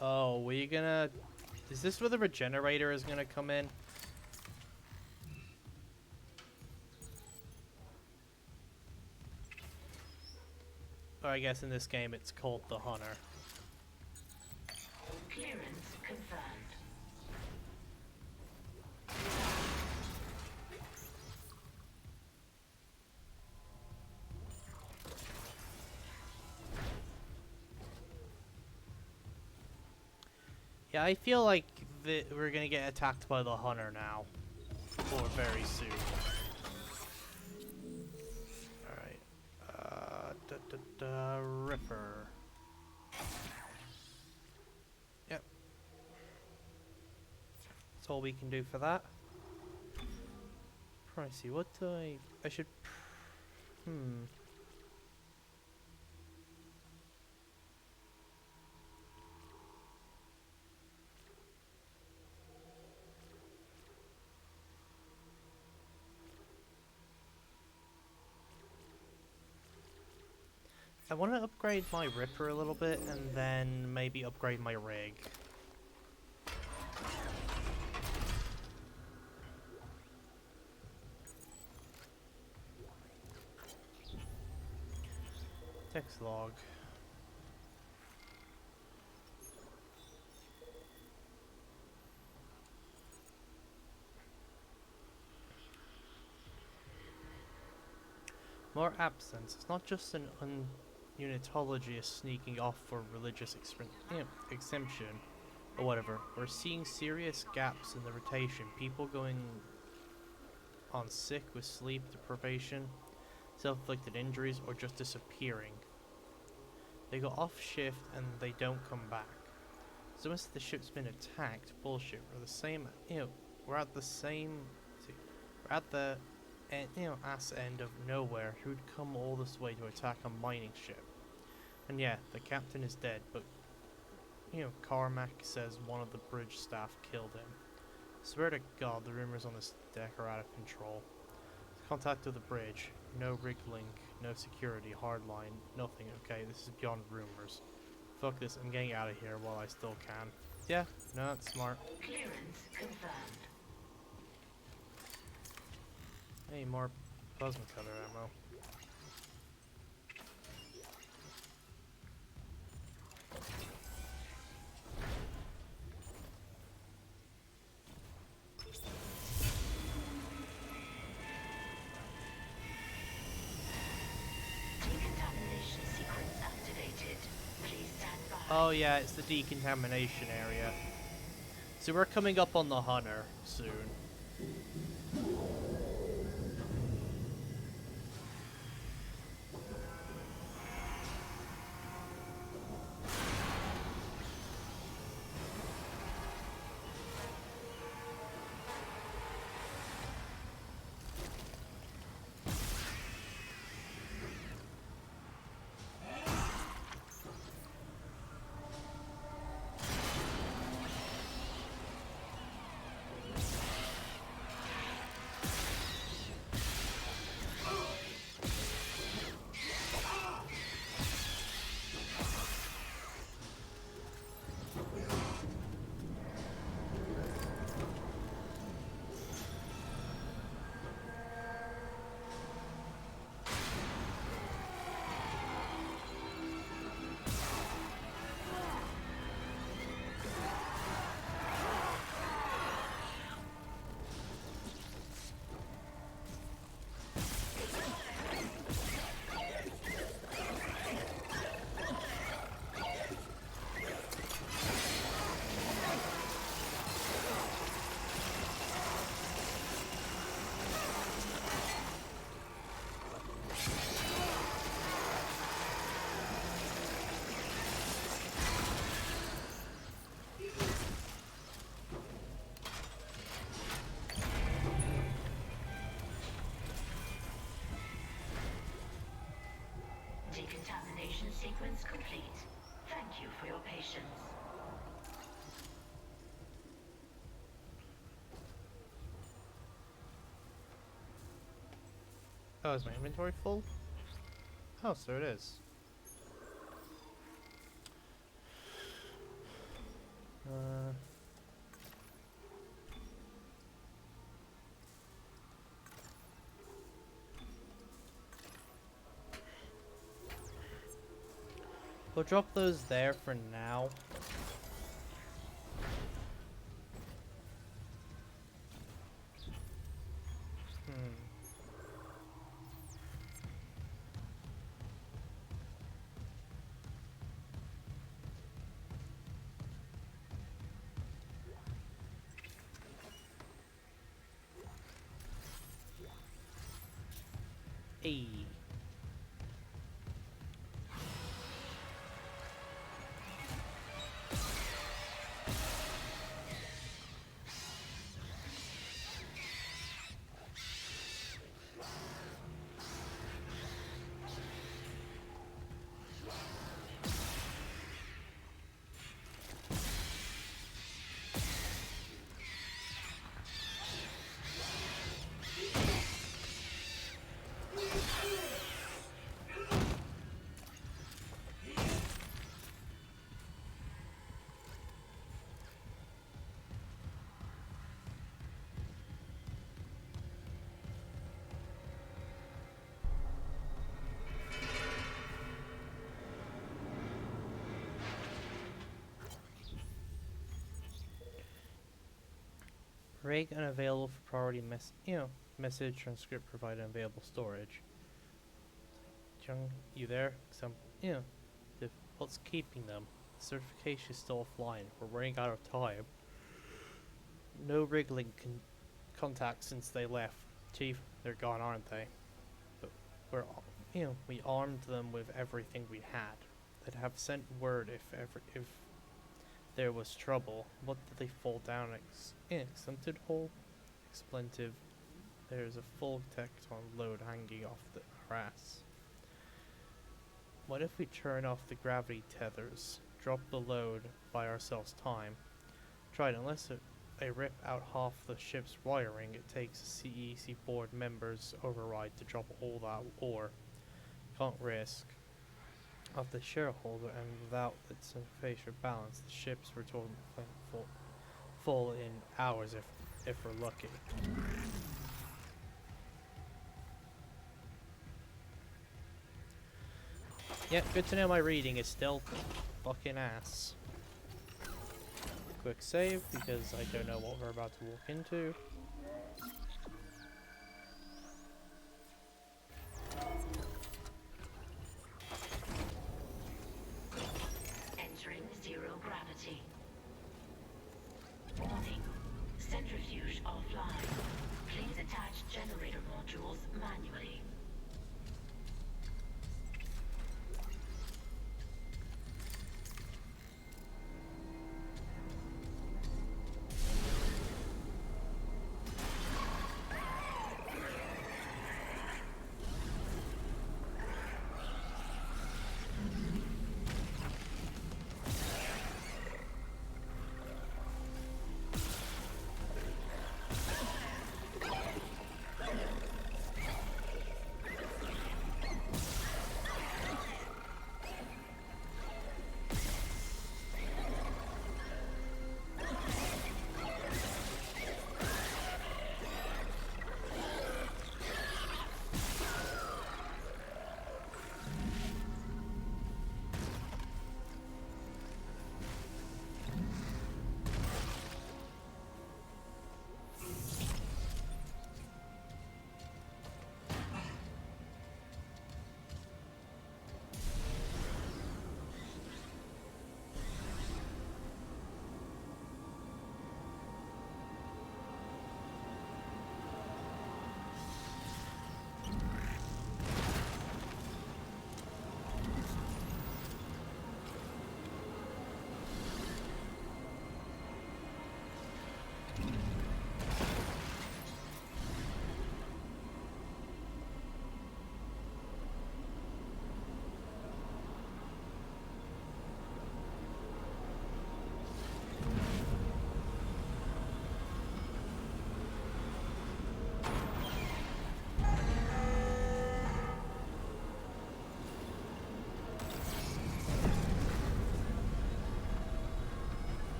Speaker 1: Oh, were you gonna... Is this where the regenerator is gonna come in? Or I guess in this game it's called the Hunter.
Speaker 9: Clearance confirmed.
Speaker 1: Yeah, I feel like we're gonna get attacked by the Hunter now. Or very soon. Alright. Ripper. Yep. That's all we can do for that. Pricey, what do I should... I want to upgrade my Ripper a little bit, and then maybe upgrade my rig. Text log. More absence. It's not just an unitologist sneaking off for religious exemption or whatever. We're seeing serious gaps in the rotation. People going on sick with sleep deprivation, self-inflicted injuries, or just disappearing. They go off shift and they don't come back. So unless the ship's been attacked, bullshit. We're the same, we're at the same, we're at the, ass end of nowhere. Who'd come all this way to attack a mining ship? And yeah, the captain is dead, but, Carmack says one of the bridge staff killed him. Swear to God, the rumors on this deck are out of control. Contact with the bridge. No rig link, no security, hardline, nothing. Okay, this is beyond rumors. Fuck this, I'm getting out of here while I still can. Yeah, no, that's smart.
Speaker 9: Clearance confirmed.
Speaker 1: Hey, more plasma cutter ammo.
Speaker 9: Decontamination sequence activated. Please stand by.
Speaker 1: Oh yeah, it's the decontamination area. So we're coming up on the Hunter soon.
Speaker 9: Decontamination sequence complete. Thank you for your patience.
Speaker 1: Oh, is my inventory full? Oh, so it is. We'll drop those there for now. Hey. Rig unavailable for priority message transcript provided available storage. Jung, you there? Some, what's keeping them? The certification is still offline. We're running out of time. No rig link contact since they left. Chief, they're gone, aren't they? But we armed them with everything we had. they'd have sent word if there was trouble. What did they fall down in? Exempted hole? Expletive. There's a full tecton load hanging off the harass. What if we turn off the gravity tethers, drop the load, buy ourselves time? Tried, unless they rip out half the ship's wiring, it takes CEC board members' override to drop all that ore. Can't risk of the shareholder, and without its facial balance, the ships were told full in hours if we're lucky. Yeah, good to know my reading is still fucking ass. Quick save, because I don't know what we're about to walk into.
Speaker 9: Entering zero gravity. Warning. Centrifuge offline. Please attach generator modules manually.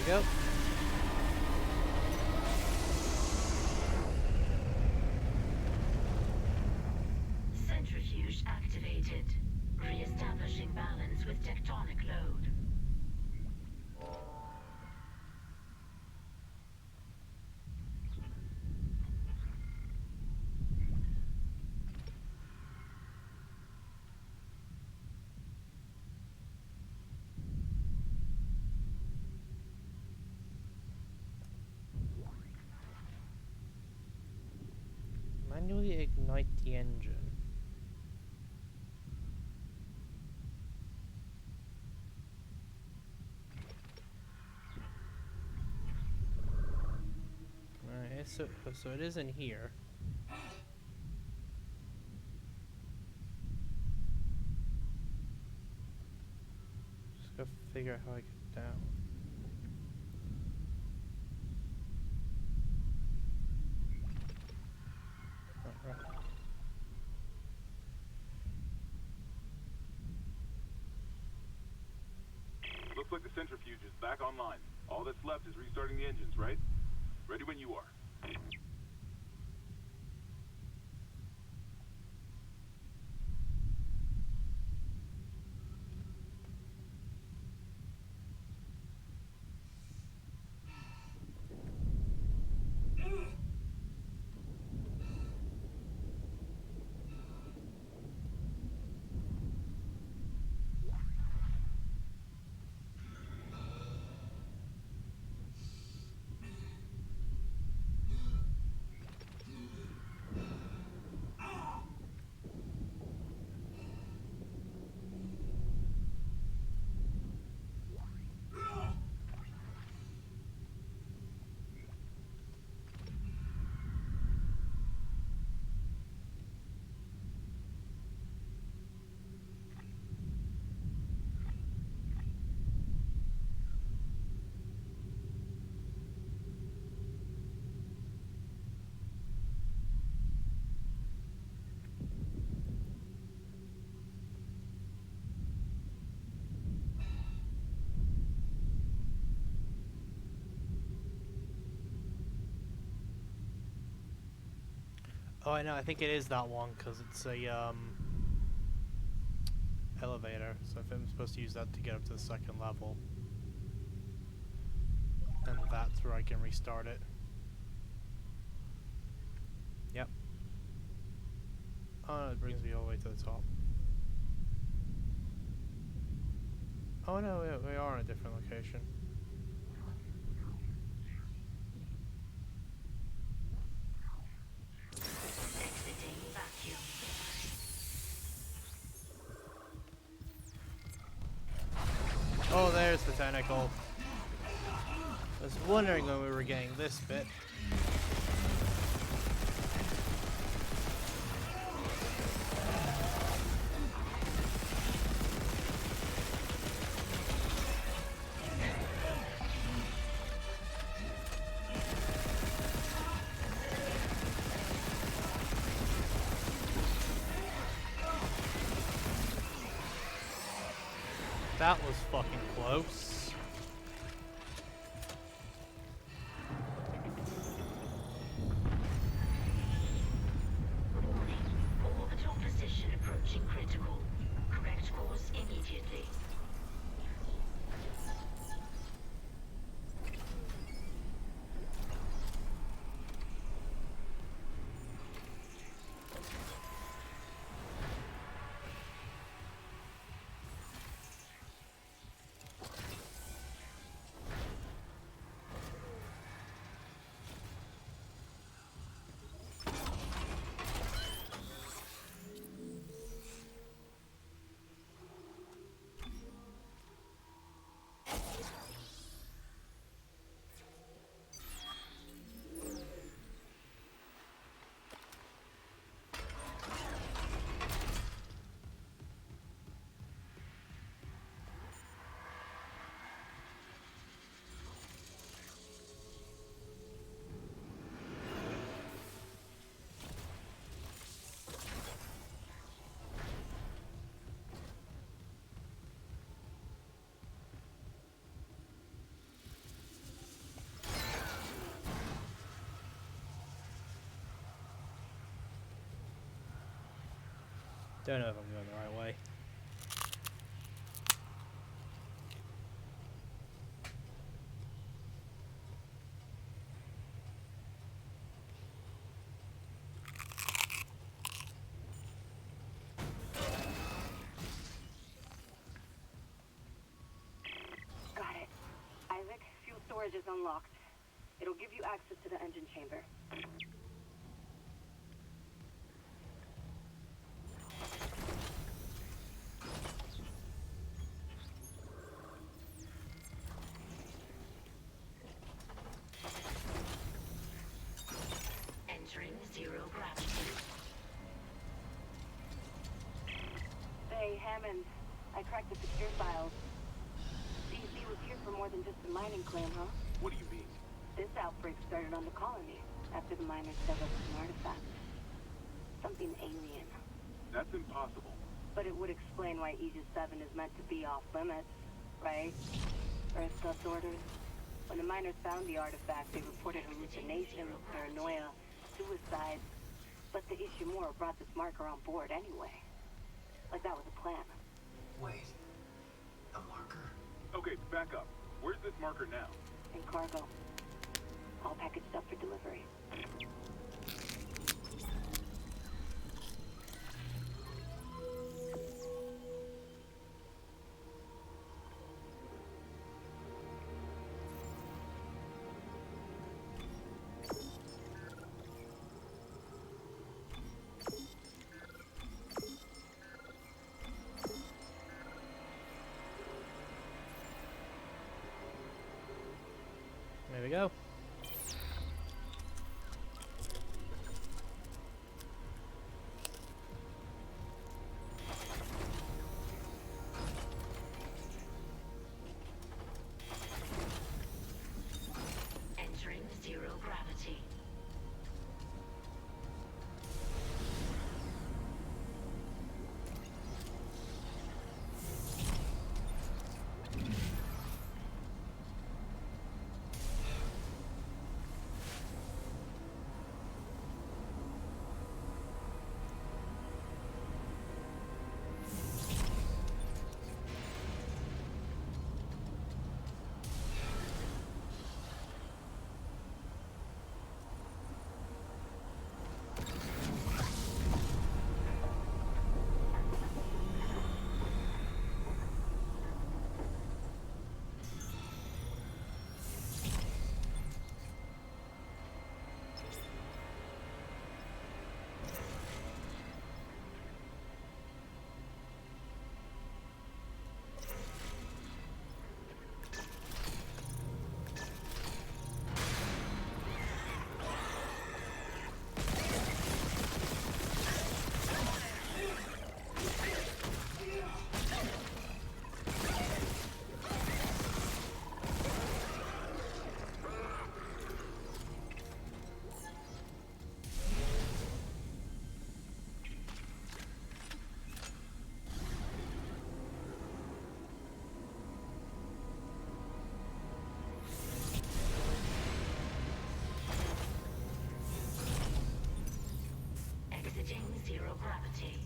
Speaker 1: we go.
Speaker 9: Centrifuge activated. Re-establishing balance with tectonic load.
Speaker 1: Manually ignite the engine. Alright, so it is in here. Just gotta figure out how I get down. Right.
Speaker 5: Looks like the centrifuge is back online. All that's left is restarting the engines, right? Ready when you are.
Speaker 1: Oh, I know. I think it is that one because it's a elevator. So if I'm supposed to use that to get up to the second level, and that's where I can restart it. Yep. Oh no, it brings me all the way to the top. Oh no, we are in a different location.
Speaker 9: Exiting vacuum.
Speaker 1: Oh, there's the tentacle. I was wondering when we were getting this bit. That was fucking close.
Speaker 9: Warning. Orbital position approaching critical. Correct course immediately.
Speaker 1: Don't know if I'm going the right way.
Speaker 12: Got it. Isaac, fuel storage is unlocked. It'll give you access to the engine chamber. Hammond. I cracked the secure files. CEC was here for more than just a mining claim, huh?
Speaker 8: What do you mean?
Speaker 12: This outbreak started on the colony after the miners dug up some artifacts. Something alien.
Speaker 8: That's impossible.
Speaker 12: But it would explain why Aegis 7 is meant to be off limits, right? Earth suborders. When the miners found the artifact, they reported hallucinations, paranoia, suicide. But the Ishimura brought this marker on board anyway. Like that was a plan.
Speaker 10: Wait. The marker?
Speaker 8: Okay, back up. Where's this marker now?
Speaker 12: In cargo. All packaged up for delivery.
Speaker 1: There we go.
Speaker 9: Entering zero gravity. Exiting zero gravity.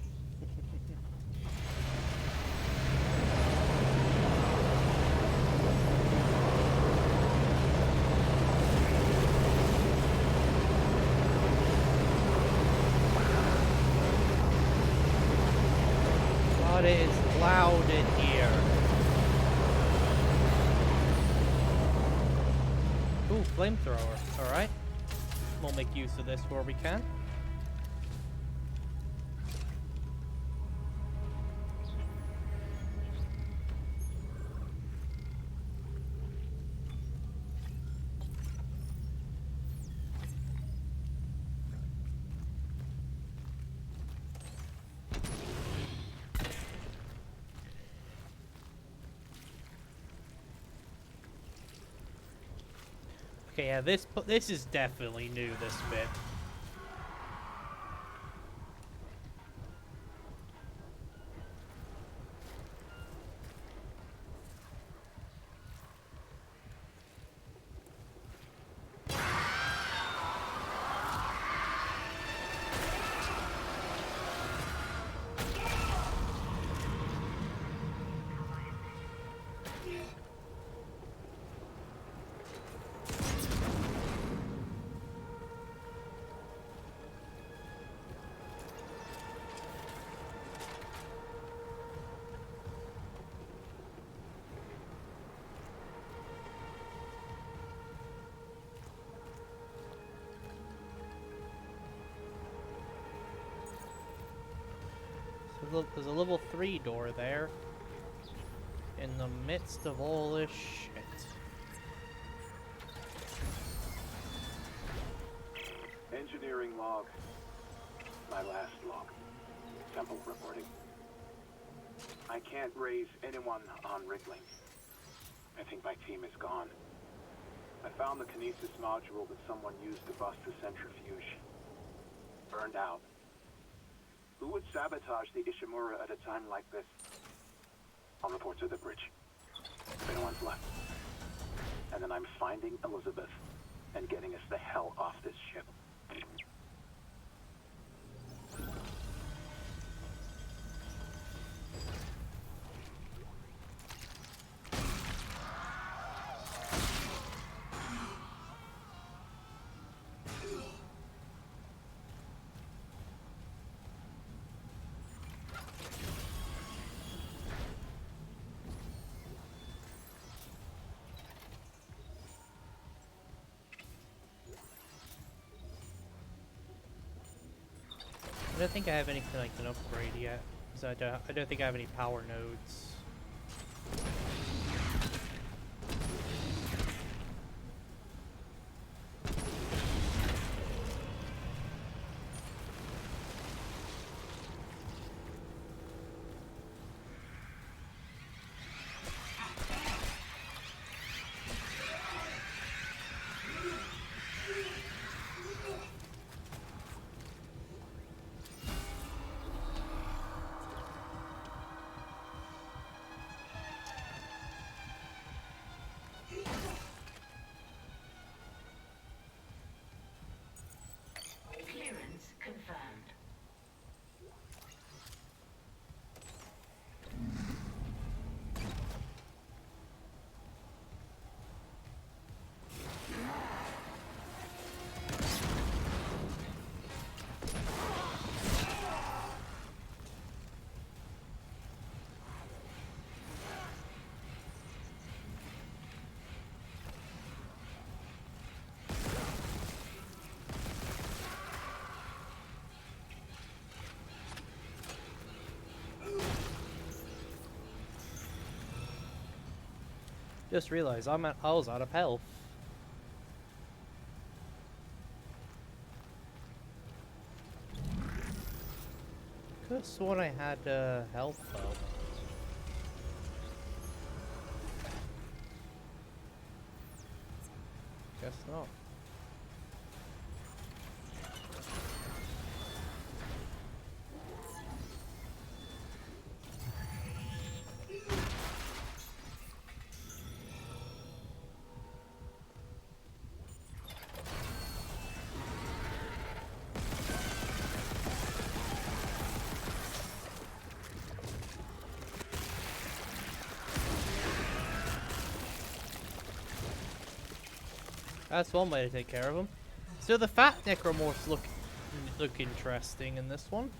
Speaker 1: God, it is loud in here. Ooh, flamethrower. Alright. We'll make use of this where we can. Okay, yeah, this is definitely new, this bit. There's a level 3 door there. In the midst of all this shit.
Speaker 8: Engineering log. My last log. Temple reporting. I can't raise anyone on Rickling. I think my team is gone. I found the kinesis module that someone used to bust the centrifuge. Burned out. Who would sabotage the Ishimura at a time like this? I'll report to the bridge. No one's left. And then I'm finding Elizabeth and getting us the hell off this ship.
Speaker 1: I don't think I have anything I can upgrade yet, because I don't think I have any power nodes.
Speaker 9: Clearance confirmed.
Speaker 1: Just realized I was out of health. Could have sworn I had health though. Guess not. That's one way to take care of them. So the fat necromorphs look interesting in this one.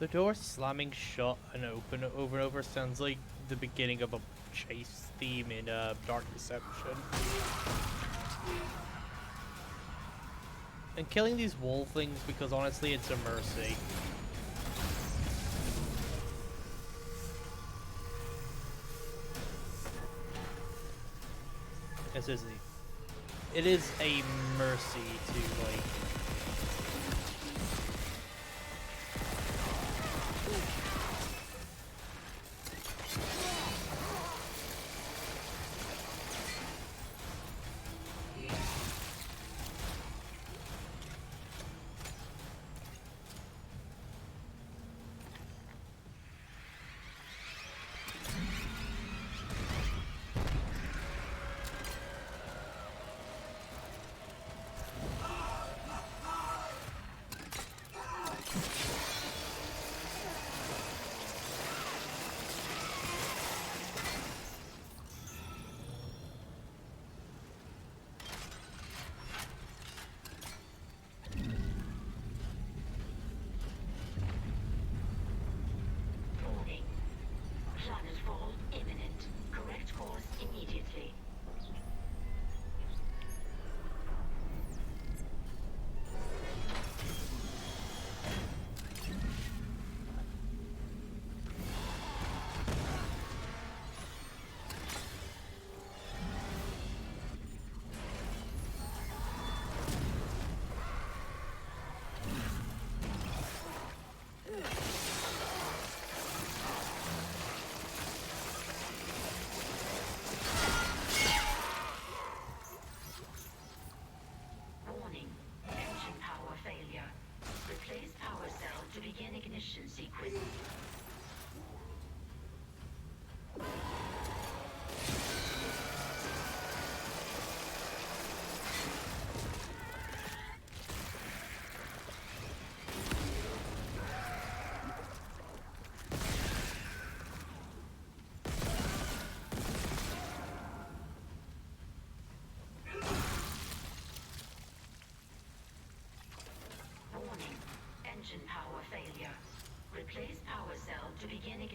Speaker 1: The door slamming shut and open over and over sounds like the beginning of a chase theme in Dark Deception. And killing these wall things because honestly it's a mercy. It is a mercy to like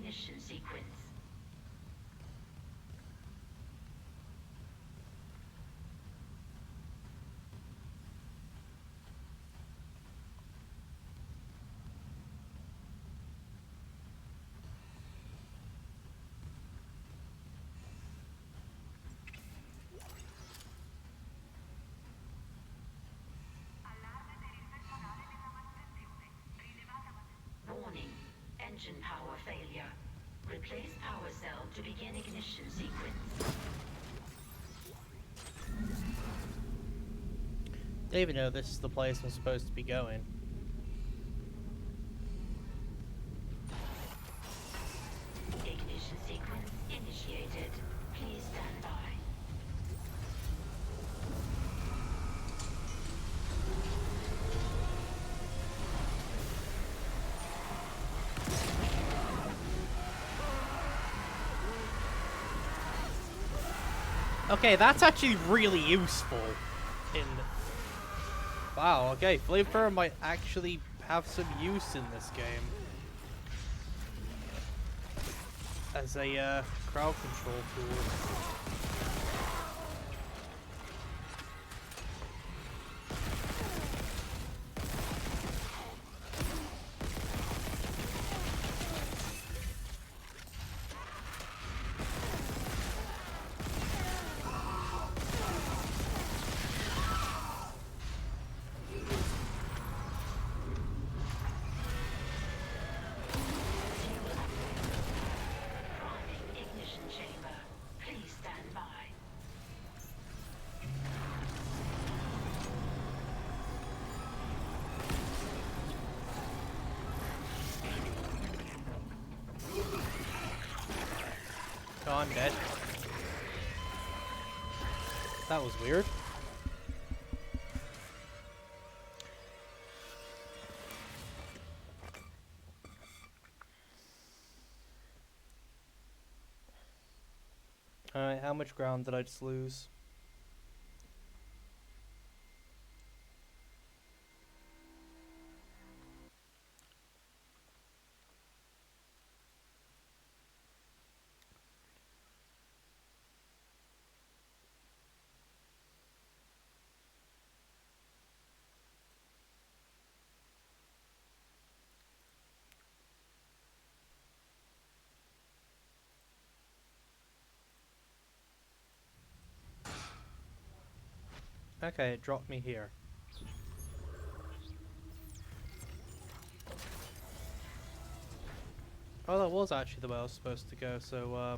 Speaker 9: ignition sequence. Warning, engine power failure. Replace power cell to begin ignition sequence.
Speaker 1: They even know this is the place I'm supposed to be going.
Speaker 9: Ignition sequence initiated. Please stand by.
Speaker 1: Okay, that's actually really useful in... Wow, okay, flamethrower might actually have some use in this game. As a, crowd control tool.
Speaker 9: Ignition chamber. Please stand by.
Speaker 1: Oh, I'm dead. That was weird. Alright, how much ground did I just lose? Okay, it dropped me here. Oh, that was actually the way I was supposed to go, so,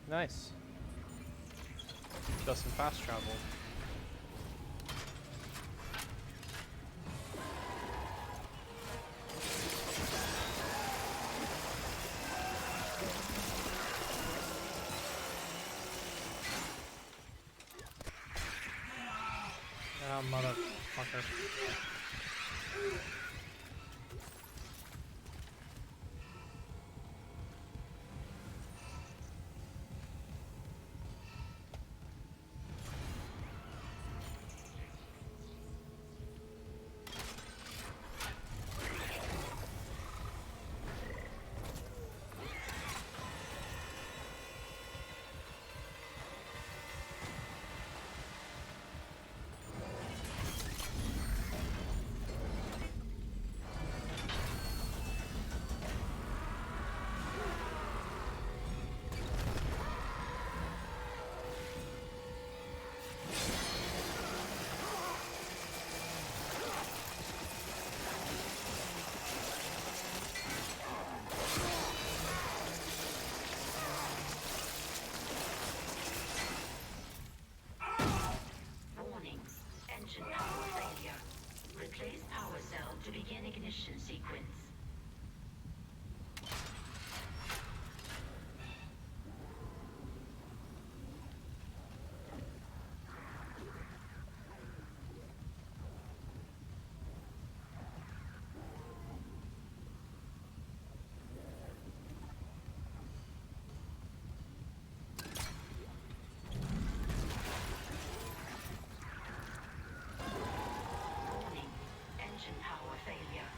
Speaker 1: nice. Got some fast travel. Ah, motherfucker.
Speaker 9: to begin ignition sequence. Warning, engine power failure.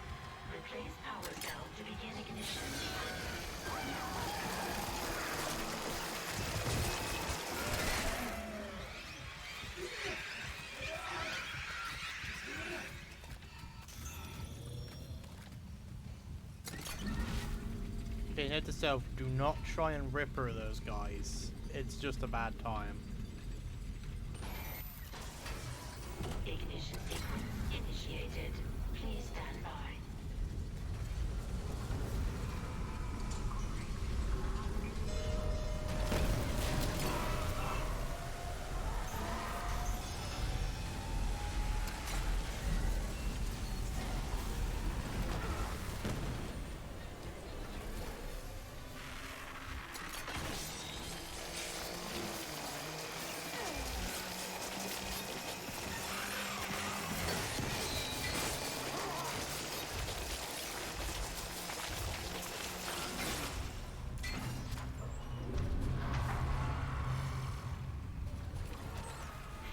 Speaker 9: Replace power cell to begin ignition sequence.
Speaker 1: Okay, note to self, do not try and ripper those guys. It's just a bad time.
Speaker 9: Ignition sequence initiated. Please stand by.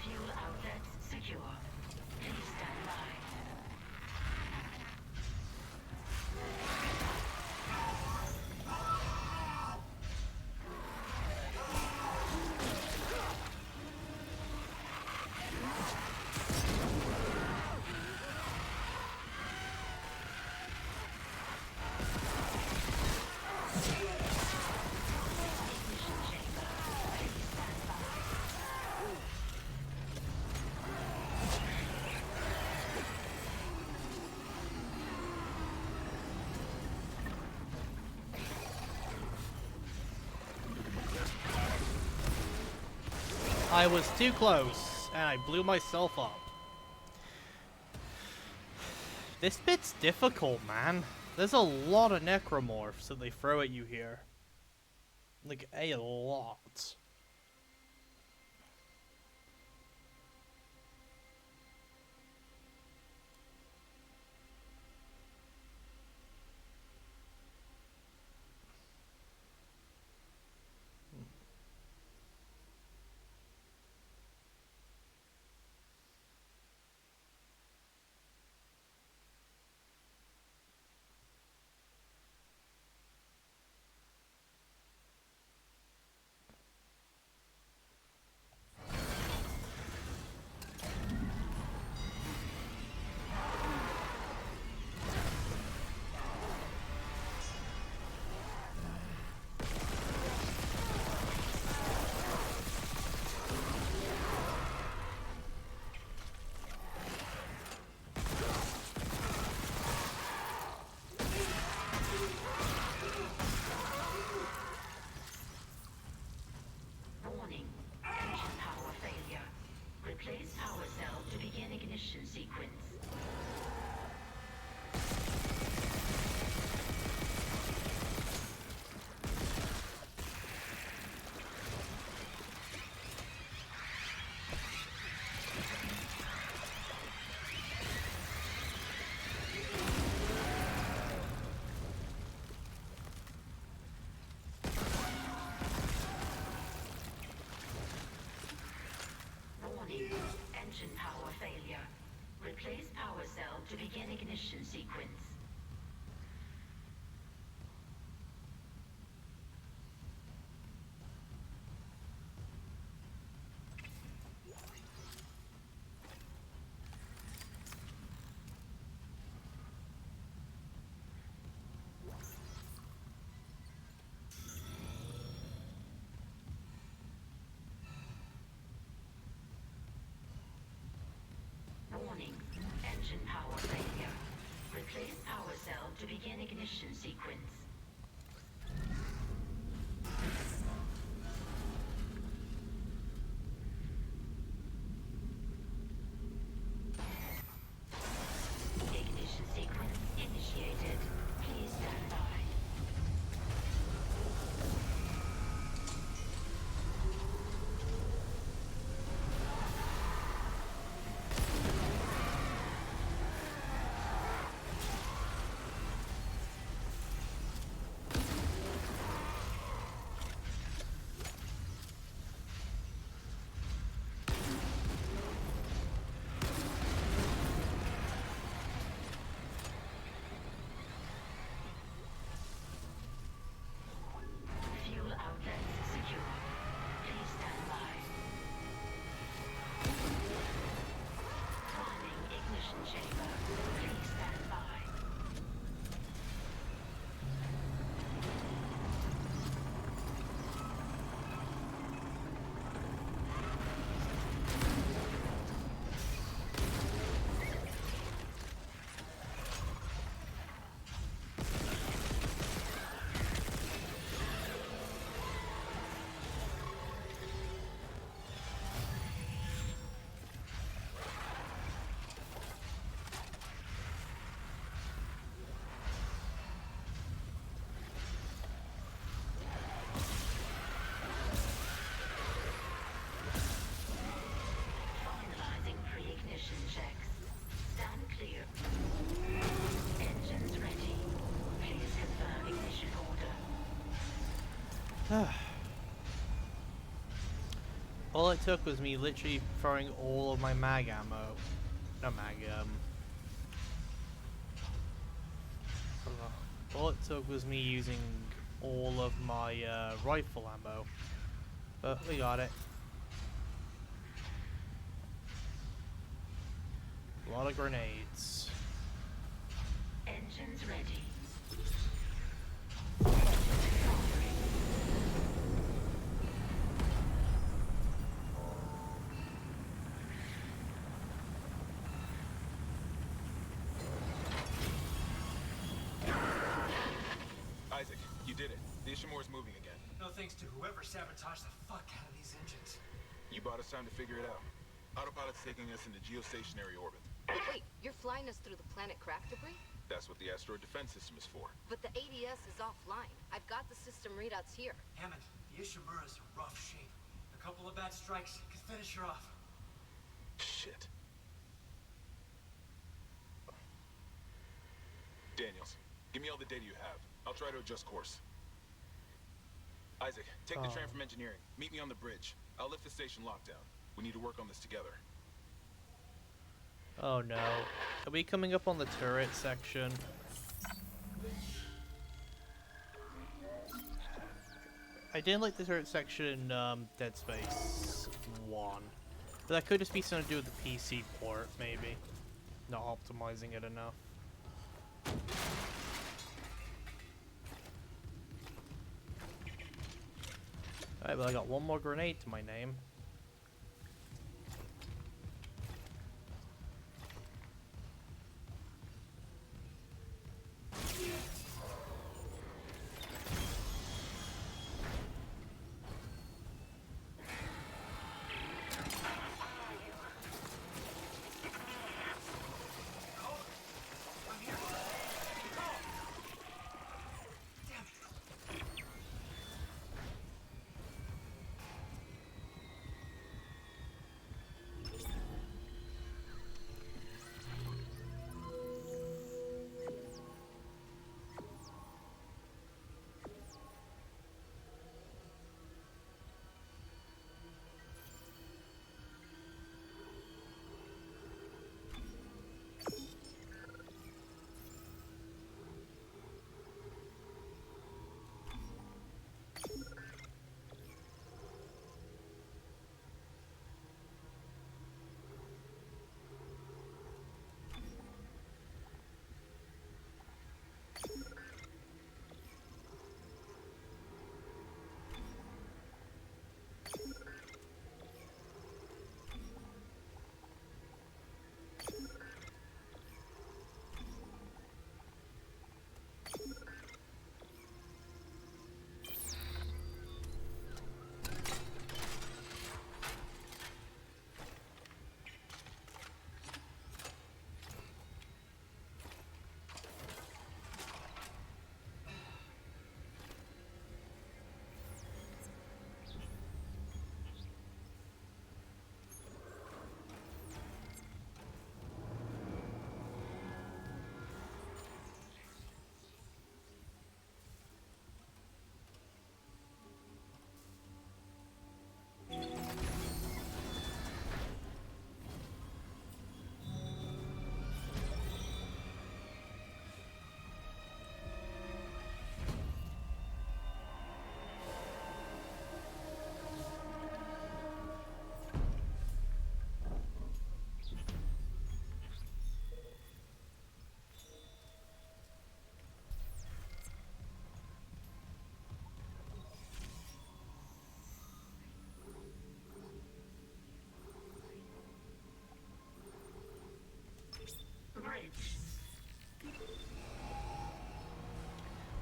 Speaker 9: Fuel outlets secure. Please stand by. Ignition chamber. Please stand by.
Speaker 1: I was too close, and I blew myself up. This bit's difficult, man. There's a lot of necromorphs that they throw at you here. Like, a lot.
Speaker 9: Warning, engine power failure. Replace power cell to begin ignition sequence. Warning, engine power failure. Replace power cell to begin ignition sequence. Warning, engine power failure. Replace power cell to begin ignition sequence. Ignition sequence
Speaker 1: All it took was me literally throwing all of my mag ammo. Not mag, all it took was me using all of my rifle ammo. But we got it. A lot of grenades.
Speaker 9: Engines ready.
Speaker 11: Isaac, you did it. The Ishimura's moving again.
Speaker 10: No thanks to whoever sabotaged the fuck out of these engines.
Speaker 11: You bought us time to figure it out. Autopilot's taking us into geostationary orbit.
Speaker 3: Wait, you're flying us through the planet crack debris?
Speaker 11: That's what the asteroid defense system is for.
Speaker 3: But the ADS is offline. I've got the system readouts here.
Speaker 10: Hammond, the Ishimura's in rough shape. A couple of bad strikes could finish her off.
Speaker 11: Shit. Daniels, give me all the data you have. I'll try to adjust course. Isaac, take the tram from engineering. Meet me on the bridge. I'll lift the station lockdown. We need to work on this together.
Speaker 1: Oh no. Are we coming up on the turret section? I didn't like the turret section in Dead Space 1. But that could just be something to do with the PC port, maybe. Not optimizing it enough. Alright, well I got one more grenade to my name.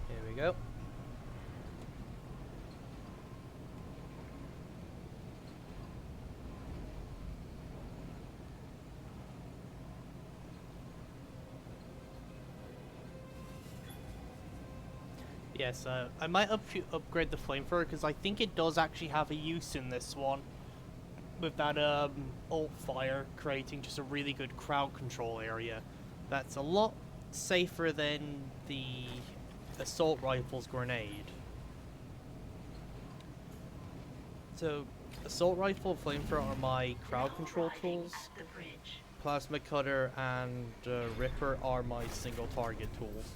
Speaker 1: Here we go. Yes, I might upgrade the flamethrower because I think it does actually have a use in this one. With that alt fire creating just a really good crowd control area. That's a lot safer than the assault rifle's grenade. So, assault rifle, flamethrower are my crowd control tools.
Speaker 9: At the bridge.
Speaker 1: Plasma cutter and ripper are my single target tools.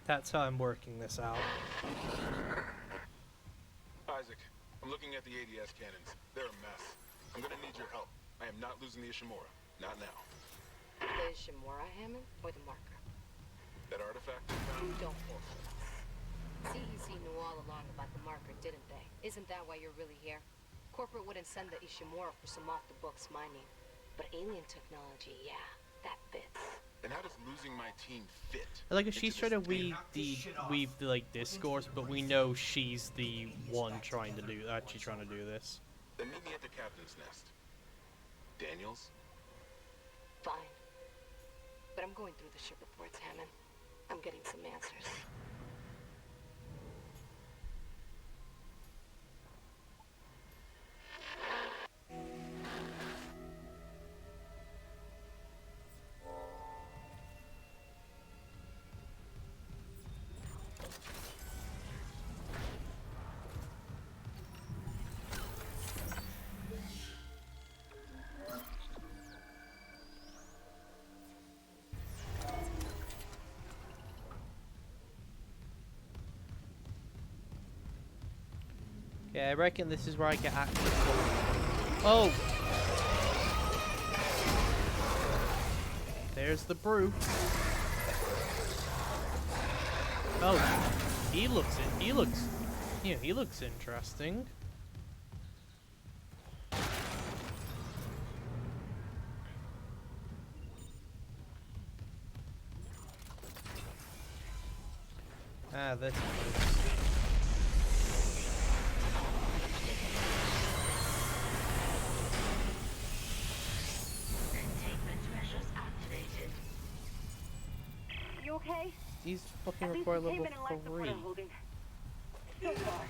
Speaker 1: That's how I'm working this out.
Speaker 11: Isaac, I'm looking at the ADS cannons. They're a mess. I'm gonna need your help. I am not losing the Ishimura. Not now.
Speaker 3: The ishimura, Hammond, or the marker?
Speaker 11: That artifact?
Speaker 3: Don't bullshit us. CEC knew all along about the marker, didn't they? Isn't that why you're really here? Corporate wouldn't send the ishimura for some off-the-books mining. But alien technology, yeah, that fits.
Speaker 11: And how does losing my team fit?
Speaker 1: Like if she's trying to weave the like discourse, but we know she's the one trying to do this.
Speaker 11: Then meet me at the captain's nest. Daniels?
Speaker 3: Fine. But I'm going through the ship reports, Hammond. I'm getting some answers.
Speaker 1: Yeah, I reckon this is where I get access. Oh! There's the brew. Oh, he looks interesting. Ah, this is
Speaker 12: You okay?
Speaker 1: these fucking
Speaker 12: At least
Speaker 1: require
Speaker 12: the
Speaker 1: level
Speaker 12: containment and life support
Speaker 1: 3.
Speaker 12: are holding. So far.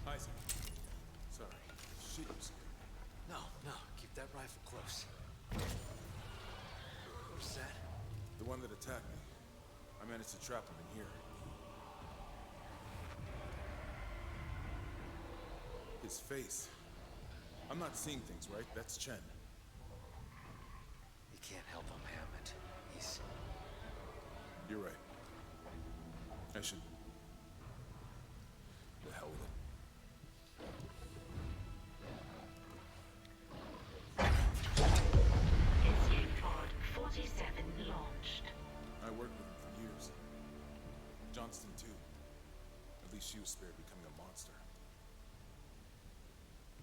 Speaker 5: Isaac. Sorry. Shoot.
Speaker 6: No, keep that rifle close. Who's that?
Speaker 5: The one that attacked me. I managed to trap him in here. His face. I'm not seeing things, right? That's Chen.
Speaker 6: You can't help him, Hammond. He's...
Speaker 5: You're right. I should... The hell with it.
Speaker 9: Escape pod 47 launched.
Speaker 5: I worked with him for years. Johnston, too. At least she was spared becoming a monster.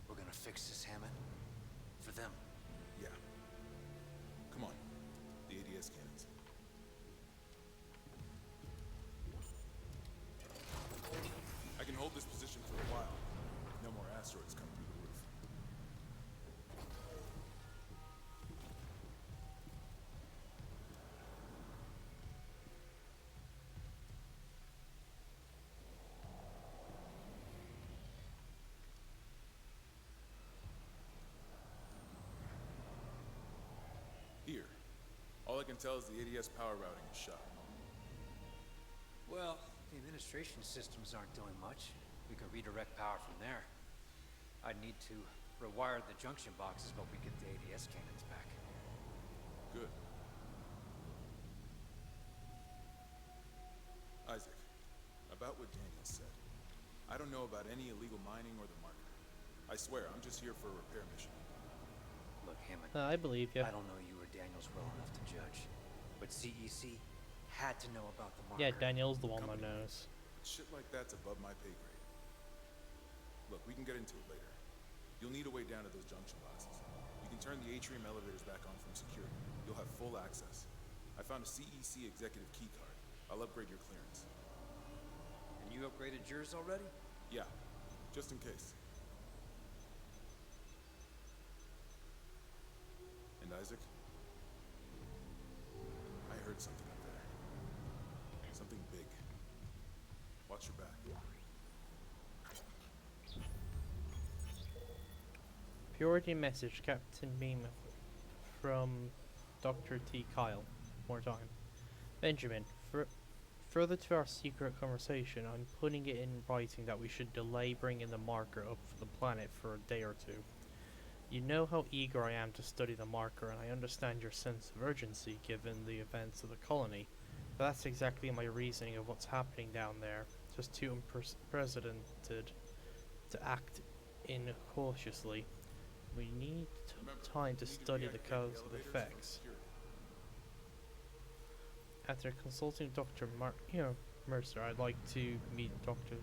Speaker 6: We're gonna fix this, Hammond. For them.
Speaker 5: Yeah. Come on. The ADS cannons. I can hold this position for a while. No more asteroids come through the roof. Here. All I can tell is the ADS power routing is shot.
Speaker 4: Well, the administration systems aren't doing much. We can redirect power from there. I'd need to rewire the junction boxes, but we get the ADS cannons back.
Speaker 5: Good. Isaac, about what Daniel said. I don't know about any illegal mining or the marker. I swear, I'm just here for a repair mission.
Speaker 6: Look, Hammond.
Speaker 1: I believe you.
Speaker 6: I don't know you or Daniels well enough to judge. But CEC had to know about the marker.
Speaker 1: Yeah, Daniel's the one that knows.
Speaker 5: Shit like that's above my pay grade. Look, we can get into it later. You'll need a way down to those junction boxes. You can can turn the atrium elevators back on from security. You'll have full access. I found a CEC executive key card. I'll upgrade your clearance.
Speaker 4: And you upgraded yours already?
Speaker 5: Yeah, just in case. And Isaac? I heard something up there. Something big. Watch your back.
Speaker 1: Purity message, Captain Beam from Dr. T. Kyle. More time. Benjamin, further to our secret conversation, I'm putting it in writing that we should delay bringing the marker up for the planet for a day or two. You know how eager I am to study the marker, and I understand your sense of urgency given the events of the colony. But that's exactly my reasoning of what's happening down there. Just too unprecedented to act incautiously. We need time to study the cause of the effects. After consulting Dr. Mercer, I'd like to meet Dr.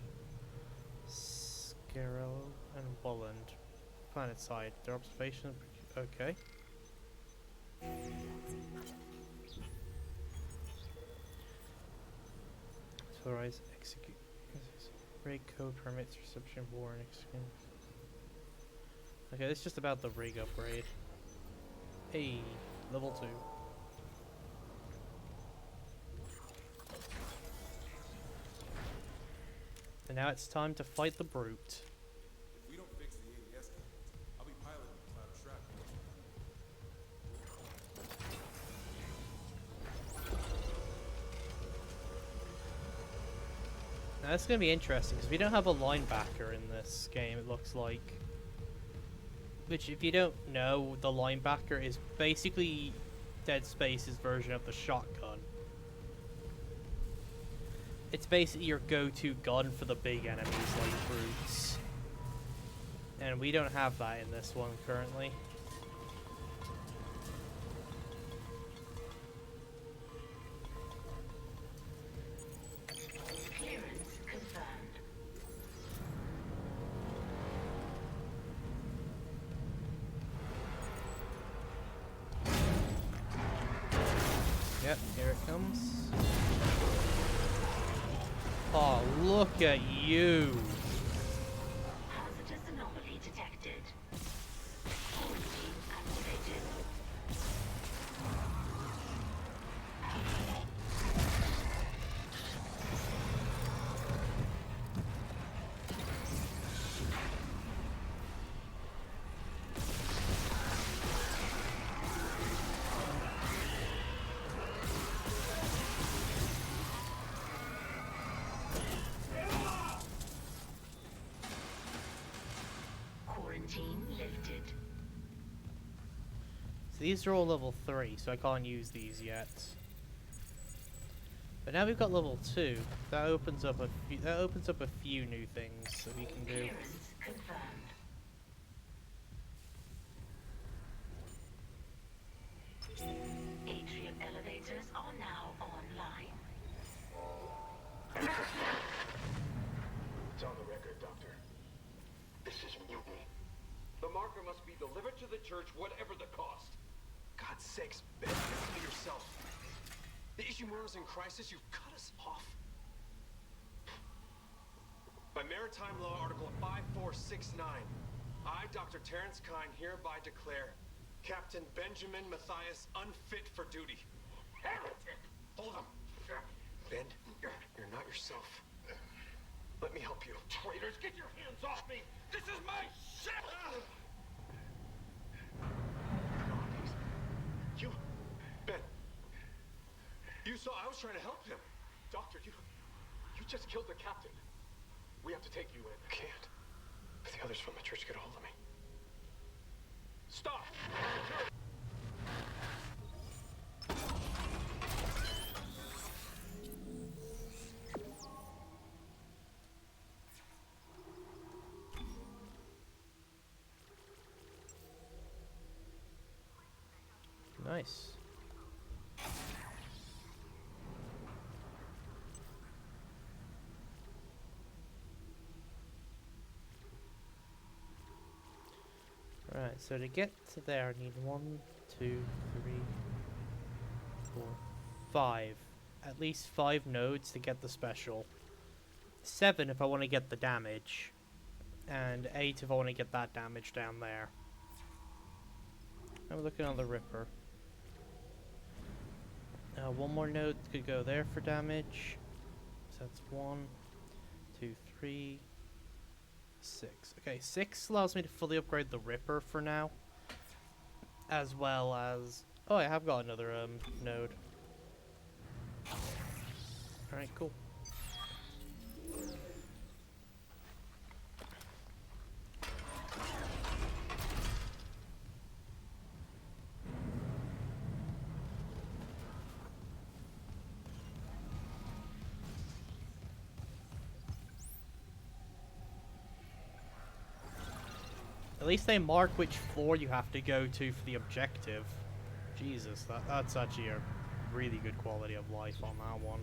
Speaker 1: Scarell and Bolland. Planet side. Their observation. Okay. Authorize execute. Rig code permits reception warrant execute. Okay, this is just about the rig upgrade. Hey, level 2. And now it's time to fight the brute.
Speaker 5: If we don't fix the ADS cannons, I'll be piloting the cloud of shrapnel.
Speaker 1: Now this is going to be interesting because we don't have a linebacker in this game, it looks like. Which, if you don't know, the linebacker is basically Dead Space's version of the shotgun. It's basically your go-to gun for the big enemies like brutes. And we don't have that in this one currently.
Speaker 9: Clearance confirmed.
Speaker 1: Yep, here it comes. Oh, look at you!
Speaker 9: Hazardous anomaly detected. Quarantine activated. Quarantine lifted.
Speaker 1: So these are all level 3, so I can't use these yet. But now we've got level 2. That opens up a few new things that we can do.
Speaker 9: Clearance confirmed. Atrium elevators are now online.
Speaker 8: It's on the record, Doctor. This is mutiny. The marker must be delivered to the church, whatever the cost. God's sakes, Ben, listen to yourself. The Ishimura's in crisis. You've cut us off. By Maritime Law Article 5469, I, Dr. Terrence Kine, hereby declare Captain Benjamin Matthias unfit for duty. Heretic! Hold him. Ben, you're not yourself. Let me help you. Traitors, get your hands off me! This is my ship! You... Ben. You saw I was trying to help him. Doctor, you just killed the captain. We have to take you in. I can't. If the others from the church get a hold of me. Stop!
Speaker 1: Nice. Right. Alright, so to get to there, I need 1, 2, 3, 4, 5. At least 5 nodes to get the special. 7 if I want to get the damage. And 8 if I want to get that damage down there. I'm looking on the Ripper. One more node could go there for damage. So that's 1, 2, 3, 6. Okay, 6 allows me to fully upgrade the Ripper for now. As well as... Oh, I have got another node. Alright, cool. At least they mark which floor you have to go to for the objective. Jesus, that's actually a really good quality of life on that one.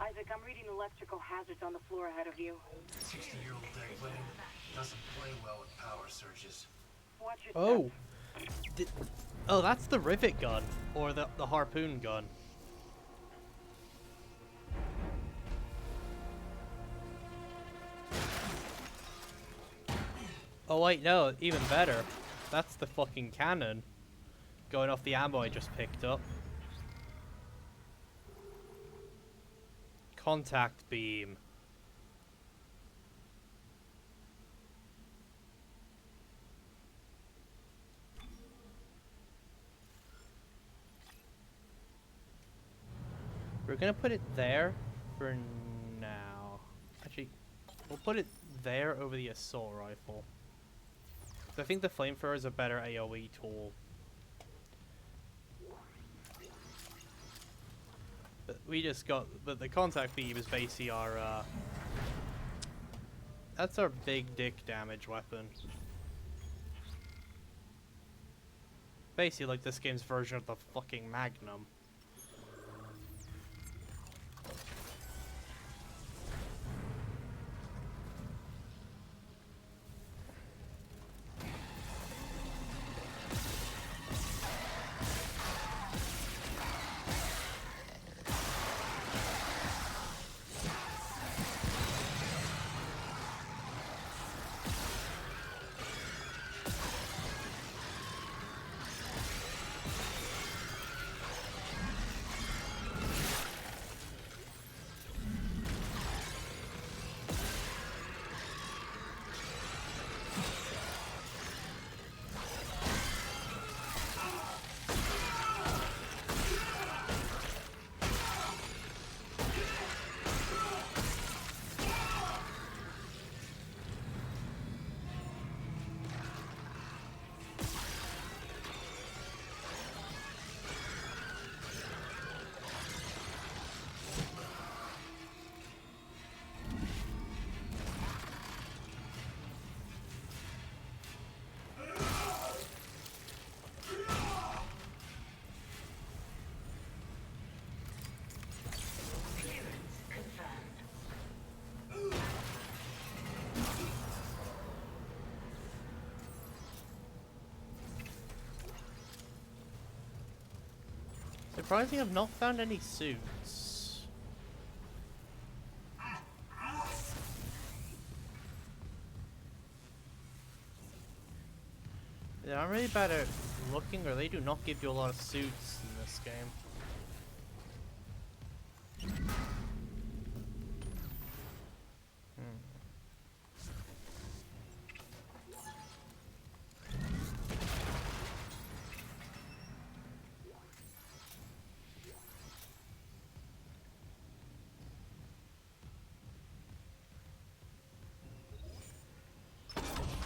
Speaker 12: Isaac, I'm reading electrical hazards on the floor ahead of you.
Speaker 10: 60-year-old deck plane doesn't play well with power surges.
Speaker 12: Watch your
Speaker 1: Oh! Oh, that's the rivet gun. Or the harpoon gun. Oh wait, no, even better. That's the fucking cannon. Going off the ammo I just picked up. Contact beam. We're gonna put it there for now. Actually, we'll put it there over the assault rifle. I think the flamethrower is a better AoE tool. But we just got, but the contact beam is basically our, that's our big dick damage weapon. Basically like this game's version of the fucking Magnum. Surprisingly, I've not found any suits. They aren't really bad at looking, or they do not give you a lot of suits in this game.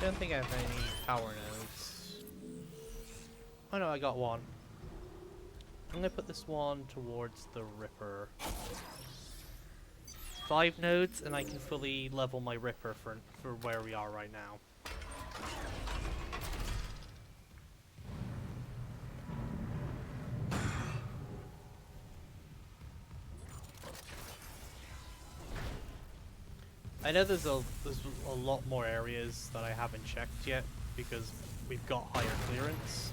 Speaker 1: Don't think I have any power nodes. Oh no, I got one. I'm gonna put this one towards the Ripper. 5 nodes, and I can fully level my Ripper for where we are right now. I know there's a lot more areas that I haven't checked yet because we've got higher clearance.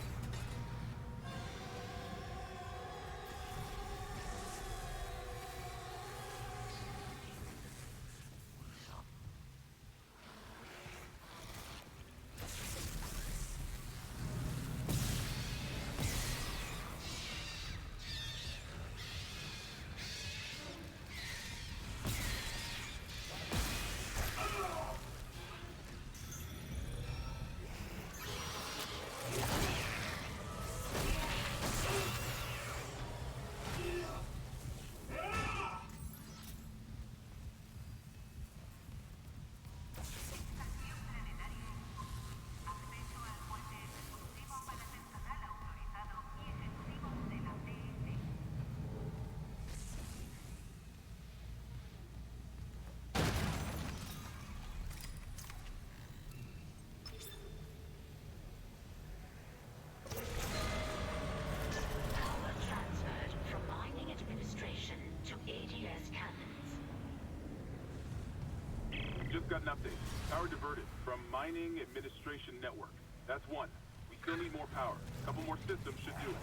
Speaker 11: Just got an update. Power diverted from Mining Administration Network. That's one. We still need more power. A couple more systems should do it.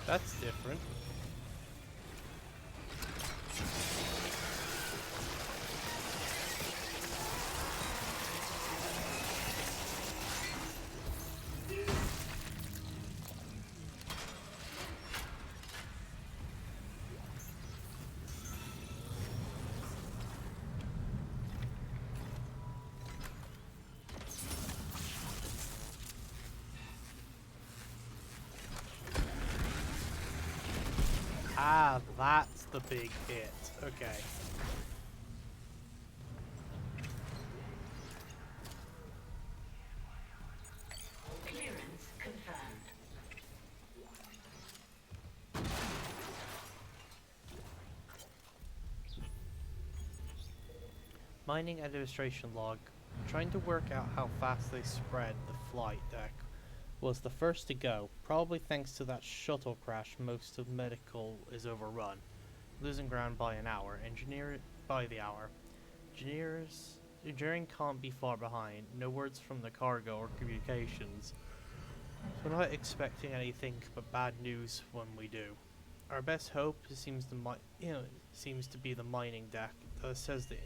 Speaker 11: That's different. Ah, that's the big hit. Okay.
Speaker 9: Clearance confirmed.
Speaker 1: Mining administration log. Trying to work out how fast they spread the flight deck. Was the first to go. Probably thanks to that shuttle crash, most of medical is overrun. Losing ground by an hour. Engineer by the hour. Engineering can't be far behind. No words from the cargo or communications. So we're not expecting anything but bad news when we do. Our best hope seems to be the mining deck. It says the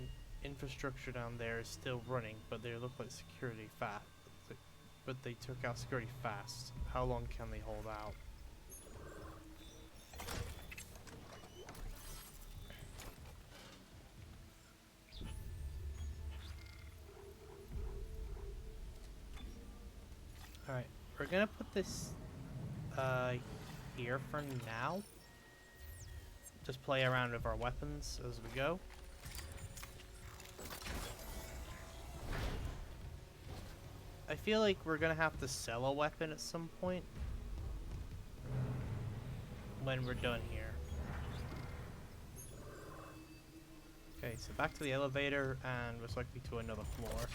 Speaker 1: infrastructure down there is still running, but they look like security fast. But they took out security fast. How long can they hold out? Alright, we're gonna put this here for now. Just play around with our weapons as we go. I feel like we're gonna have to sell a weapon at some point when we're done here. Okay, so back to the elevator and most likely to another floor.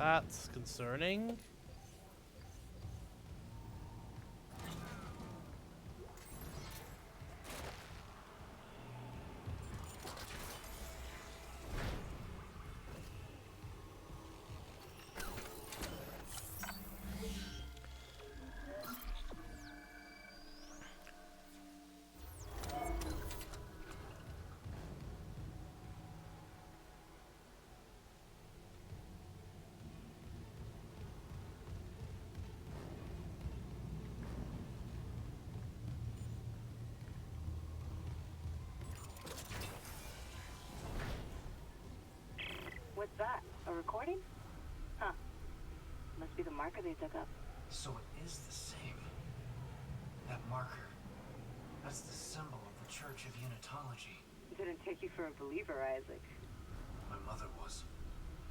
Speaker 1: That's concerning.
Speaker 12: What's that? A recording? Huh. Must be the marker they dug up.
Speaker 10: So it is the same. That marker. That's the symbol of the Church of Unitology.
Speaker 12: Didn't take you for a believer, Isaac.
Speaker 10: My mother was.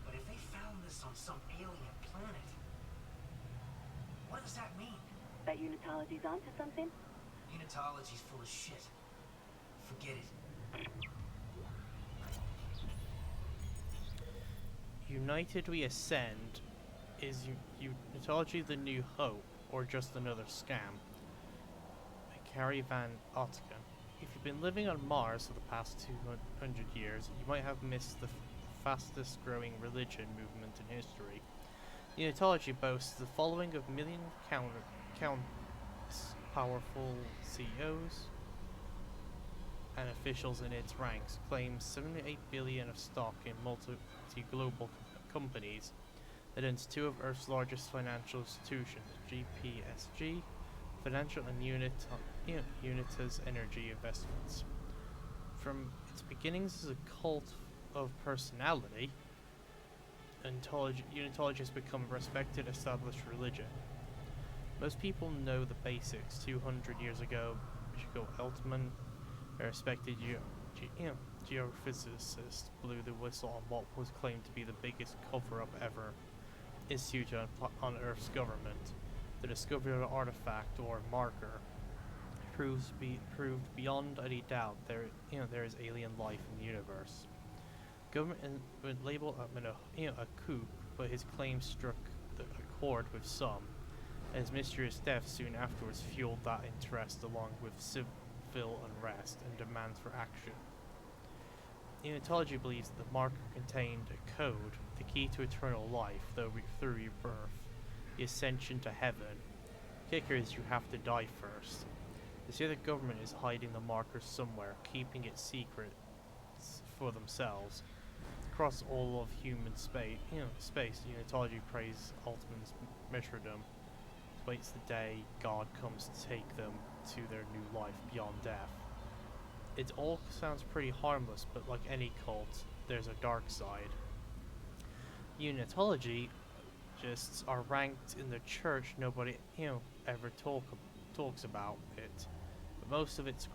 Speaker 10: But if they found this on some alien planet, what does that mean?
Speaker 12: That Unitology's onto something?
Speaker 10: Unitology's full of shit. Forget it.
Speaker 1: United We Ascend. Is Unitology the new hope, or just another scam? By Carrie Van Ottken. If you've been living on Mars for the past 200 years, you might have missed the fastest growing religion movement in history. Unitology boasts the following of countless powerful CEOs and officials in its ranks, claims 78 billion of stock in multi-global companies, that owns two of Earth's largest financial institutions, GPSG, Financial and Unitas Energy Investments. From its beginnings as a cult of personality, Unitology has become a respected, established religion. Most people know the basics. 200 years ago, Michiko Eltman, a respected geophysicist, blew the whistle on what was claimed to be the biggest cover-up ever instituted on Earth's government. The discovery of an artifact or marker proved beyond any doubt there is alien life in the universe. Government would label a coup, but his claim struck a chord with some, and his mysterious death soon afterwards fueled that interest, along with civil unrest and demands for action. Unitology believes that the marker contained a code, the key to eternal life, through rebirth, the ascension to heaven. Kicker is you have to die first. They say the government is hiding the marker somewhere, keeping it secret for themselves. Across all of human space, Unitology prays Altman's martyrdom, waits the day God comes to take them to their new life beyond death. It all sounds pretty harmless, but like any cult, there's a dark side. Unitologists are ranked in the church. Nobody, ever talks about it. But most of its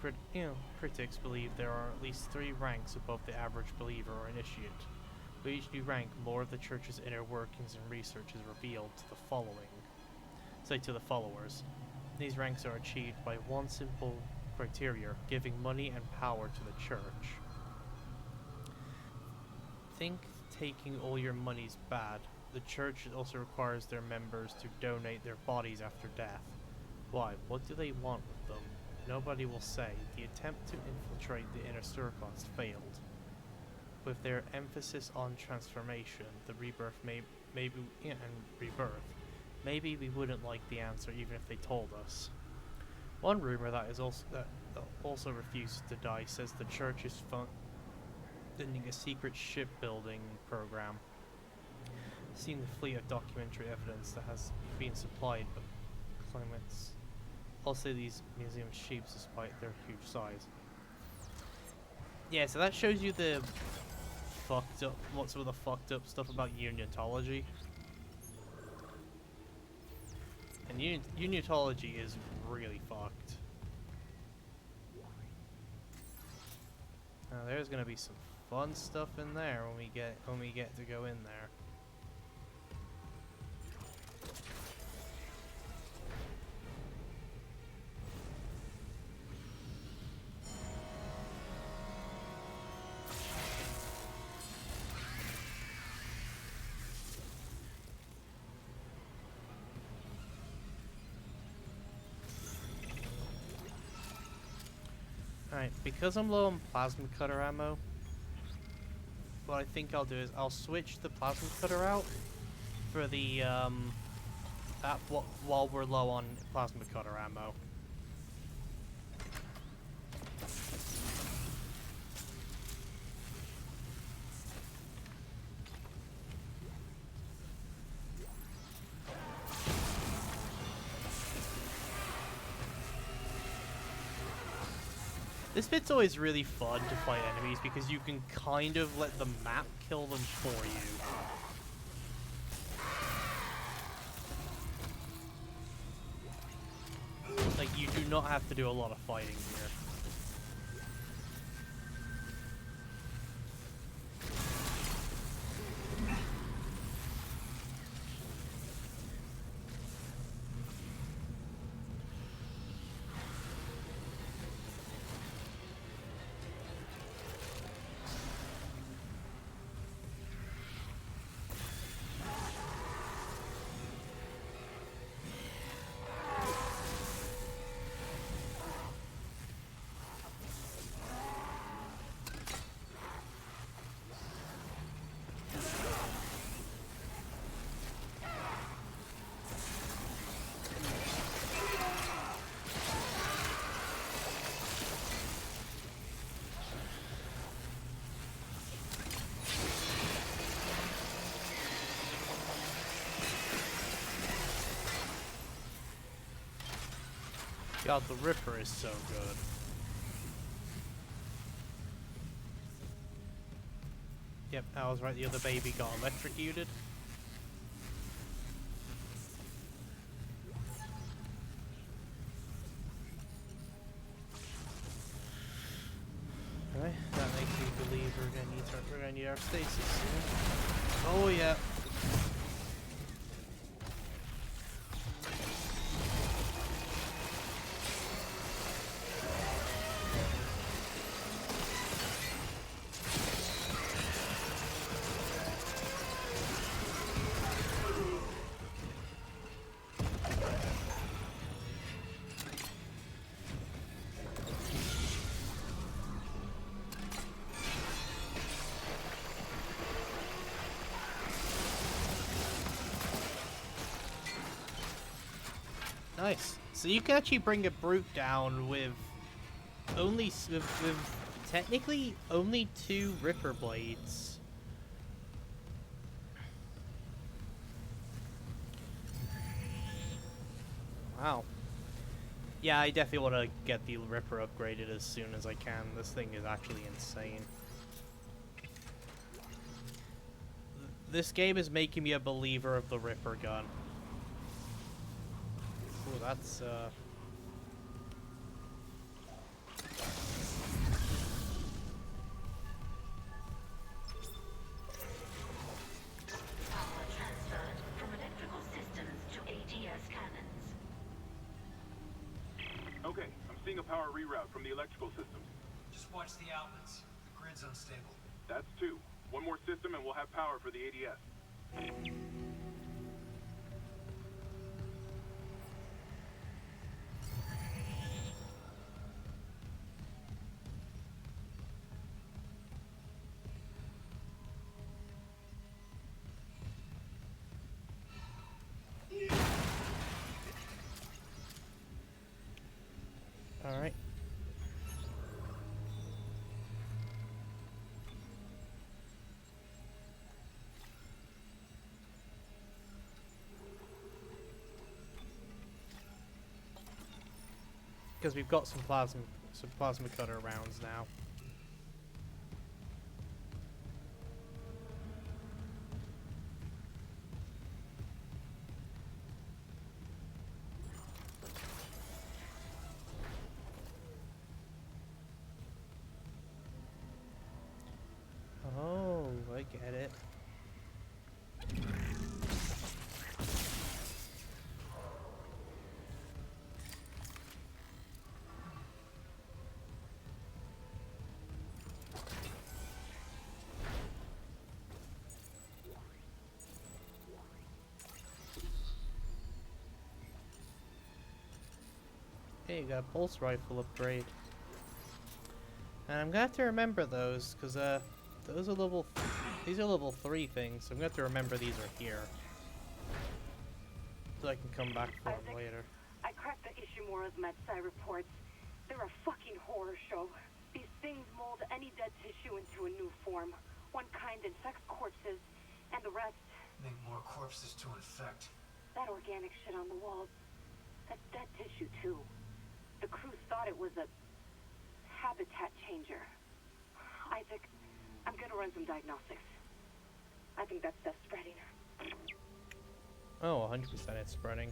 Speaker 1: critics believe there are at least 3 ranks above the average believer or initiate. With each new rank, more of the church's inner workings and research is revealed to the followers. These ranks are achieved by one simple criteria: giving money and power to the church. Think taking all your money's bad. The church also requires their members to donate their bodies after death. Why? What do they want with them? Nobody will say. The attempt to infiltrate the inner circle has failed. With their emphasis on transformation, the rebirth maybe we wouldn't like the answer even if they told us. One rumor that also refuses to die says the church is funding a secret shipbuilding program. Seen the fleet of documentary evidence that has been supplied, but claimants also these museum ships despite their huge size. Yeah, so that shows you the some of the fucked up stuff about Unitology. And Unitology is really fucked. Now there's gonna be some fun stuff in there when we get to go in there. Alright, because I'm low on plasma cutter ammo, what I think I'll do is I'll switch the plasma cutter out for the, while we're low on plasma cutter ammo. This bit's always really fun to fight enemies because you can kind of let the map kill them for you. Like, you do not have to do a lot of fighting here. God, the Ripper is so good. Yep, I was right, the other baby got electrocuted. Alright, that makes me believe we're gonna need our stasis soon. Oh yeah. Nice. So you can actually bring a brute down with only with technically only 2 Ripper blades. Wow. Yeah, I definitely want to get the Ripper upgraded as soon as I can. This thing is actually insane. This game is making me a believer of the Ripper gun. Oh, that's
Speaker 9: Power transferred from electrical systems to ADS cannons.
Speaker 8: Okay, I'm seeing a power reroute from the electrical systems.
Speaker 10: Just watch the outlets. The grid's unstable.
Speaker 8: That's 2. One more system and we'll have power for the ADS.
Speaker 1: all right. Because we've got some plasma cutter rounds now. Oh, I get it. Hey, you got a pulse rifle upgrade. And I'm gonna have to remember those, because those are level... These are level 3 things, so I'm gonna have to remember these are here. So I can come back for them later.
Speaker 12: I cracked the Ishimura's MedSci reports. They're a fucking horror show. These things mold any dead tissue into a new form. One kind infects corpses, and the rest...
Speaker 10: Make more corpses to infect.
Speaker 12: That organic shit on the walls, that's dead tissue too. The crews thought it was a habitat changer. Isaac, I'm gonna run some diagnostics. I think that stuff's spreading.
Speaker 1: Oh, 100% it's spreading.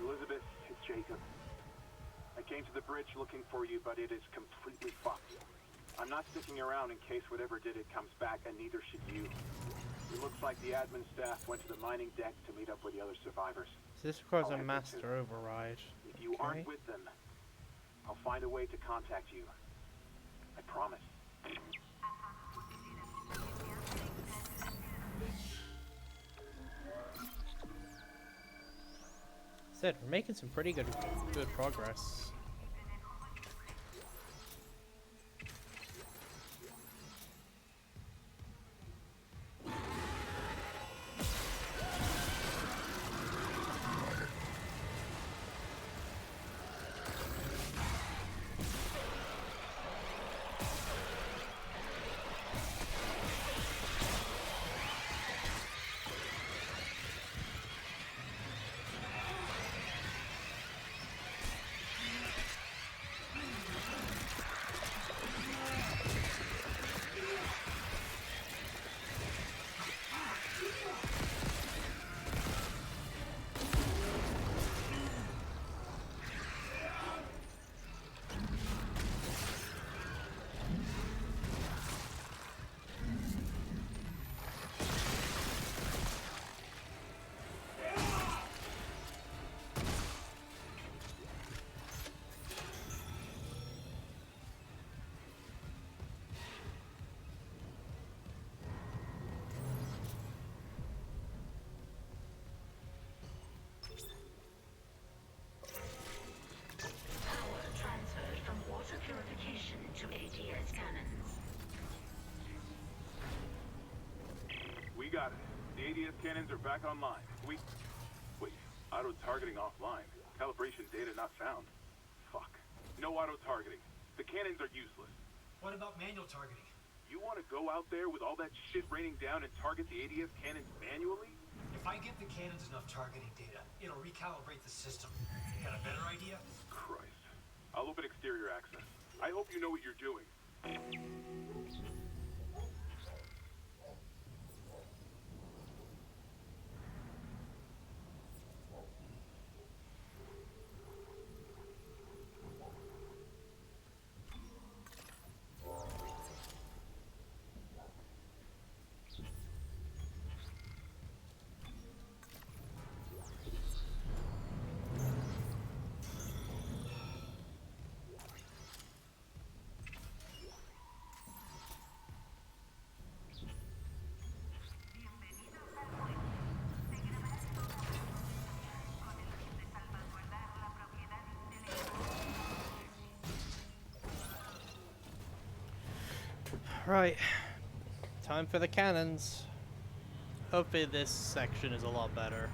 Speaker 8: Elizabeth, it's Jacob. I came to the bridge looking for you, but it is completely fucked. I'm not sticking around in case whatever did it comes back, and neither should you. It looks like the admin staff went to the mining deck to meet up with the other survivors.
Speaker 1: So this requires
Speaker 8: I'll
Speaker 1: a
Speaker 8: head
Speaker 1: master
Speaker 8: there too.
Speaker 1: override.
Speaker 8: If you aren't with them, I'll find a way to contact you. I promise.
Speaker 1: Said we're making some pretty good progress.
Speaker 8: We got it. The ADS cannons are back online. Wait, auto-targeting offline. Calibration data not found. Fuck. No auto-targeting. The cannons are useless.
Speaker 10: What about manual targeting?
Speaker 8: You want to go out there with all that shit raining down and target the ADS cannons manually?
Speaker 10: If I give the cannons enough targeting data, it'll recalibrate the system. Got a better idea?
Speaker 8: Christ. I'll open exterior access. I hope you know what you're doing.
Speaker 1: Right. Time for the cannons. Hopefully this section is a lot better.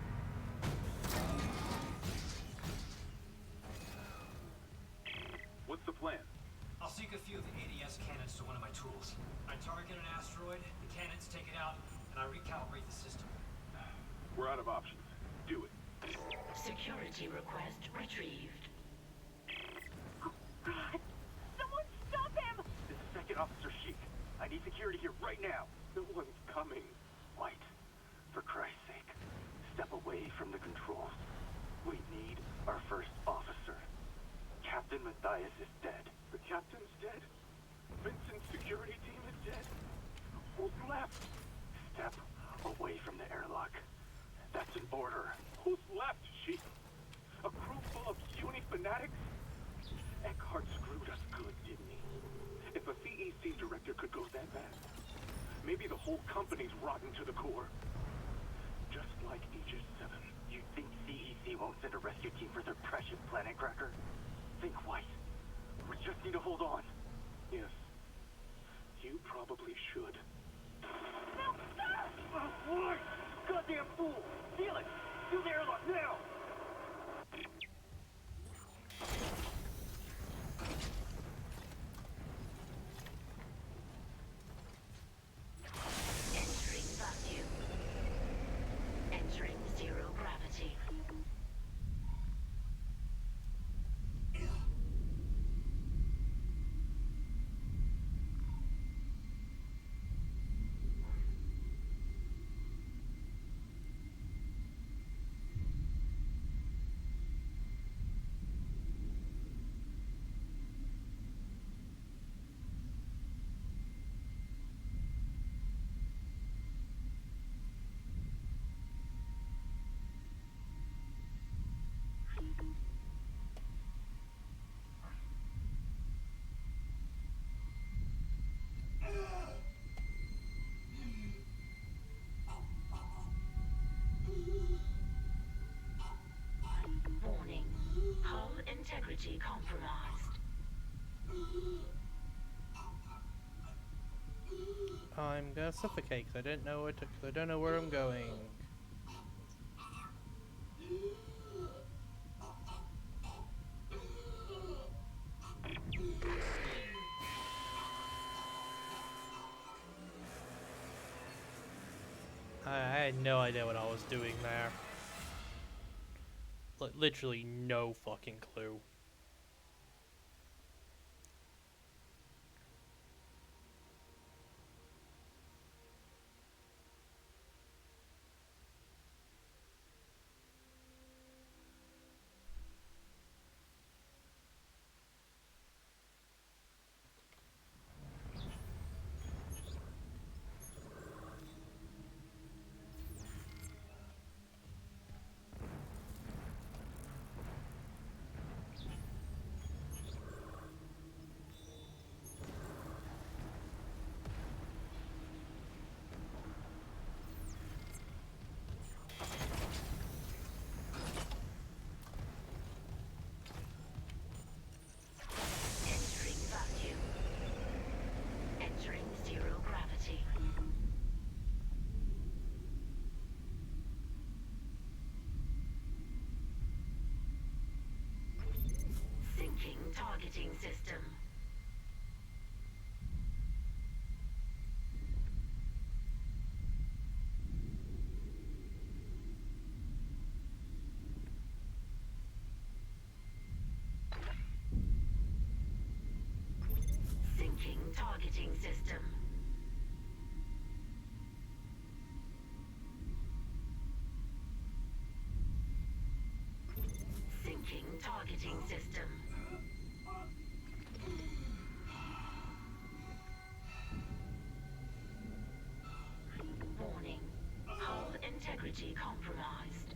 Speaker 8: What's the plan?
Speaker 10: I'll sync a few of the ADS cannons to one of my tools. I target an asteroid, the cannons take it out, and I recalibrate the system.
Speaker 8: We're out of options. Do it.
Speaker 9: Security request retrieved.
Speaker 2: God! Someone stop him!
Speaker 8: This is Second Officer Sheik. I need security here right now. No one's coming. White, for Christ's sake, step away from the controls. We need our first officer. Captain Matthias is dead. The captain's dead? Vincent's security team is dead? Who's left? Step away from the airlock. That's an order. Who's left, Sheik? A crew full of uni fanatics? Eckhart screwed us good, didn't he? If a CEC director could go that bad, maybe the whole company's rotten to the core. Just like Aegis 7. You think CEC won't send a rescue team for their precious planet cracker? Think White. We just need to hold on. Yes. You probably should.
Speaker 2: No, sir!
Speaker 8: What? Goddamn fool! Steal it! Do the airlock now!
Speaker 9: Entering vacuum. Entering zero gravity. Warning. Hull integrity compromised.
Speaker 1: I'm gonna suffocate because I don't know where I'm going. I had no idea what I was doing there. Like, literally no fucking clue.
Speaker 9: Entering vacuum. Entering zero gravity. Syncing targeting system. Syncing targeting system. Syncing targeting system. Warning. Hull integrity compromised.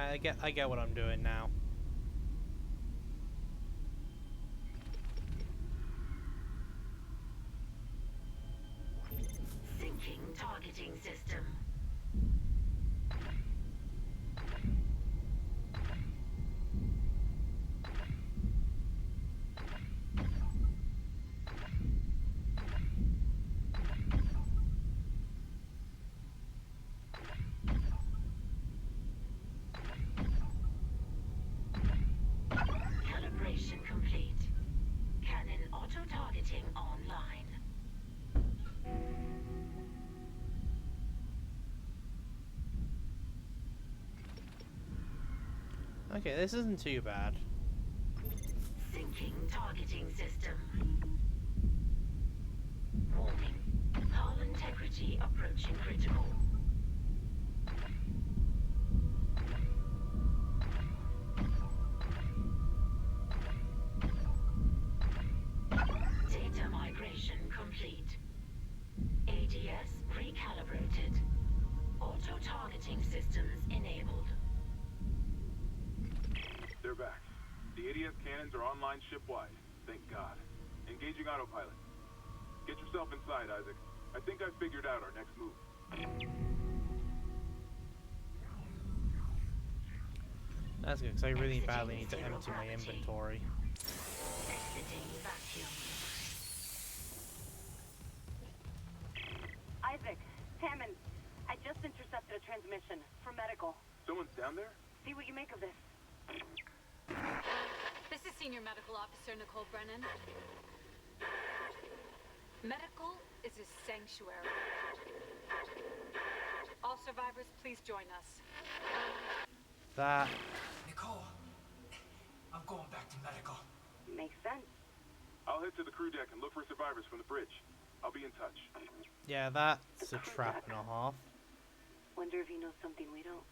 Speaker 1: I get what I'm doing now.
Speaker 9: Syncing targeting system. Calibration complete. Cannon auto-targeting online.
Speaker 1: Okay, this isn't too bad.
Speaker 9: Syncing targeting system. Warning. Hull integrity approaching critical. Data migration complete. ADS recalibrated. Auto-targeting systems enabled.
Speaker 11: They're back. The ADS cannons are online shipwide. Thank God. Engaging autopilot. Get yourself inside, Isaac. I think I figured out our next move.
Speaker 1: That's good, because I really badly need to empty my inventory.
Speaker 9: Exiting vacuum.
Speaker 12: Isaac, Hammond, I just intercepted a transmission for medical.
Speaker 11: Someone's down there?
Speaker 12: See what you make of this.
Speaker 2: This is Senior Medical Officer Nicole Brennan. Medical is a sanctuary. All survivors, please join us.
Speaker 1: That...
Speaker 10: Nicole, I'm going back to medical.
Speaker 12: Makes sense.
Speaker 11: I'll head to the crew deck and look for survivors from the bridge. I'll be in touch.
Speaker 1: Yeah, that's a trap and a half.
Speaker 12: Wonder if he knows something we don't.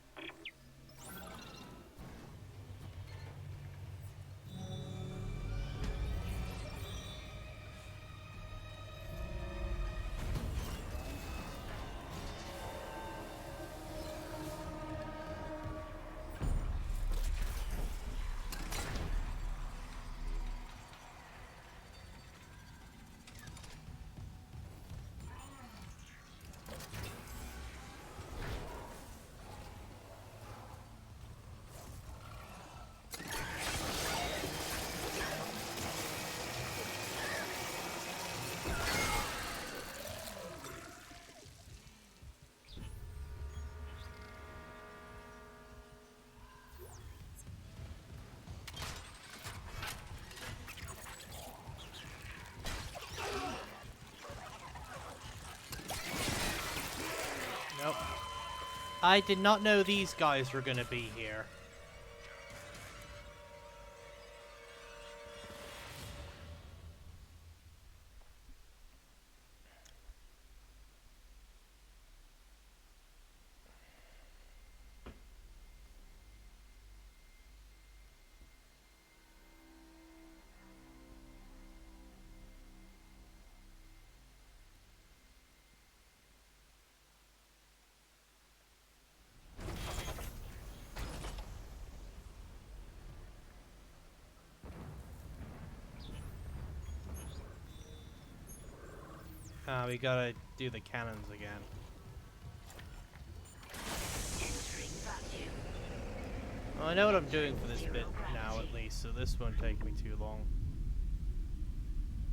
Speaker 1: Nope. I did not know these guys were gonna be here. We gotta do the cannons again.
Speaker 9: Entering vacuum.
Speaker 1: Well, I know what I'm doing for this bit now, at least, so this won't take me too long.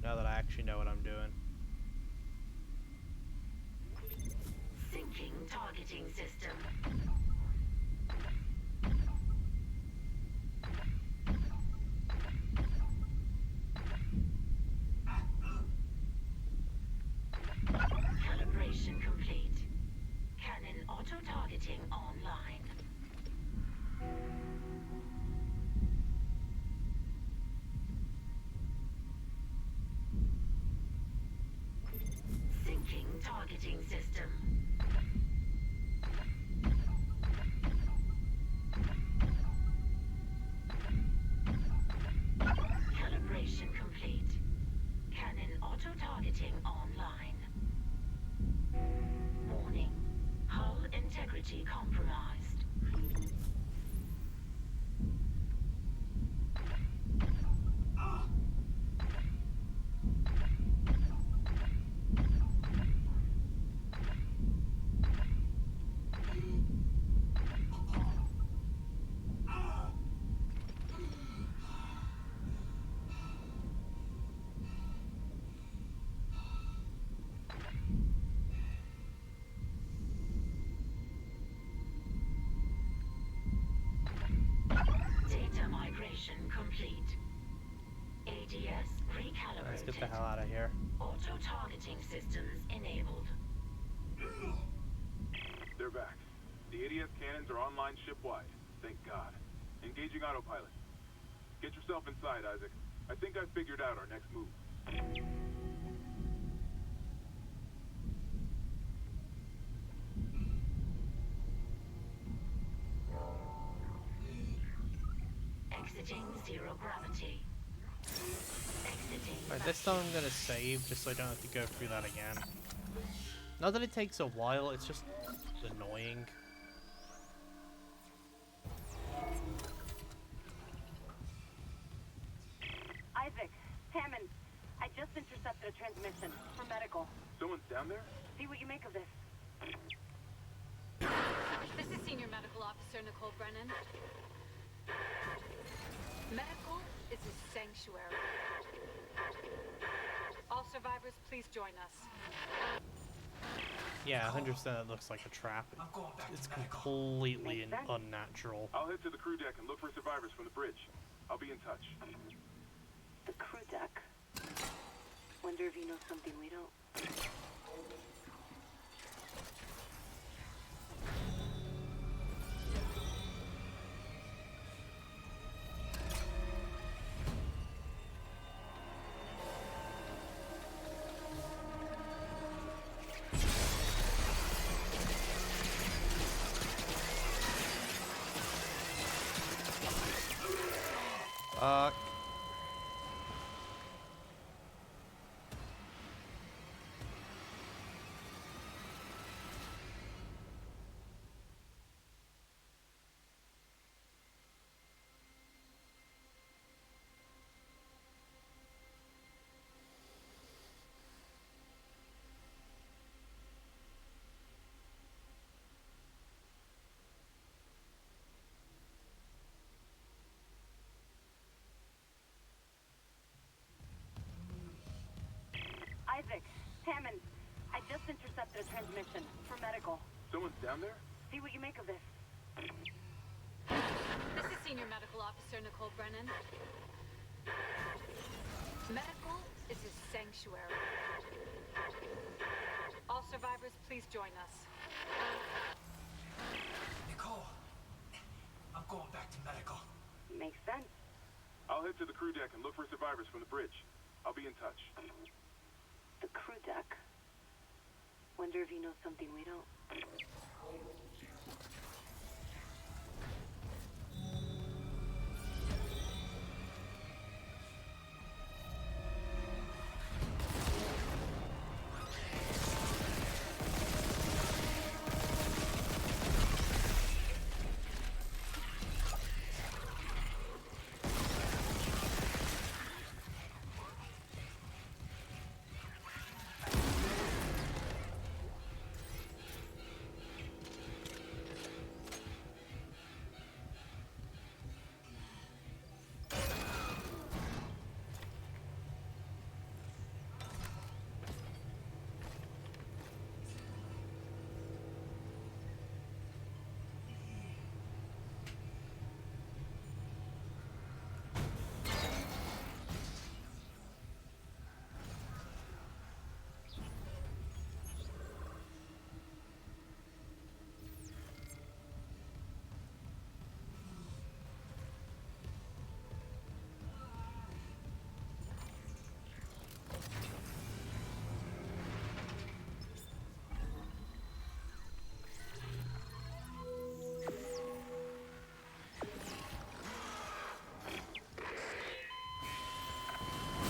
Speaker 1: Now that I actually know what I'm doing.
Speaker 9: Syncing targeting system. Calibration complete. Cannon auto-targeting online. Syncing targeting system. Calibration complete. Cannon auto-targeting online. Warning. Hull integrity compromised. Mission complete. ADS recalibrated.
Speaker 1: Let's get the hell out of here.
Speaker 9: Auto-targeting systems enabled.
Speaker 11: They're back. The ADS cannons are online ship-wide. Thank God. Engaging autopilot. Get yourself inside, Isaac. I think I've figured out our next move.
Speaker 9: Exiting zero gravity. Exiting.
Speaker 1: Alright, this time I'm gonna save just so I don't have to go through that again. Not that it takes a while, it's just annoying.
Speaker 12: Isaac, Hammond, I just intercepted a transmission for medical.
Speaker 11: Someone's down there?
Speaker 12: See what you make of this.
Speaker 2: This is Senior Medical Officer Nicole Brennan. Medical is a sanctuary. All survivors, please join us.
Speaker 1: Yeah, 100% it looks like a trap. It's completely unnatural.
Speaker 11: I'll head to the crew deck and look for survivors from the bridge. I'll be in touch.
Speaker 12: The crew deck. Wonder if you know something we don't. Isaac, Hammond, I just intercepted a transmission for medical.
Speaker 11: Someone's down there?
Speaker 12: See what you make of this.
Speaker 2: This is Senior Medical Officer Nicole Brennan. Medical is a sanctuary. All survivors, please join us.
Speaker 10: Nicole, I'm going back to medical.
Speaker 12: Makes sense.
Speaker 11: I'll head to the crew deck and look for survivors from the bridge. I'll be in touch.
Speaker 12: The crew deck. Wonder if you know something we don't.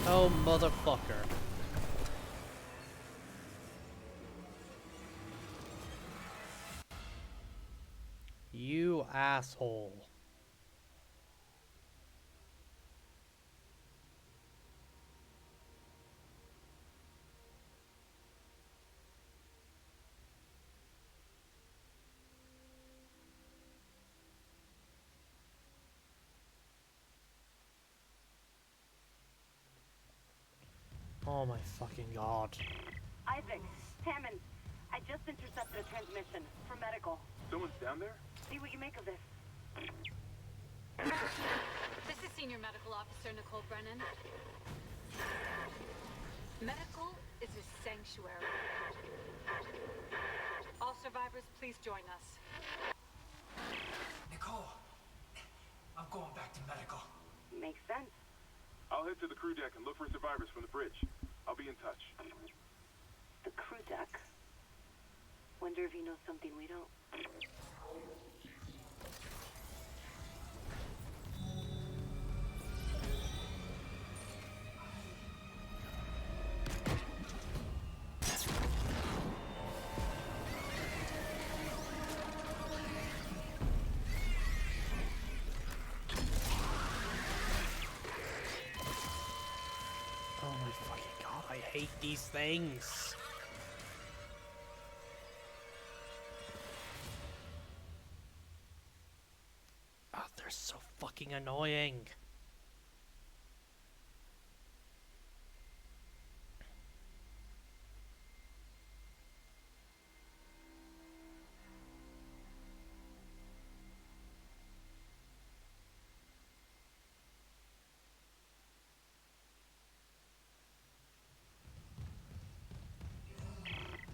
Speaker 1: Oh, motherfucker. You asshole. Oh my fucking god.
Speaker 12: Isaac, Hammond, I just intercepted a transmission for medical.
Speaker 11: Someone's down there?
Speaker 12: See what you make of this.
Speaker 2: This is Senior Medical Officer Nicole Brennan. Medical is a sanctuary. All survivors, please join us.
Speaker 10: Nicole, I'm going back to medical.
Speaker 12: Makes sense.
Speaker 8: I'll head to the crew deck and look for survivors from the bridge. I'll be in touch.
Speaker 12: The crew deck. Wonder if he knows something we don't.
Speaker 1: Oh my fucking god, I hate these things. Oh, they're so fucking annoying.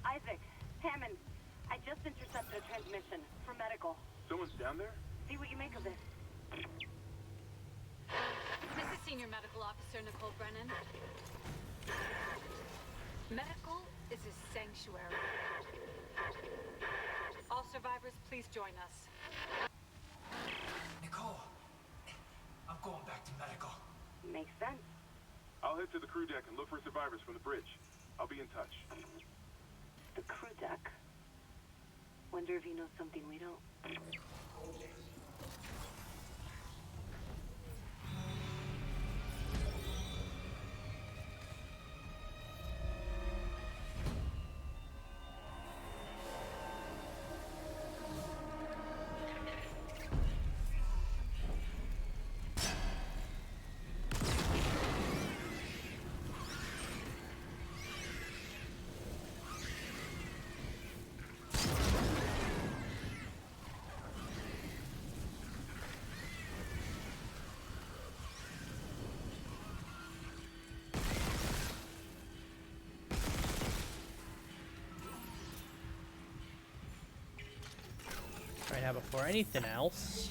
Speaker 12: Isaac, Hammond, I just intercepted a transmission for medical.
Speaker 8: Someone's down there?
Speaker 12: See what you make of this.
Speaker 2: This is Senior Medical Officer Nicole Brennan. Medical is a sanctuary. All survivors, please join us.
Speaker 10: Nicole, I'm going back to medical.
Speaker 12: Makes sense.
Speaker 8: I'll head to the crew deck and look for survivors from the bridge. I'll be in touch.
Speaker 12: The crew deck. Wonder if he knows something we don't.
Speaker 1: Right now, before anything else.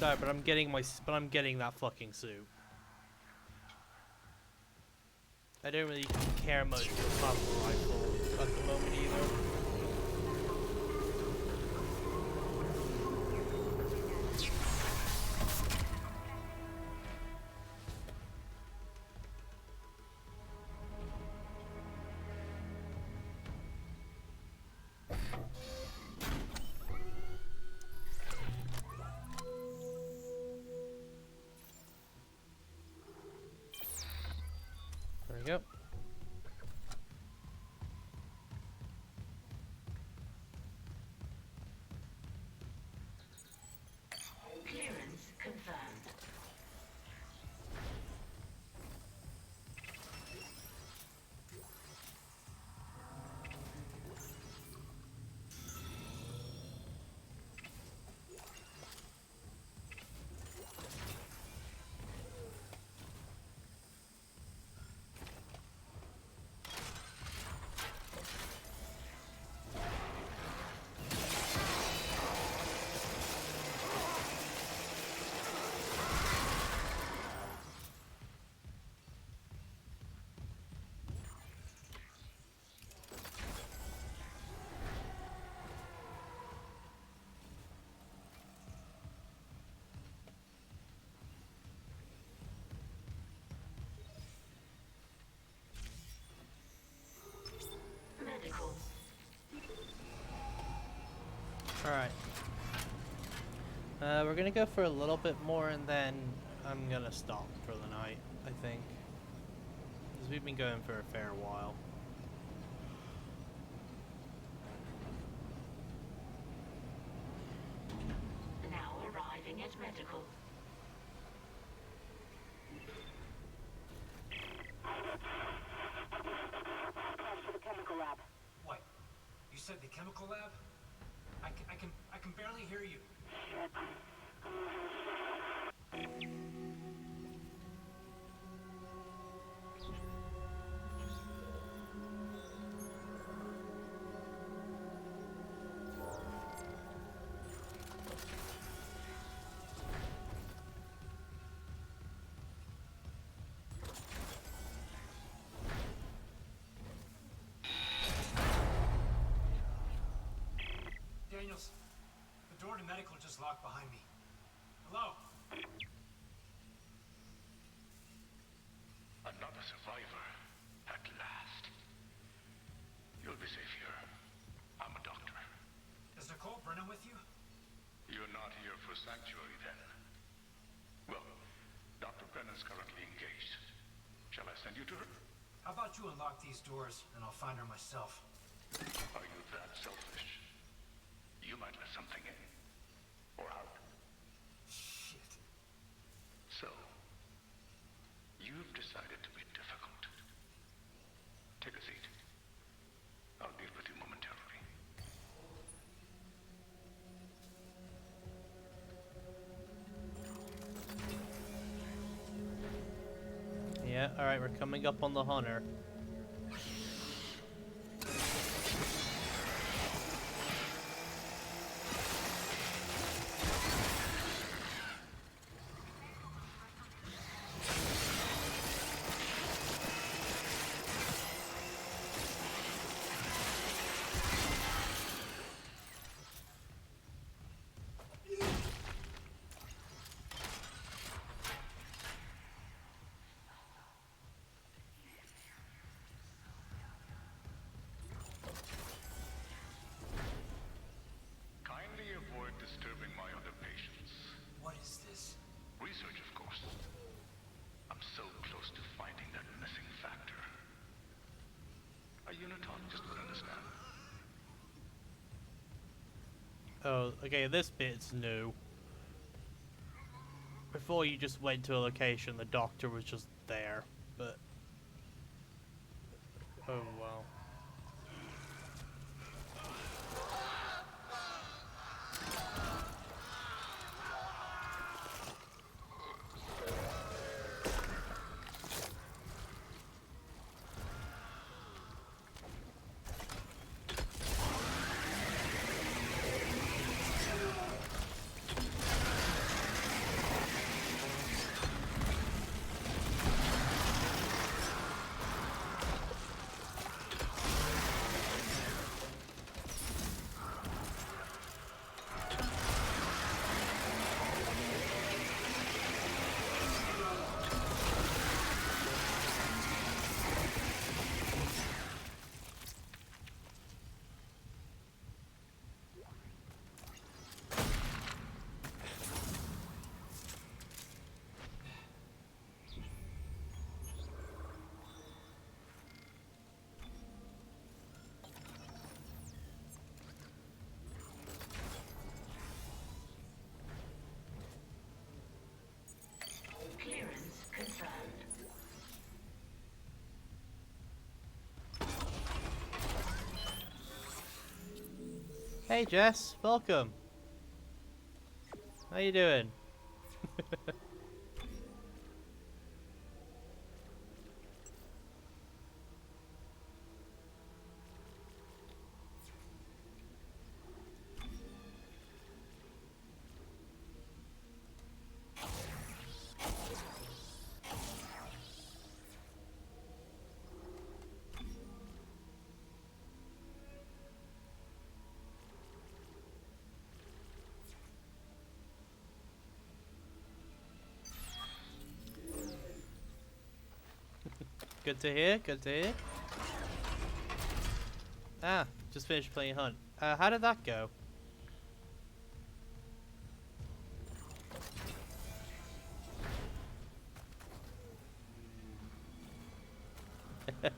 Speaker 1: Sorry, but I'm getting that fucking suit. I don't really care much for the plasma rifle at the moment either. There we go.
Speaker 9: Clearance confirmed. Medical.
Speaker 1: Alright. We're gonna go for a little bit more and then I'm gonna stop for the night, I think. Because we've been going for a fair while.
Speaker 9: Now arriving at medical.
Speaker 12: To the chemical lab.
Speaker 10: What? You said the chemical lab? I can barely hear you.
Speaker 12: Shit.
Speaker 10: Daniels, the door to medical just locked behind me. Hello?
Speaker 11: Another survivor. At last. You'll be safe here. I'm a doctor.
Speaker 10: Is Nicole Brennan with you?
Speaker 11: You're not here for sanctuary, then? Well, Dr. Brennan's currently engaged. Shall I send you to her?
Speaker 10: How about you unlock these doors and I'll find her myself?
Speaker 11: Are you that selfish? You might let something in. Or out.
Speaker 10: Shit.
Speaker 11: So, you've decided to be difficult. Take a seat. I'll deal with you momentarily.
Speaker 1: Yeah, alright, we're coming up on the hunter.
Speaker 11: Kindly avoid disturbing my other patients.
Speaker 10: What is this?
Speaker 11: Research, of course. I'm so close to finding that missing factor. A unitologist would understand.
Speaker 1: Oh, okay, this bit's new. Before you just went to a location, the doctor was just there, but... Oh, wow. Hey Jess, welcome. How you doing? Good to hear, good to hear. Ah, just finished playing Hunt. How did that go? Fair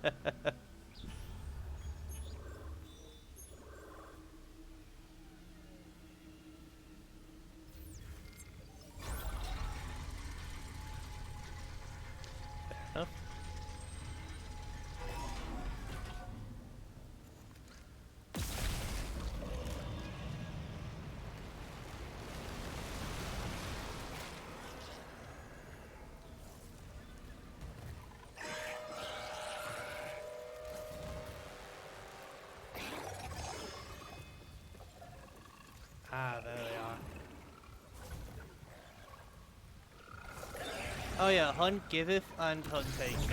Speaker 1: enough. Ah, there they are. Oh yeah, Hunt giveth and Hunt taketh.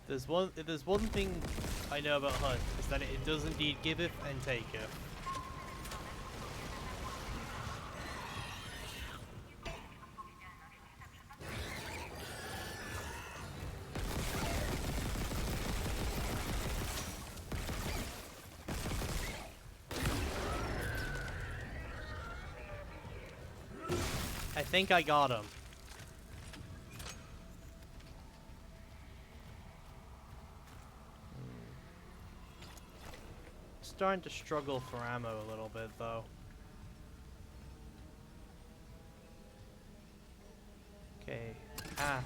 Speaker 1: There's one thing I know about Hunt, is that it does indeed giveth and taketh. I think I got him. Starting to struggle for ammo a little bit though. Okay. Ah.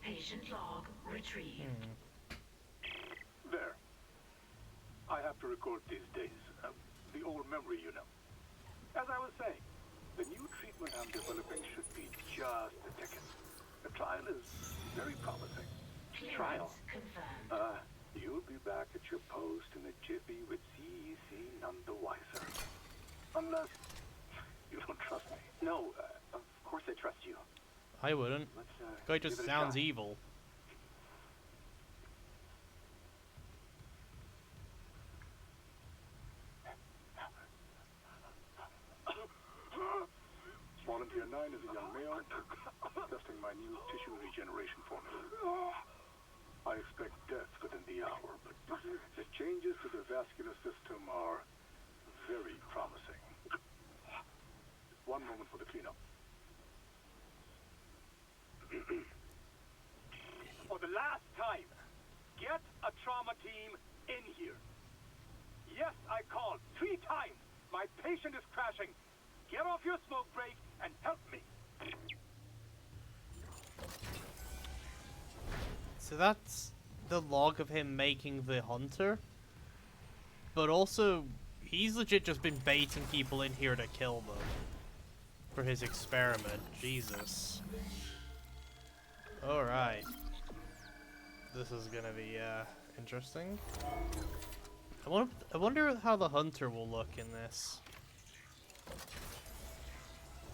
Speaker 9: Patient log retrieved.
Speaker 11: There. I have to record these days. The old memory, you know. As I was saying, the new treatment I'm developing should be just the ticket. The trial is very promising. Trial?
Speaker 9: Confirmed.
Speaker 11: You'll be back at your post in a jiffy with CEC none the wiser. Unless you don't trust me.
Speaker 8: No, of course I trust you.
Speaker 1: I wouldn't.
Speaker 8: Let's,
Speaker 1: Guy just
Speaker 8: give it a
Speaker 1: sounds
Speaker 8: shot.
Speaker 1: evil.
Speaker 11: Volunteer 9 is a young male, testing my new tissue regeneration formula. I expect death within the hour, but the changes to the vascular system are very promising. One moment for the cleanup.
Speaker 8: For the last time, get a trauma team in here. Yes, I called 3 times. My patient is crashing. Get off your smoke break and help me.
Speaker 1: So that's the log of him making the hunter. But also, he's legit just been baiting people in here to kill them. For his experiment. Jesus. Alright. This is gonna be, interesting. I wonder how the hunter will look in this.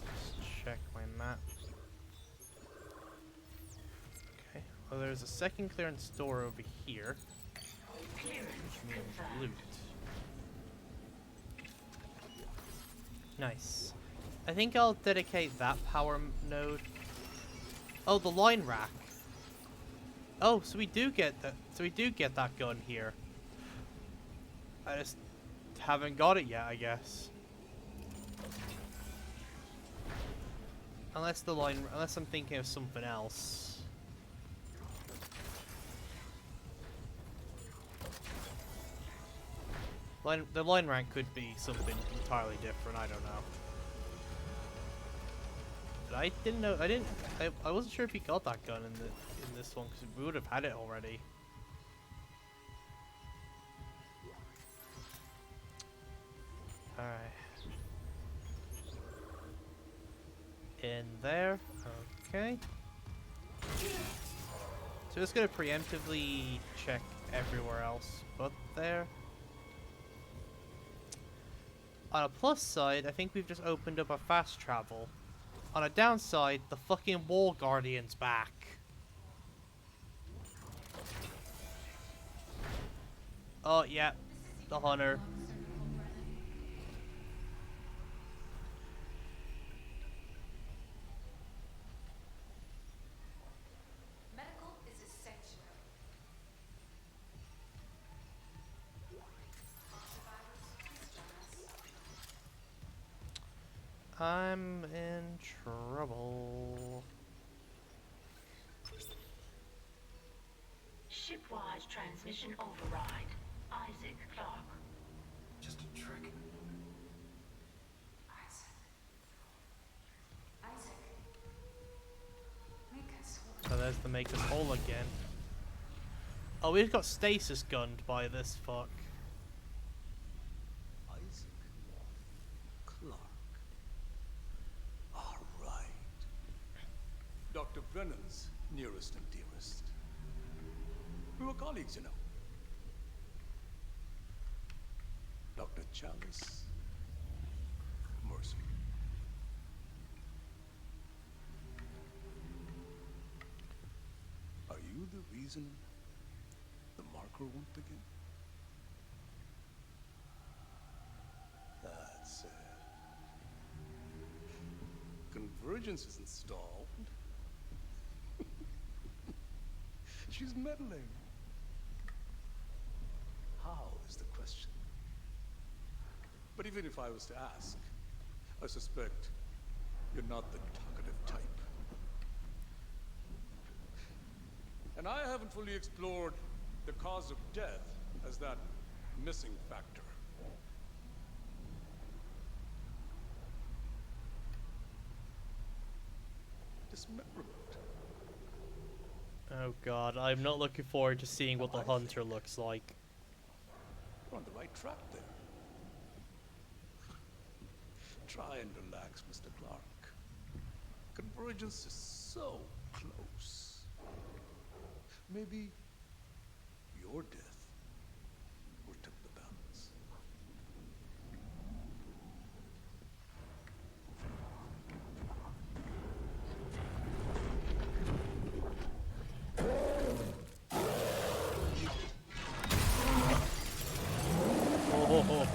Speaker 1: Let's check my map. Okay, well there's a second clearance door over here. Which means loot. Nice. I think I'll dedicate that power node. Oh, the line rack. Oh, so we do get that. So we do get that gun here. I just haven't got it yet, I guess. Unless I'm thinking of something else. The line rank could be something entirely different. I don't know. But I didn't know. I wasn't sure if he got that gun in this one because we would have had it already. All right. In there. Okay. So just gonna preemptively check everywhere else but there. On a plus side, I think we've just opened up a fast travel. On a downside, the fucking Wall Guardian's back. Oh, yeah. The Hunter.
Speaker 13: Medical is essential.
Speaker 1: I'm in trouble.
Speaker 9: Shipwide transmission override. Isaac Clark.
Speaker 10: Just a trick.
Speaker 13: Isaac. Make us whole.
Speaker 1: So there's the make us whole again. Oh, we've got stasis gunned by this fuck.
Speaker 14: Isaac Clark. All right. Dr. Brennan's nearest and dearest. We were colleagues, you know. Dr. Chalice. Mercy. Are you the reason the marker won't begin? That's it. Convergence is installed. She's meddling. How is the question? But even if I was to ask, I suspect you're not the talkative type. And I haven't fully explored the cause of death as that missing factor. Dismemberment.
Speaker 1: Oh god, I'm not looking forward to seeing what the Hunter looks like.
Speaker 14: We're on the right track there. Try and relax, Mr. Clark. Convergence is so close. Maybe your death will tip the balance.
Speaker 1: Oh.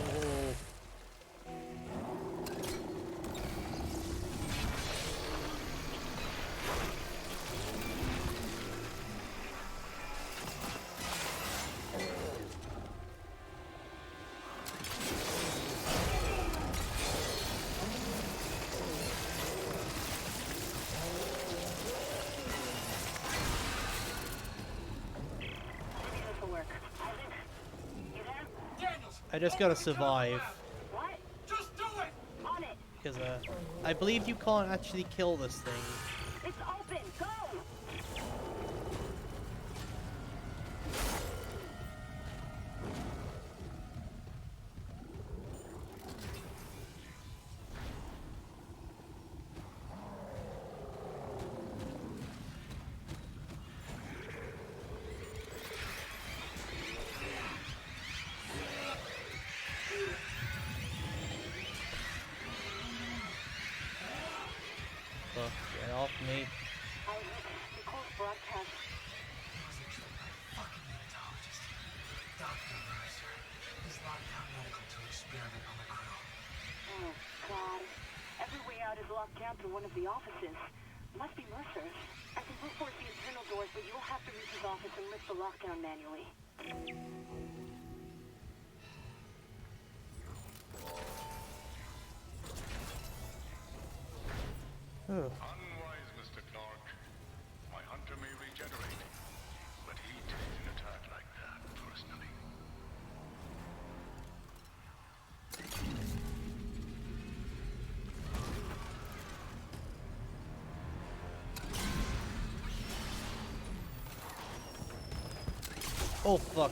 Speaker 1: I just gotta survive.
Speaker 12: What?
Speaker 10: Just do it!
Speaker 12: On it.
Speaker 1: Because, I believe you can't actually kill this thing.
Speaker 12: It's open. Go.
Speaker 1: Fuck, get off me.
Speaker 12: Nicole's broadcast.
Speaker 10: Fucking unitologist. Dr. Mercer. He's locked down medical to experiment on the crew.
Speaker 12: Oh, God. Every way out is locked down through one of the offices. Must be Mercer's. I can brute force the internal doors, but you'll have to reach his office and lift the lockdown manually.
Speaker 11: Unwise, Mr. Clark. My hunter may regenerate, but he takes an attack like that personally.
Speaker 1: Oh fuck.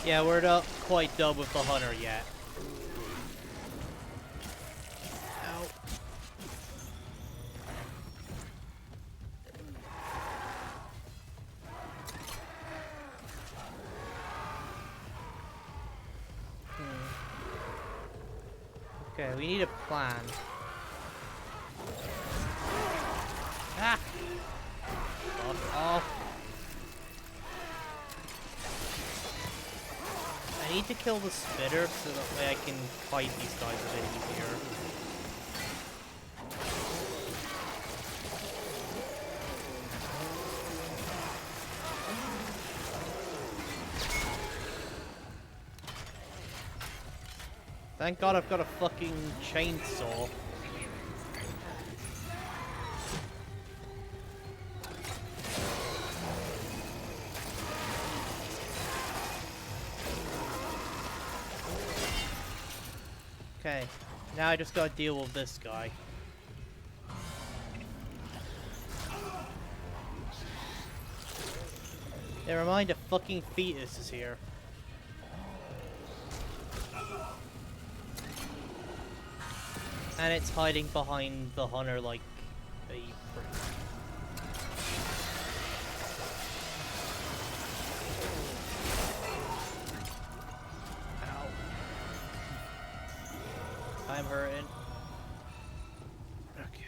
Speaker 1: Yeah, we're not quite done with the hunter yet. Ow. Okay, we need a plan. Ah! Fuck off. I need to kill the spitter so that way I can fight these guys a bit easier. Thank God I've got a fucking chainsaw. Okay, now I just gotta deal with this guy. Never mind, a fucking fetus is here. And it's hiding behind the hunter like a prick. Ow. I'm hurting. Okay.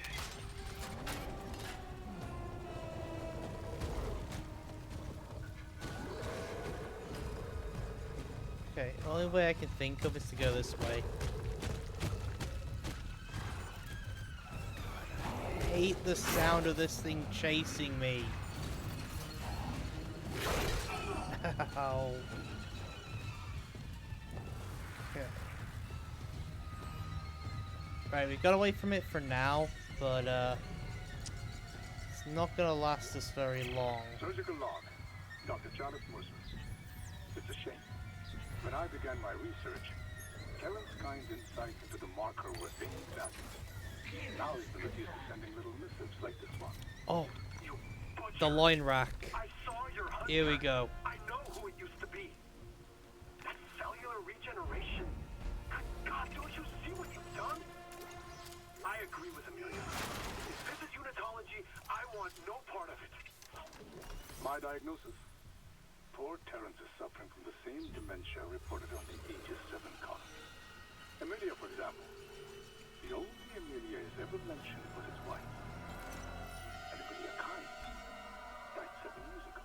Speaker 1: Okay, the only way I can think of is to go this way. I hate the sound of this thing chasing me. Ow. Okay. Right, we got away from it for now, but it's not gonna last us very long.
Speaker 11: Surgical log. Dr. Charles Mercer. It's a shame. When I began my research, Terrence Kyne's insight into the marker was aimed at me. Now he's been accused of sending little missives like this one.
Speaker 1: Oh, the line rack.
Speaker 11: I saw your hunter.
Speaker 1: Here we go.
Speaker 11: I know who it used to be. That cellular regeneration. Good God, don't you see what you've done? I agree with Amelia. If this is unitology, I want no part of it. My diagnosis. Poor Terrence is suffering from the same dementia reported on the Aegis 7 colony. Amelia, for example. The only Amelia is ever mentioned was his wife. And Amelia Kyne died 7 years ago.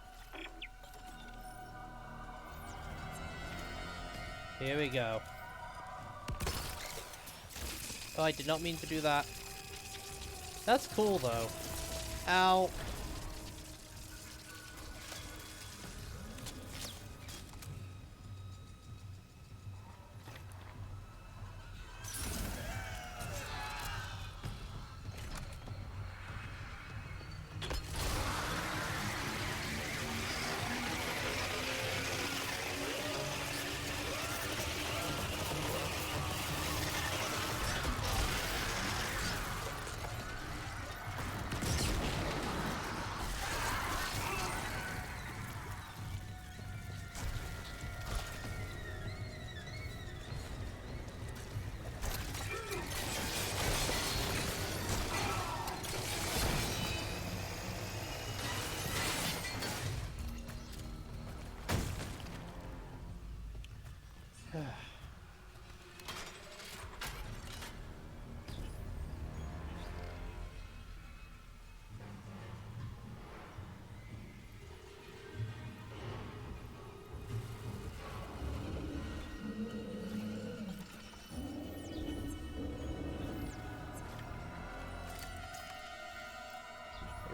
Speaker 1: Here we go. Oh, I did not mean to do that. That's cool, though. Ow.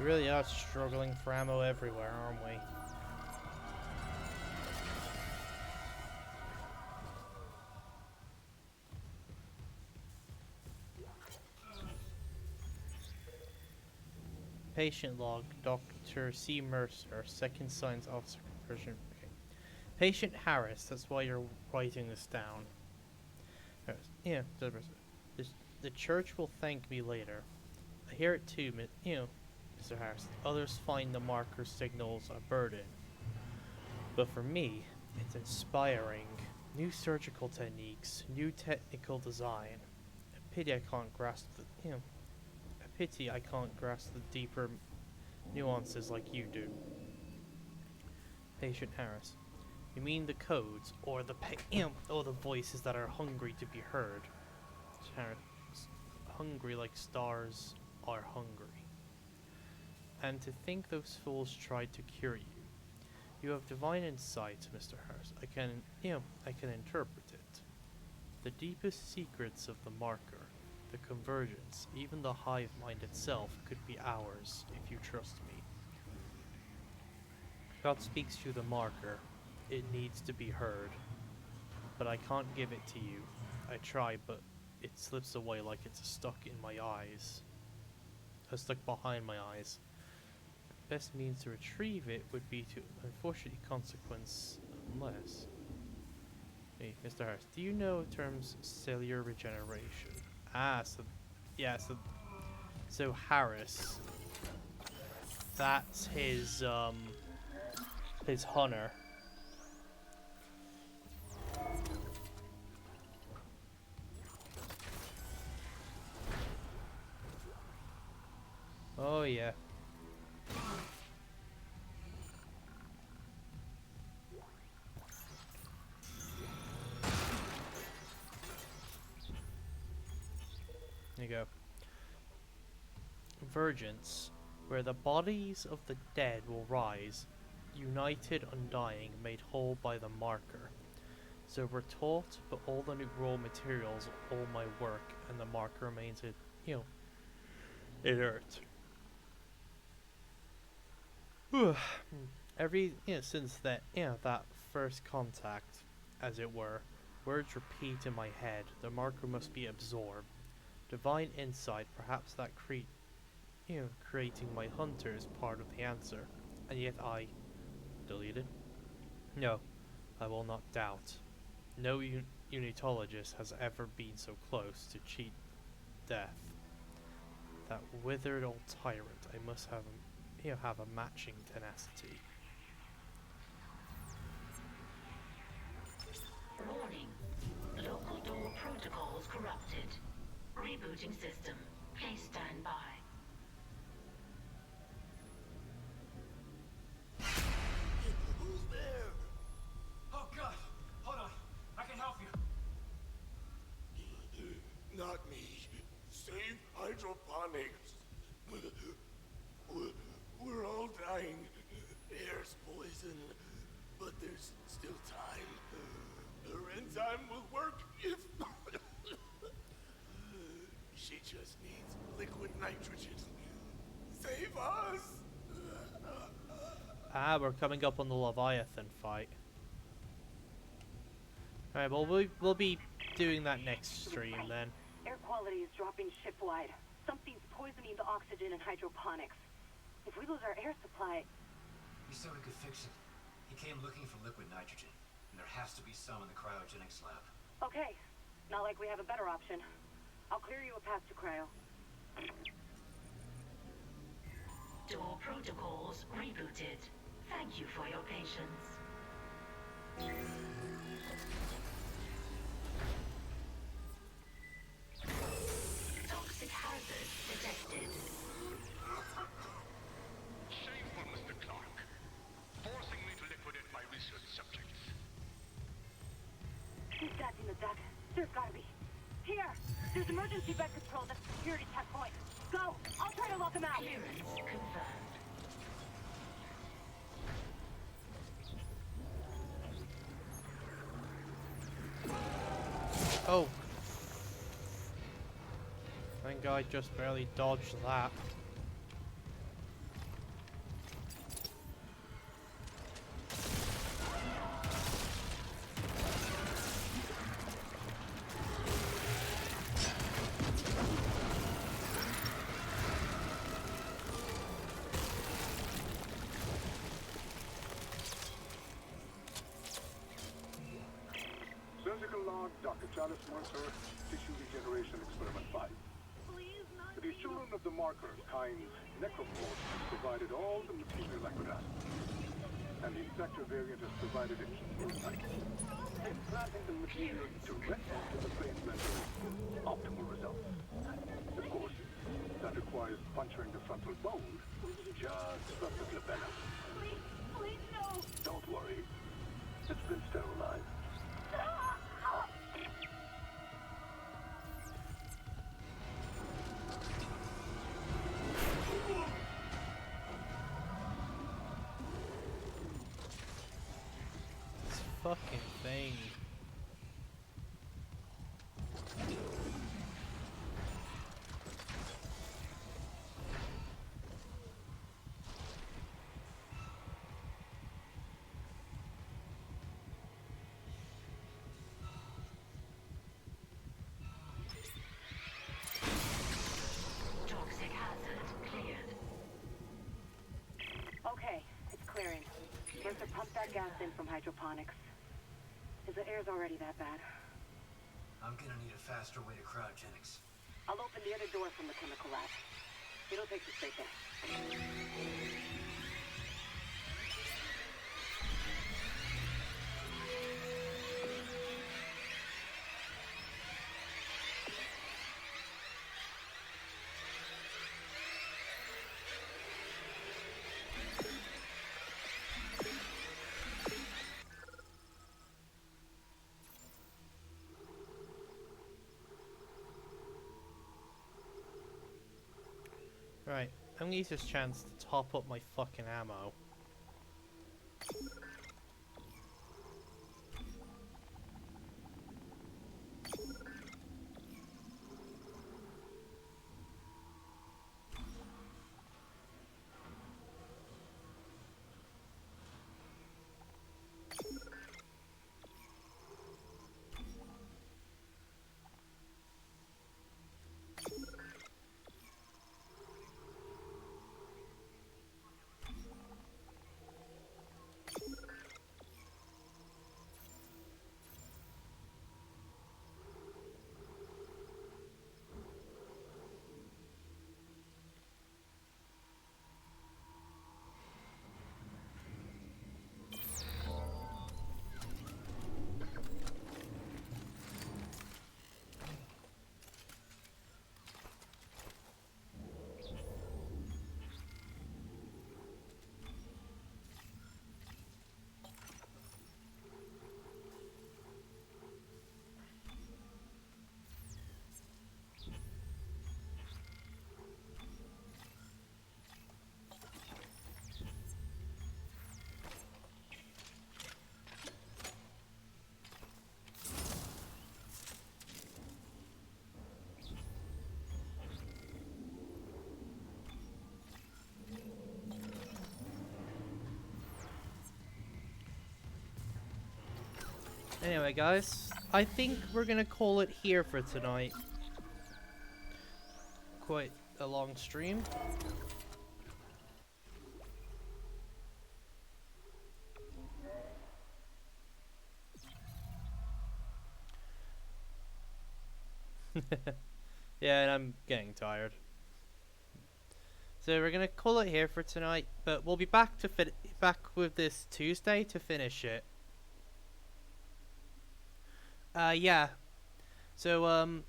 Speaker 1: really are struggling for ammo everywhere, aren't we? Patient log, Dr. C. Mercer, Second Science Officer, Conversion. Okay. Patient Harris, that's why you're writing this down. Harris. Yeah, the church will thank me later. I hear it too, Mr. Harris. Others find the marker signals a burden. But for me, it's inspiring. New surgical techniques, new technical design. A pity I can't grasp the deeper nuances like you do. Patient Harris. You mean the codes, or the or the voices that are hungry to be heard? Harris. Hungry like stars are hungry. And to think those fools tried to cure you. You have divine insight, Mr. Harris. I can interpret it. The deepest secrets of the marker, the convergence, even the hive mind itself could be ours if you trust me. God speaks through the marker. It needs to be heard. But I can't give it to you. I try, but it slips away like it's stuck in my eyes. Stuck behind my eyes. Best means to retrieve it would be to unfortunately consequence unless. Hey, Mr. Harris, do you know terms cellular regeneration? Ah, so Harris. That's his hunter. Oh yeah. There you go. Convergence, where the bodies of the dead will rise, united, undying, made whole by the marker. So we're taught, but all the new raw materials, all my work, and the marker remains inert. Since that first contact, as it were, words repeat in my head. The marker must be absorbed. Divine insight, perhaps that creating my hunter is part of the answer. And yet I deleted. No, I will not doubt. No unitologist has ever been so close to cheat death. That withered old tyrant, I must have a matching tenacity.
Speaker 9: Warning. Local door protocols corrupted. Rebooting system. Please stand by.
Speaker 15: Who's there?
Speaker 10: Oh God! Hold on. I can help you.
Speaker 15: Not me. Save hydroponics. We're all dying. Air's poison. But there's still time. Her enzyme will work if... She just needs liquid nitrogen. Save us!
Speaker 1: We're coming up on the Leviathan fight. Alright, well, we'll be doing that next stream then.
Speaker 12: Air quality is dropping ship-wide. Something's poisoning the oxygen in hydroponics. If we lose our air supply...
Speaker 10: He said we could fix it. He came looking for liquid nitrogen, and there has to be some in the cryogenics lab.
Speaker 12: Okay. Not like we have a better option. I'll clear you a path to cryo.
Speaker 9: Door protocols rebooted. Thank you for your patience. Toxic hazard detected.
Speaker 11: Shameful, Mr. Clark. Forcing me to liquidate my research subjects.
Speaker 12: Who's that in the duct? There's gotta be. Here! There's emergency bed controls at the security checkpoint. Go! I'll try to lock them out!
Speaker 9: Clearance confirmed.
Speaker 1: Oh. I think I just barely dodged that.
Speaker 11: Dr. Chalice Mercer, Tissue Regeneration Experiment 5. The children of the marker, kind necrophores, provided all the material I could ask. And the infector variant has provided a key insight. Implanting the material directly into the brain renders optimal results. Of course, that requires puncturing the frontal bone just above the glabella.
Speaker 12: Please, no!
Speaker 11: Don't worry. It's been sterilized.
Speaker 1: This fucking thing.
Speaker 9: Toxic hazard cleared.
Speaker 12: Okay, it's clearing. Mercer, pump that gas in from hydroponics. Is the air's already that bad?
Speaker 10: I'm gonna need a faster way to cryogenics.
Speaker 12: I'll open the other door from the chemical lab. It'll take you straight there.
Speaker 1: Right, I'm gonna use this chance to top up my fucking ammo. Anyway, guys, I think we're gonna call it here for tonight. Quite a long stream. Yeah, and I'm getting tired. So we're gonna call it here for tonight, but we'll be back to back with this Tuesday to finish it. Yeah. So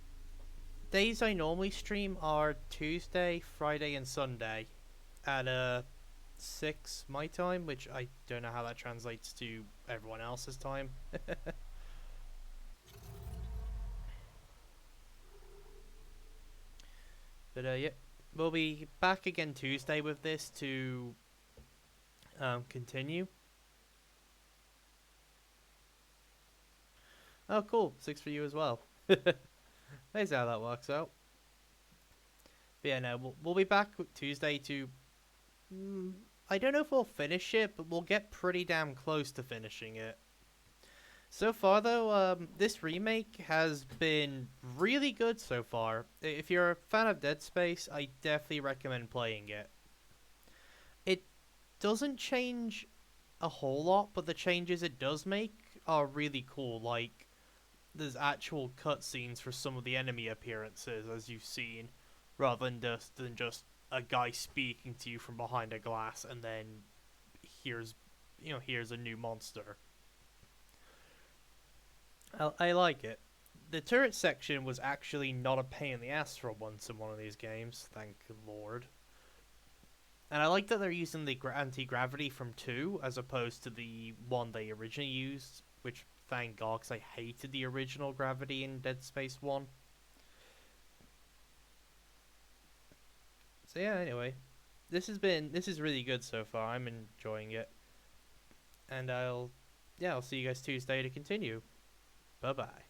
Speaker 1: days I normally stream are Tuesday, Friday, and Sunday at 6 my time, which I don't know how that translates to everyone else's time. But yeah, we'll be back again Tuesday with this to continue. Oh, cool. 6 for you as well. That's how that works out. But yeah, no, we'll be back Tuesday to... I don't know if we'll finish it, but we'll get pretty damn close to finishing it. So far, though, this remake has been really good so far. If you're a fan of Dead Space, I definitely recommend playing it. It doesn't change a whole lot, but the changes it does make are really cool. Like, there's actual cutscenes for some of the enemy appearances, as you've seen, rather than just a guy speaking to you from behind a glass and then here's a new monster. I like it. The turret section was actually not a pain in the ass for once in one of these games, thank lord. And I like that they're using the anti-gravity from 2 as opposed to the one they originally used, which thank god, because I hated the original gravity in Dead Space 1. So yeah, anyway, this is really good so far. I'm enjoying it. And I'll see you guys Tuesday to continue. Bye-bye.